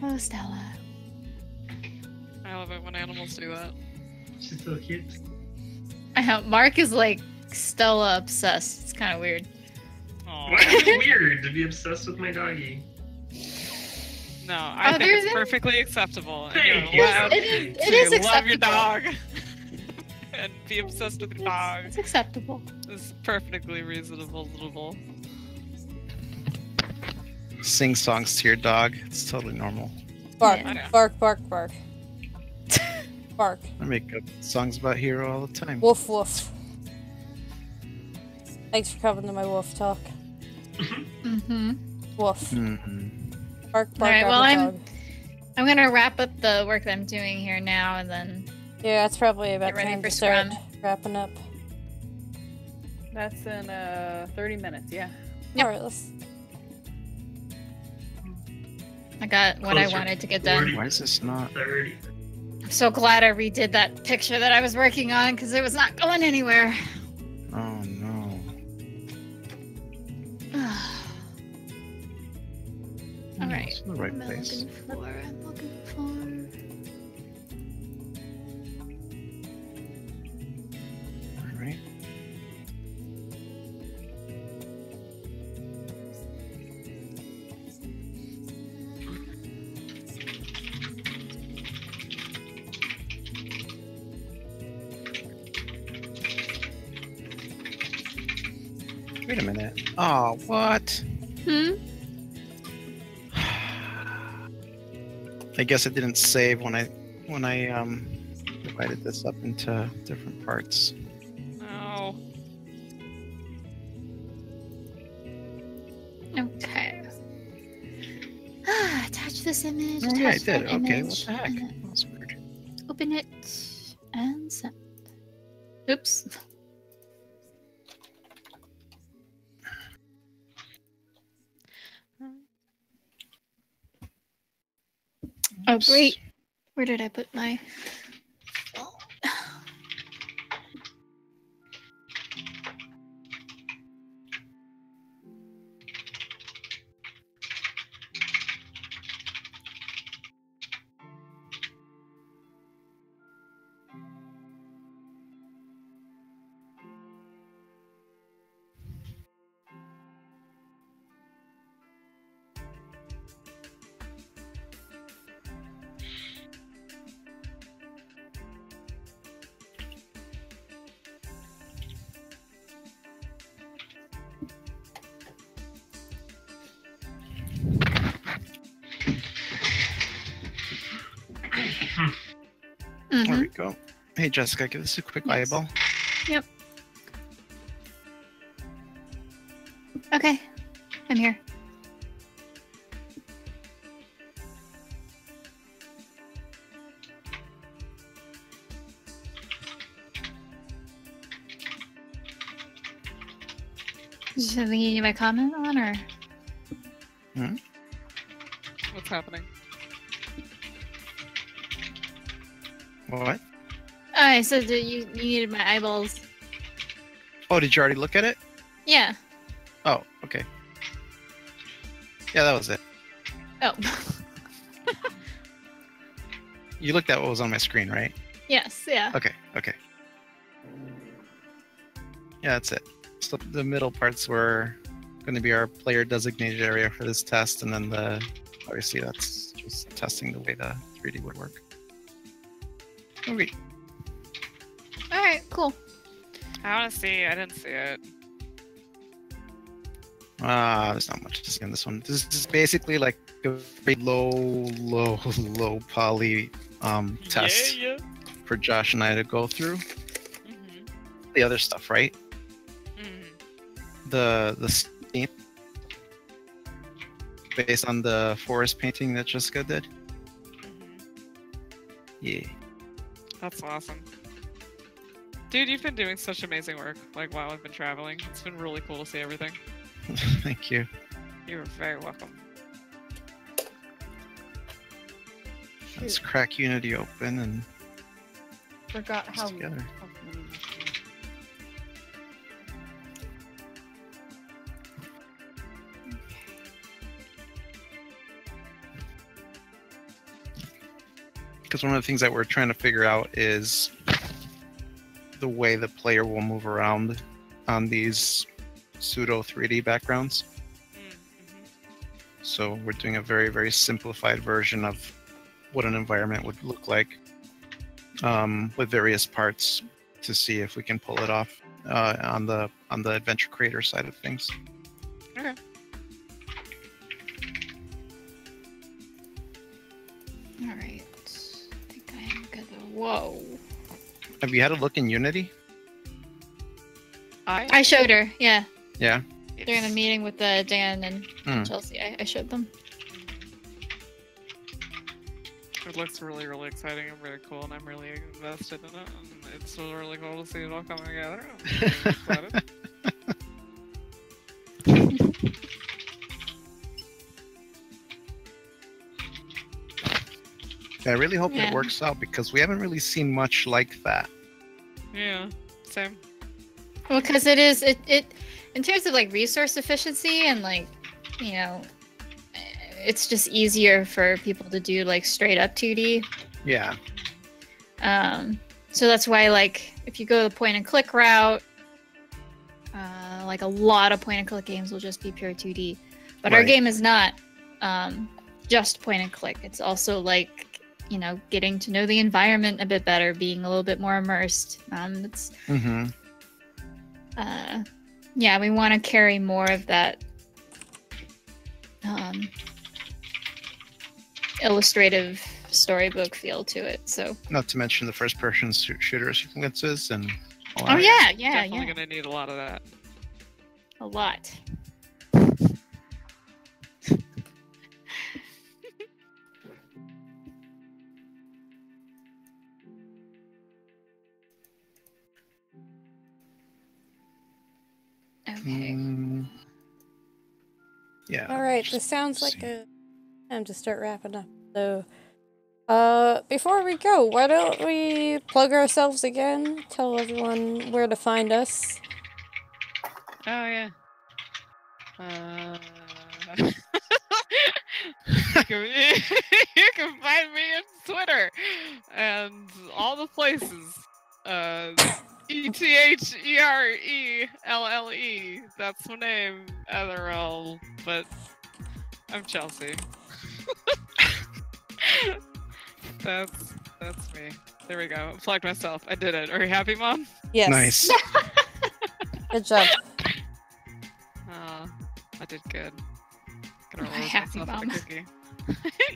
S3: Oh, Stella.
S4: I love it when animals do that.
S5: She's so cute.
S3: I know, Mark is like Stella obsessed. It's kind of weird.
S4: Aw.
S5: Why is it weird to be obsessed with my doggy?
S4: No, I think
S3: there's
S4: it's
S3: a-
S4: perfectly acceptable. And
S5: Thank
S4: you're
S5: you.
S4: allowed
S3: It is
S4: to love your
S3: acceptable.
S4: dog and be obsessed with your dog.
S3: It's acceptable.
S4: It's perfectly reasonable.
S1: Sing songs to your dog. It's totally normal.
S2: Bark,
S4: Yeah.
S2: bark, bark, bark. Bark.
S1: I make up songs about Hero all the time.
S2: Woof, woof. Thanks for coming to my wolf talk.
S3: Mm-hmm.
S2: Woof.
S1: Mm-hmm.
S2: Bark, bark,
S3: Alright,
S2: grab
S3: well,
S2: a
S3: I'm-
S2: dog.
S3: I'm gonna wrap up the work that I'm doing here now, and then
S2: Yeah, it's probably about
S3: Get ready
S2: time
S3: for
S2: to start
S3: scrum.
S2: wrapping up.
S6: That's in 30 minutes, yeah.
S2: Alright, let's...
S3: I got what I
S5: Closer.
S3: wanted to get done.
S5: 40.
S1: Why is this not?
S5: 30.
S3: I'm so glad I redid that picture that I was working on because it was not going anywhere.
S1: Oh no.
S3: All right.
S1: It's in the right
S3: What am I
S1: place.
S3: looking for? I'm looking for.
S1: All right. Wait a minute. Oh, what?
S3: Hmm?
S1: I guess it didn't save when I divided this up into different parts.
S4: No.
S3: Okay. Attach this image.
S1: Oh, yeah, I
S3: attach
S1: did.
S3: that
S1: Okay,
S3: image,
S1: what the heck?
S3: and then
S1: That's weird.
S3: open it and send. Oops. Oh,
S1: Oops.
S3: great. Where did I put my...
S1: There we go. Hey, Jessica, give this a quick
S3: Yes.
S1: eyeball.
S3: Yep. Okay. I'm here. Is there something you need my comment on, or?
S4: What's happening?
S1: What?
S3: Oh, I said that you needed my eyeballs.
S1: Oh, did you already look at it?
S3: Yeah.
S1: Oh, okay. Yeah, that was it.
S3: Oh.
S1: You looked at what was on my screen, right?
S3: Yes, yeah.
S1: Okay, okay. Yeah, that's it. So the middle parts were going to be our player designated area for this test, and then obviously that's just testing the way the 3D would work. Okay.
S3: Alright, cool.
S4: I want to see. I didn't see it.
S1: There's not much to see on this one. This is basically like a very low poly test
S4: Yeah.
S1: for Josh and I to go through.
S4: Mm-hmm.
S1: The other stuff, right?
S4: Mm-hmm.
S1: The scheme based on the forest painting that Jessica did. Yeah.
S4: That's awesome. Dude, you've been doing such amazing work, like, while I've been traveling. It's been really cool to see everything.
S1: Thank you.
S4: You're very welcome.
S1: Let's crack Unity open and
S6: Forgot
S1: put
S6: how.
S1: this together. Because one of the things that we're trying to figure out is the way the player will move around on these pseudo 3D backgrounds. So we're doing a very, very simplified version of what an environment would look like with various parts to see if we can pull it off on the adventure creator side of things.
S4: Okay.
S3: Alright. I think I am good. Whoa.
S1: Have you had a look in Unity?
S3: I showed her, yeah.
S1: Yeah.
S3: During the meeting with Dan and
S1: Hmm.
S3: Chelsea, I showed them.
S4: It looks really, really exciting and really cool, and I'm really invested in it. And it's really cool to see it all coming together. I'm really excited.
S1: I really hope
S3: Yeah.
S1: it works out because we haven't really seen much like that.
S4: Yeah, same.
S3: Well, because it in terms of like resource efficiency and like, you know, it's just easier for people to do like straight up 2D.
S1: Yeah.
S3: So that's why like if you go the point and click route, like a lot of point and click games will just be pure 2D. But our
S1: Right.
S3: game is not just point and click. It's also like, you know, getting to know the environment a bit better, being a little bit more immersed. It's
S1: Mm-hmm.
S3: Yeah, we want to carry more of that illustrative storybook feel to it. So.
S1: Not to mention the first-person shooter sequences and. All
S3: Oh
S1: that.
S3: yeah,
S4: Definitely gonna need a lot of that.
S3: a lot. Okay.
S1: Yeah.
S2: Alright, this sounds like a time to start wrapping up. So, before we go, why don't we plug ourselves again? Tell everyone where to find us.
S4: Oh yeah. You can, you can find me on Twitter and all the places. ETHERELLE. That's my name, Etherell. But I'm Chelsea. That's me. There we go. Plugged myself. I did it. Are you happy, Mom?
S2: Yes.
S1: Nice.
S2: Good job.
S4: I did good. Gonna
S3: I'm
S4: roll
S3: happy,
S4: myself
S3: Mom.
S4: a cookie.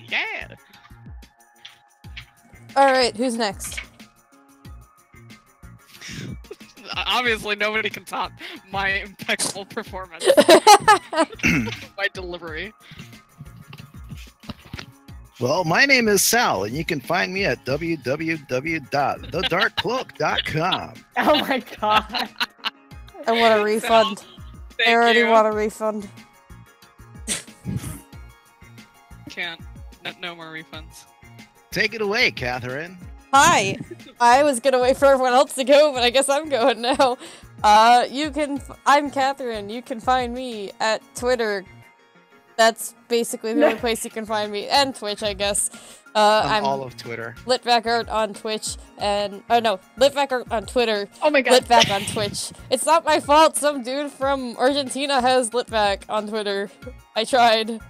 S4: Yeah.
S2: Alright, who's next?
S4: Obviously, nobody can top my impeccable performance. My delivery.
S1: Well, my name is Sal, and you can find me at www.thedarkcloak.com.
S6: Oh my god.
S2: I want a refund.
S4: Thank
S2: I already
S4: you.
S2: want a refund.
S4: Can't. No more refunds.
S1: Take it away, Catherine.
S2: Hi! I was gonna wait for everyone else to go, but I guess I'm going now. I'm Catherine. You can find me at Twitter. That's basically the only place you can find me. And Twitch, I guess. I'm
S1: all of Twitter.
S2: LitVacArt on Twitch and... Oh no, LitVacArt on Twitter.
S3: Oh my god.
S2: LitVac on Twitch. It's not my fault, some dude from Argentina has LitVac on Twitter. I tried.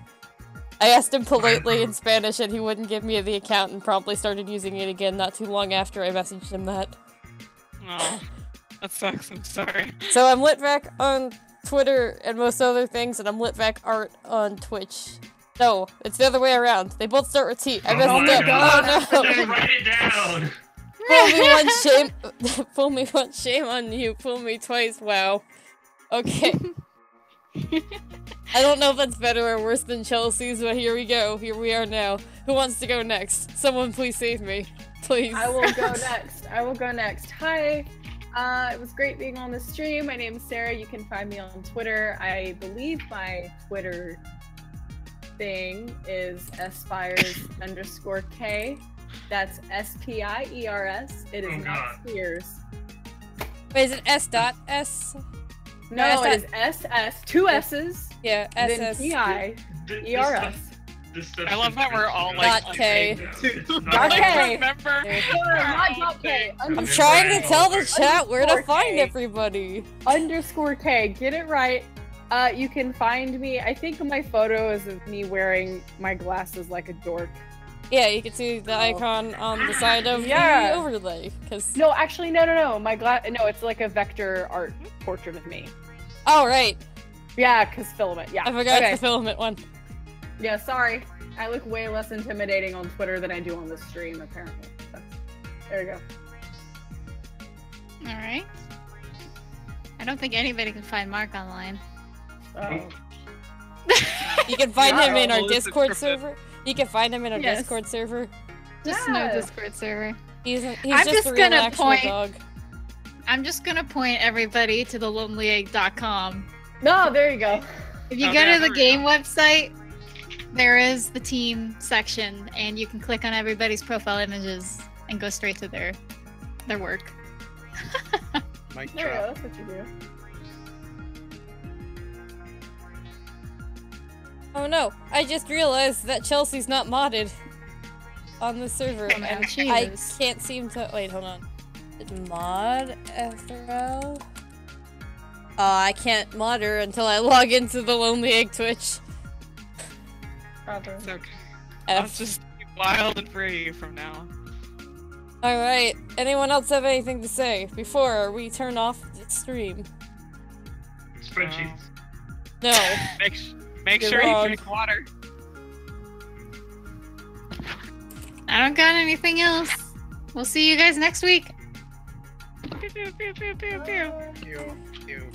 S2: I asked him politely in Spanish and he wouldn't give me the account and promptly started using it again not too long after I messaged him that.
S4: Oh, that sucks. I'm sorry.
S2: So I'm LitVac on Twitter and most other things, and I'm LitVacArt on Twitch. No, it's the other way around. They both start with T. I messed up. Oh no!
S5: Write it down.
S2: Fool me once, shame. Fool me once, shame on you. Fool me twice, wow. Okay. I don't know if that's better or worse than Chelsea's, but here we go. Here we are now. Who wants to go next? Someone please save me. Please.
S6: I will go next. I will go next. Hi. It was great being on the stream. My name is Sarah. You can find me on Twitter. I believe my Twitter thing is Spires_K. That's SPIERS. It is not Spears.
S2: Wait, is it S.S?
S6: No, it is SS. Two S's.
S2: Yeah,
S6: Then
S2: SS.
S6: PIERS.
S4: I love that we're all like
S2: Dot K.
S6: Dot K.
S4: Remember?
S6: Not dot K.
S2: I'm trying to tell the chat where to find everybody.
S6: _K. Get it right. You can find me. I think my photo is of me wearing my glasses like a dork.
S2: Yeah, you can see the icon on the side of the overlay. Cause...
S6: No, actually, no. No, it's like a vector art portrait of me.
S2: Oh, right.
S6: Yeah, because filament. Yeah.
S2: I forgot the filament one.
S6: Yeah, sorry. I look way less intimidating on Twitter than I do on the stream, apparently. So, there you go.
S3: Alright. I don't think anybody can find Mark online.
S6: Oh.
S2: You can find him in our
S4: Well, it's
S2: Discord
S4: encrypted.
S2: server. You can find him in our
S3: Yes.
S2: Discord server.
S3: Just no Discord server.
S2: He's
S3: I'm
S2: just
S3: just
S2: a real
S3: gonna
S2: actual
S3: point-
S2: dog.
S3: I'm just gonna point everybody to the lonelyegg.com.
S6: No, there you go.
S3: If you
S4: Okay,
S3: go to
S4: there
S3: the
S4: we
S3: game
S4: go.
S3: website, there is the team section, and you can click on everybody's profile images and go straight to their work.
S1: Mic
S6: There you go.
S1: drop.
S6: That's what you do.
S2: Oh no, I just realized that Chelsea's not modded on the server.
S3: Oh,
S2: and
S3: she
S2: I
S3: is.
S2: can't seem to. Wait, hold on. Mod FRL? I can't mod her until I log into the Lonely Egg Twitch.
S4: It's okay. I'll just be wild and free from now.
S2: Alright, anyone else have anything to say before we turn off the stream?
S5: Spreadsheets.
S2: No.
S4: Make
S2: You're
S4: sure
S2: wrong.
S4: you drink water.
S3: I don't got anything else. We'll see you guys next week.
S4: Pew, pew, pew, pew, pew, pew.
S7: Pew, pew.